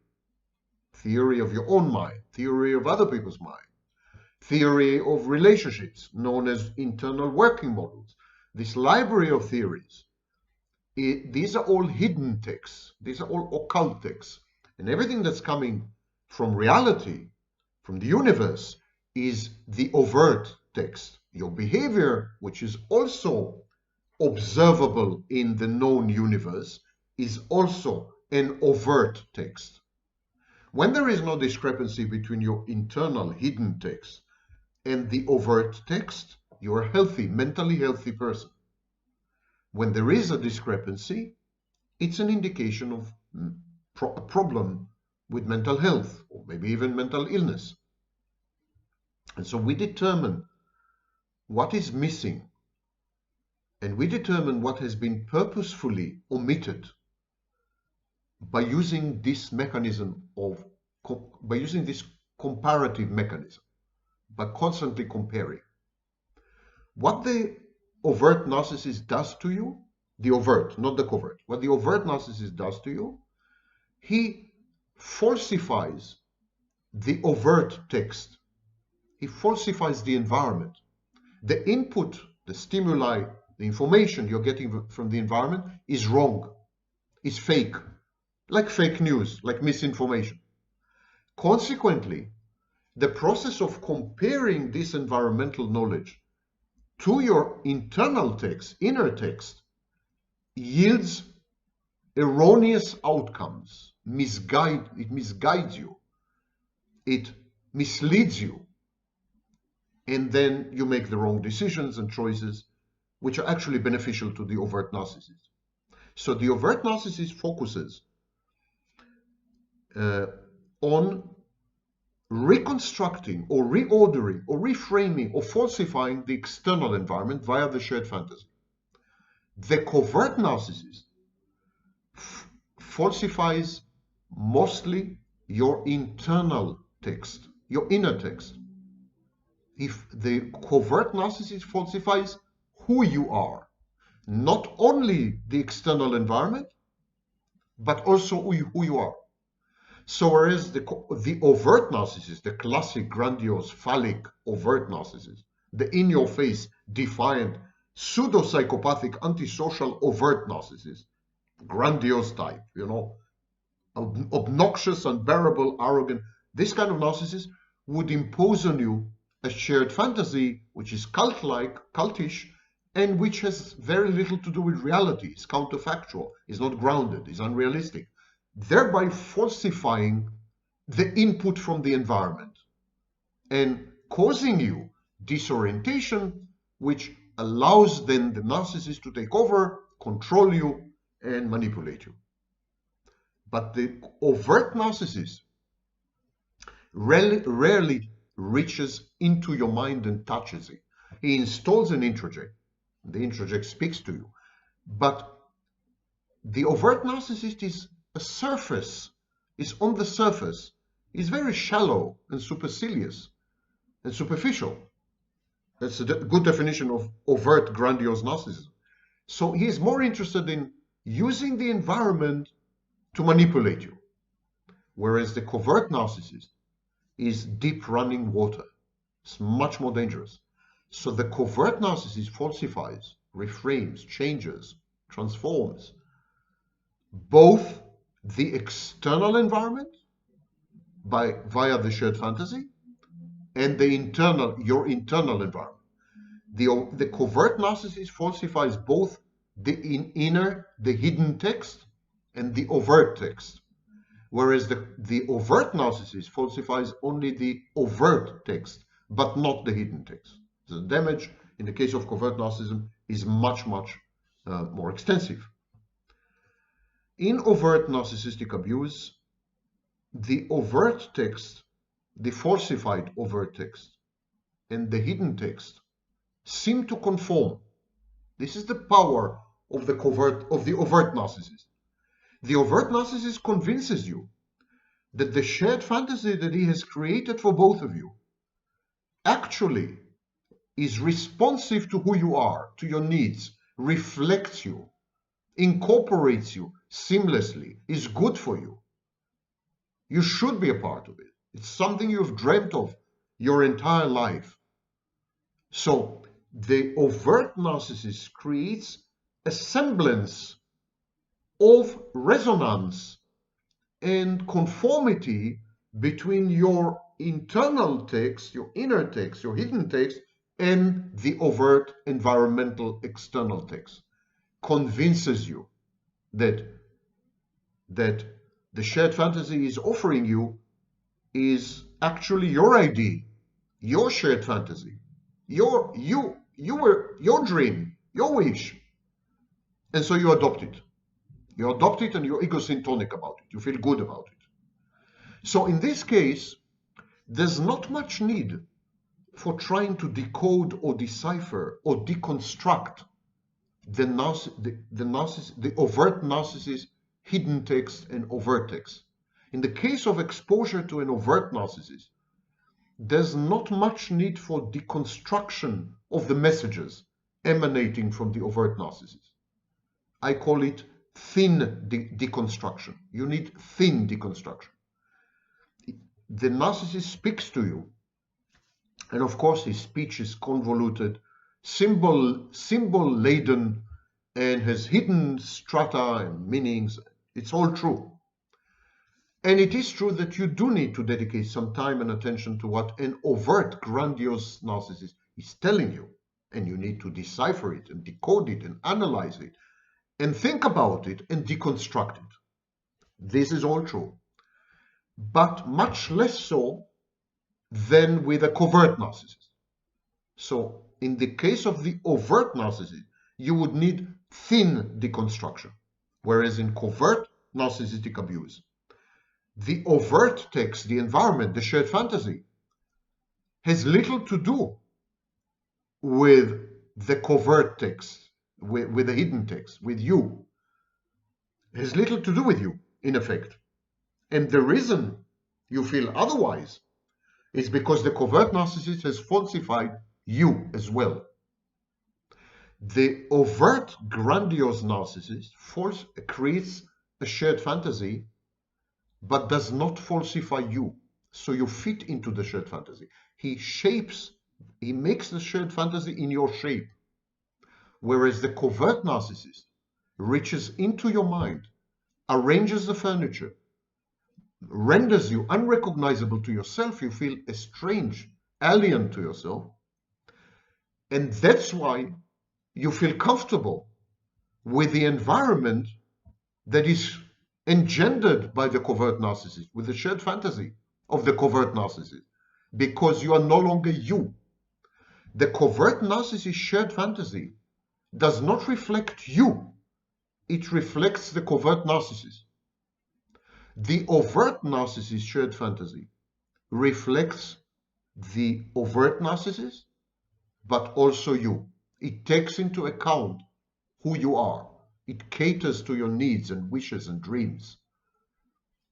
of your own mind, theory of other people's mind, theory of relationships known as internal working models. This library of theories, these are all hidden texts, these are all occult texts, and everything that's coming from reality, from the universe, is the overt text. Your behavior, which is also observable in the known universe, is also an overt text. When there is no discrepancy between your internal hidden text and the overt text, you're a healthy, mentally healthy person. When there is a discrepancy, it's an indication of a problem with mental health, or maybe even mental illness. And so we determine what is missing, and we determine what has been purposefully omitted by using this mechanism by using this comparative mechanism, by constantly comparing. What the overt narcissist does to you, the overt, not the covert, what the overt narcissist does to you, he falsifies the overt text. He falsifies the environment. The input, the stimuli, the information you're getting from the environment is wrong, is fake, like fake news, like misinformation. Consequently, the process of comparing this environmental knowledge to your internal text, inner text, yields erroneous outcomes. It misguides you. It misleads you. And then you make the wrong decisions and choices, which are actually beneficial to the overt narcissist. So the overt narcissist focuses on reconstructing or reordering or reframing or falsifying the external environment via the shared fantasy. The covert narcissist falsifies mostly your internal text, your inner text. If the covert narcissist falsifies who you are, not only the external environment, but also who you are. So whereas the overt narcissist, the classic, grandiose, phallic, overt narcissist, the in-your-face, defiant, pseudo-psychopathic, antisocial, overt narcissist, grandiose type, obnoxious, unbearable, arrogant, this kind of narcissist would impose on you a shared fantasy which is cult-like, cultish, and which has very little to do with reality. It's counterfactual, is not grounded, is unrealistic, thereby falsifying the input from the environment and causing you disorientation, which allows then the narcissist to take over, control you, and manipulate you. But the overt narcissist rarely reaches into your mind and touches it. He installs an introject. The introject speaks to you. But the overt narcissist is a surface, is on the surface, is very shallow and supercilious and superficial. That's a good definition of overt grandiose narcissism. So he is more interested in using the environment to manipulate you, whereas the covert narcissist is deep running water. It's much more dangerous. So the covert narcissist falsifies, reframes, changes, transforms both the external environment via the shared fantasy and your internal environment. The covert narcissist falsifies both the hidden text and the overt text, whereas the overt narcissist falsifies only the overt text, but not the hidden text. The damage in the case of covert narcissism is much, much more extensive. In overt narcissistic abuse, the overt text, the falsified overt text, and the hidden text seem to conform. This is the power of the overt narcissist. The overt narcissist convinces you that the shared fantasy that he has created for both of you actually is responsive to who you are, to your needs, reflects you, incorporates you seamlessly, is good for you. You should be a part of it. It's something you've dreamt of your entire life. So the overt narcissist creates a semblance of resonance and conformity between your internal text, your inner text, your hidden text, and the overt environmental external text. Convinces you that the shared fantasy is offering you is actually your idea, your shared fantasy, your dream, your wish. And so you adopt it. You adopt it and you're egosyntonic about it. You feel good about it. So in this case, there's not much need for trying to decode or decipher or deconstruct the overt narcissist, hidden text, and overt text. In the case of exposure to an overt narcissist, there's not much need for deconstruction of the messages emanating from the overt narcissist. I call it thin deconstruction. You need thin deconstruction. The narcissist speaks to you, and of course his speech is convoluted, symbol-laden, and has hidden strata and meanings. It's all true. And it is true that you do need to dedicate some time and attention to what an overt, grandiose narcissist is telling you. And you need to decipher it and decode it and analyze it and think about it and deconstruct it. This is all true. But much less so than with a covert narcissist. So in the case of the overt narcissist, you would need thin deconstruction, whereas in covert narcissistic abuse, the overt text, the environment, the shared fantasy, has little to do with the covert text, with the hidden text, with you. It has little to do with you, in effect. And the reason you feel otherwise is because the covert narcissist has falsified you as well. The overt, grandiose narcissist creates a shared fantasy, but does not falsify you, so you fit into the shared fantasy. He makes the shared fantasy in your shape, whereas the covert narcissist reaches into your mind, arranges the furniture, renders you unrecognizable to yourself. You feel estranged, alien to yourself, and that's why you feel comfortable with the environment that is engendered by the covert narcissist, with the shared fantasy of the covert narcissist, because you are no longer you. The covert narcissist shared fantasy does not reflect you. It reflects the covert narcissist. The overt narcissist shared fantasy reflects the overt narcissist, but also you. It takes into account who you are. It caters to your needs and wishes and dreams.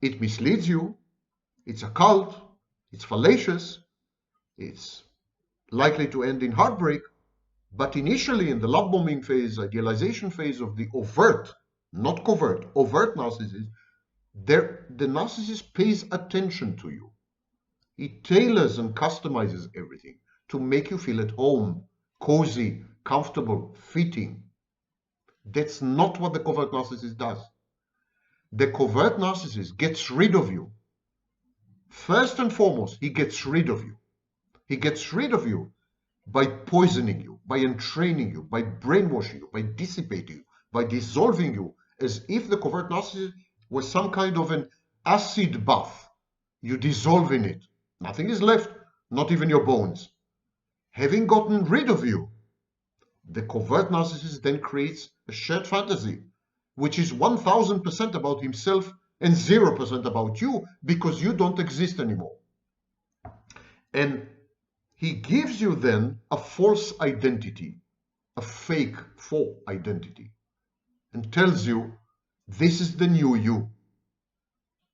It misleads you. It's a cult. It's fallacious. It's likely to end in heartbreak. But initially, in the love bombing phase, idealization phase of the overt, not covert, overt narcissist, the narcissist pays attention to you. It tailors and customizes everything to make you feel at home, cozy, comfortable, fitting. That's not what the covert narcissist does. The covert narcissist gets rid of you. First and foremost, he gets rid of you. He gets rid of you by poisoning you, by entraining you, by brainwashing you, by dissipating you, by dissolving you, as if the covert narcissist was some kind of an acid bath. You dissolve in it. Nothing is left, not even your bones. Having gotten rid of you, the covert narcissist then creates a shared fantasy, which is 1000% about himself and 0% about you, because you don't exist anymore. And he gives you then a false identity, a fake faux identity, and tells you, this is the new you.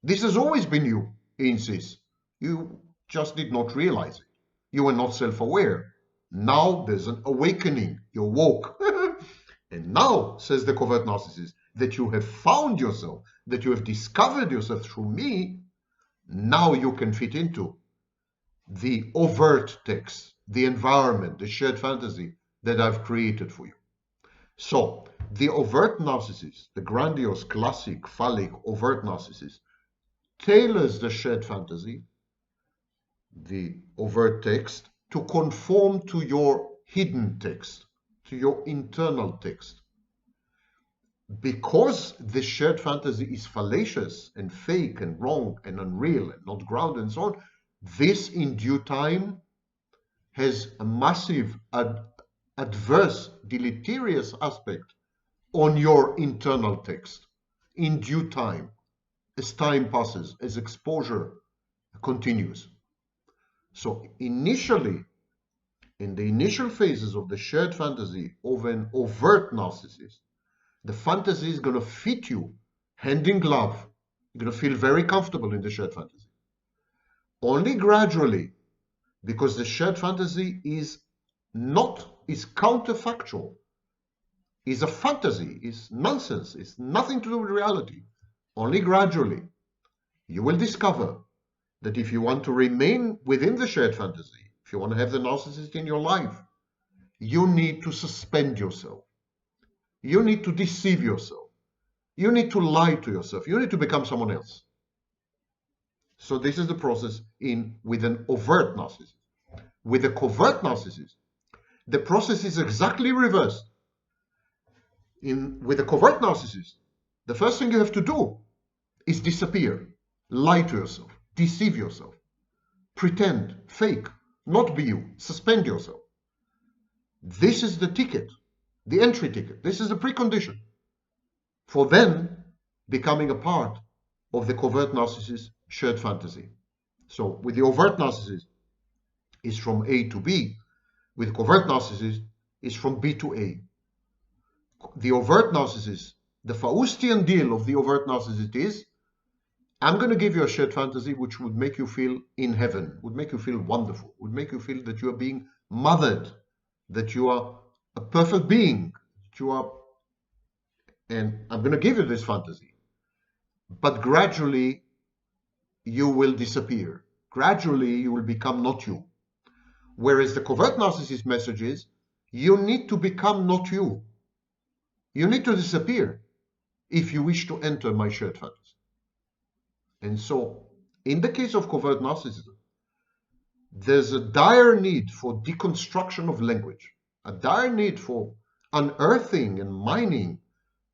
This has always been you, he insists. You just did not realize it. You were not self-aware. Now there's an awakening. You're woke. And now, says the covert narcissist, that you have found yourself, that you have discovered yourself through me, now you can fit into the overt text, the environment, the shared fantasy that I've created for you. So, the overt narcissist, the grandiose, classic, phallic, overt narcissist, tailors the shared fantasy, the overt text, to conform to your hidden text, to your internal text. Because the shared fantasy is fallacious and fake and wrong and unreal and not grounded and so on, this in due time has a massive adverse, deleterious aspect on your internal text in due time, as time passes, as exposure continues. So initially, in the initial phases of the shared fantasy of an overt narcissist, the fantasy is going to fit you hand in glove. You're going to feel very comfortable in the shared fantasy. Only gradually, because the shared fantasy is counterfactual, is a fantasy, is nonsense, it's nothing to do with reality. Only gradually you will discover that if you want to remain within the shared fantasy, if you want to have the narcissist in your life, you need to suspend yourself. You need to deceive yourself. You need to lie to yourself. You need to become someone else. So this is the process with an overt narcissist. With a covert narcissist, the process is exactly reversed. With a covert narcissist, the first thing you have to do is disappear, lie to yourself, deceive yourself, pretend, fake, not be you, suspend yourself. This is the ticket, the entry ticket. This is the precondition for then becoming a part of the covert narcissist shared fantasy. So with the overt narcissist, it's from A to B. With covert narcissist, it's from B to A. The overt narcissist, the Faustian deal of the overt narcissist is, I'm going to give you a shared fantasy which would make you feel in heaven, would make you feel wonderful, would make you feel that you are being mothered, that you are a perfect being, that you are, and I'm going to give you this fantasy. But gradually you will disappear. Gradually you will become not you. Whereas the covert narcissist message is, you need to become not you. You need to disappear if you wish to enter my shared fantasy. And so, in the case of covert narcissism, there's a dire need for deconstruction of language, a dire need for unearthing and mining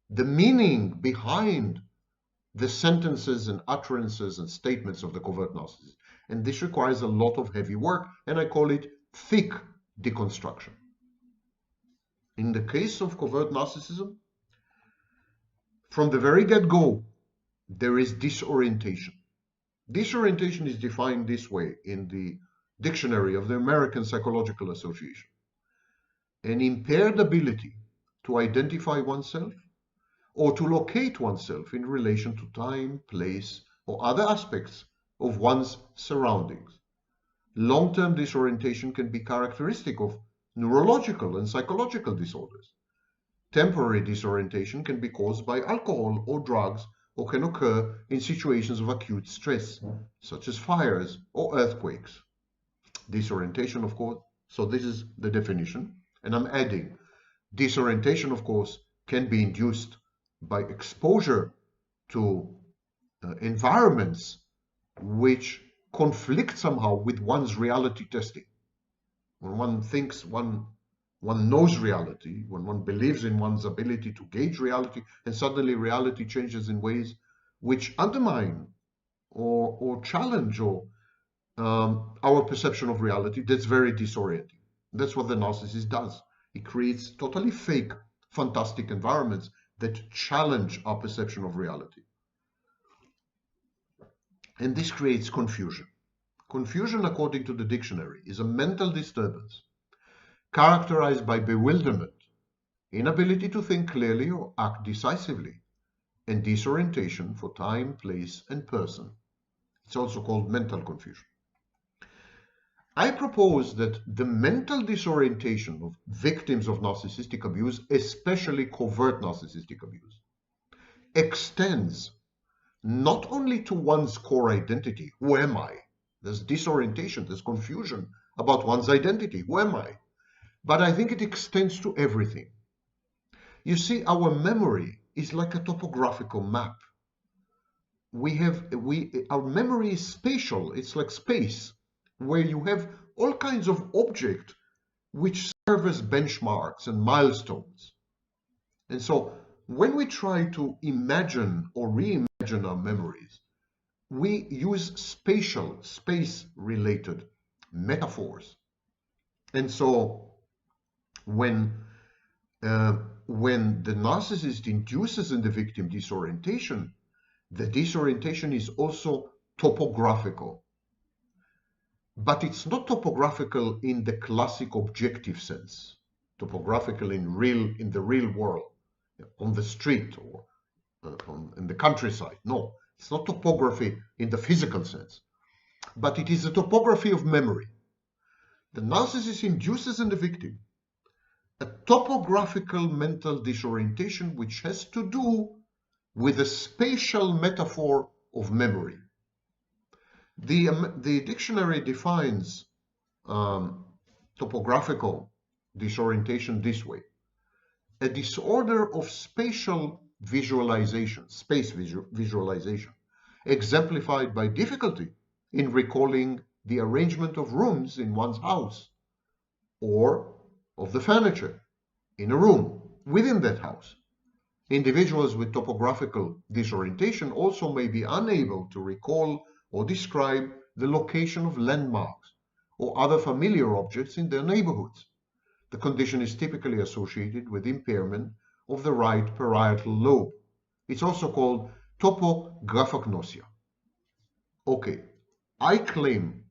the meaning behind the sentences and utterances and statements of the covert narcissist. And this requires a lot of heavy work, and I call it thick deconstruction. In the case of covert narcissism, from the very get-go, there is disorientation. Disorientation is defined this way in the dictionary of the American Psychological Association: an impaired ability to identify oneself or to locate oneself in relation to time, place, or other aspects of one's surroundings. Long-term disorientation can be characteristic of neurological and psychological disorders. Temporary disorientation can be caused by alcohol or drugs, or can occur in situations of acute stress, such as fires or earthquakes. Disorientation, of course, so this is the definition, and I'm adding, disorientation, of course, can be induced by exposure to environments which conflict somehow with one's reality testing. When one thinks one knows reality, when one believes in one's ability to gauge reality, and suddenly reality changes in ways which undermine or challenge our perception of reality, that's very disorienting. That's what the narcissist does. He creates totally fake, fantastic environments that challenge our perception of reality. And this creates confusion. Confusion, according to the dictionary, is a mental disturbance characterized by bewilderment, inability to think clearly or act decisively, and disorientation for time, place, and person. It's also called mental confusion. I propose that the mental disorientation of victims of narcissistic abuse, especially covert narcissistic abuse, extends not only to one's core identity, who am I? There's disorientation, there's confusion about one's identity, who am I? But I think it extends to everything. You see, our memory is like a topographical map. Our memory is spatial. It's like space, where you have all kinds of objects which serve as benchmarks and milestones. And so when we try to imagine or reimagine our memories, we use spatial, space-related metaphors. And so when the narcissist induces in the victim disorientation, the disorientation is also topographical. But it's not topographical in the classic objective sense, topographical in the real world, on the street or in the countryside. No, it's not topography in the physical sense, but it is a topography of memory. The narcissist induces in the victim a topographical mental disorientation which has to do with a spatial metaphor of memory. The dictionary defines topographical disorientation this way: a disorder of spatial visualization, visualization, exemplified by difficulty in recalling the arrangement of rooms in one's house or of the furniture in a room within that house. Individuals with topographical disorientation also may be unable to recall or describe the location of landmarks or other familiar objects in their neighborhoods. The condition is typically associated with impairment of the right parietal lobe. It's also called topographagnosia. Okay, I claim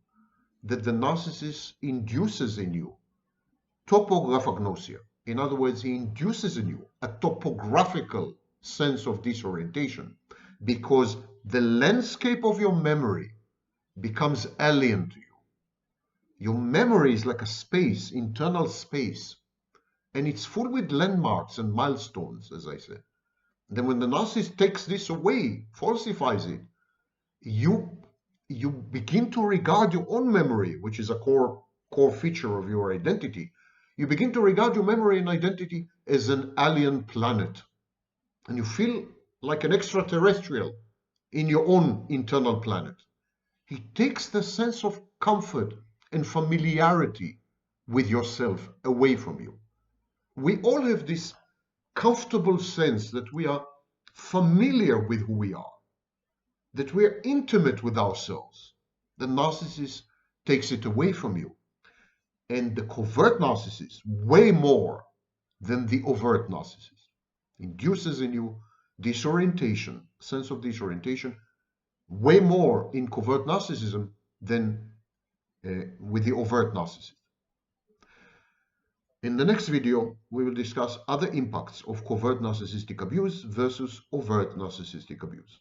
that the narcissist induces in you topographagnosia. In other words, he induces in you a topographical sense of disorientation because the landscape of your memory becomes alien to you. Your memory is like a space, internal space, and it's full with landmarks and milestones, as I said. Then when the narcissist takes this away, falsifies it, you begin to regard your own memory, which is a core feature of your identity. You begin to regard your memory and identity as an alien planet. And you feel like an extraterrestrial in your own internal planet. He takes the sense of comfort and familiarity with yourself away from you. We all have this comfortable sense that we are familiar with who we are, that we are intimate with ourselves. The narcissist takes it away from you. And the covert narcissist, way more than the overt narcissist, induces in you disorientation, sense of disorientation, way more in covert narcissism than with the overt narcissist. In the next video, we will discuss other impacts of covert narcissistic abuse versus overt narcissistic abuse.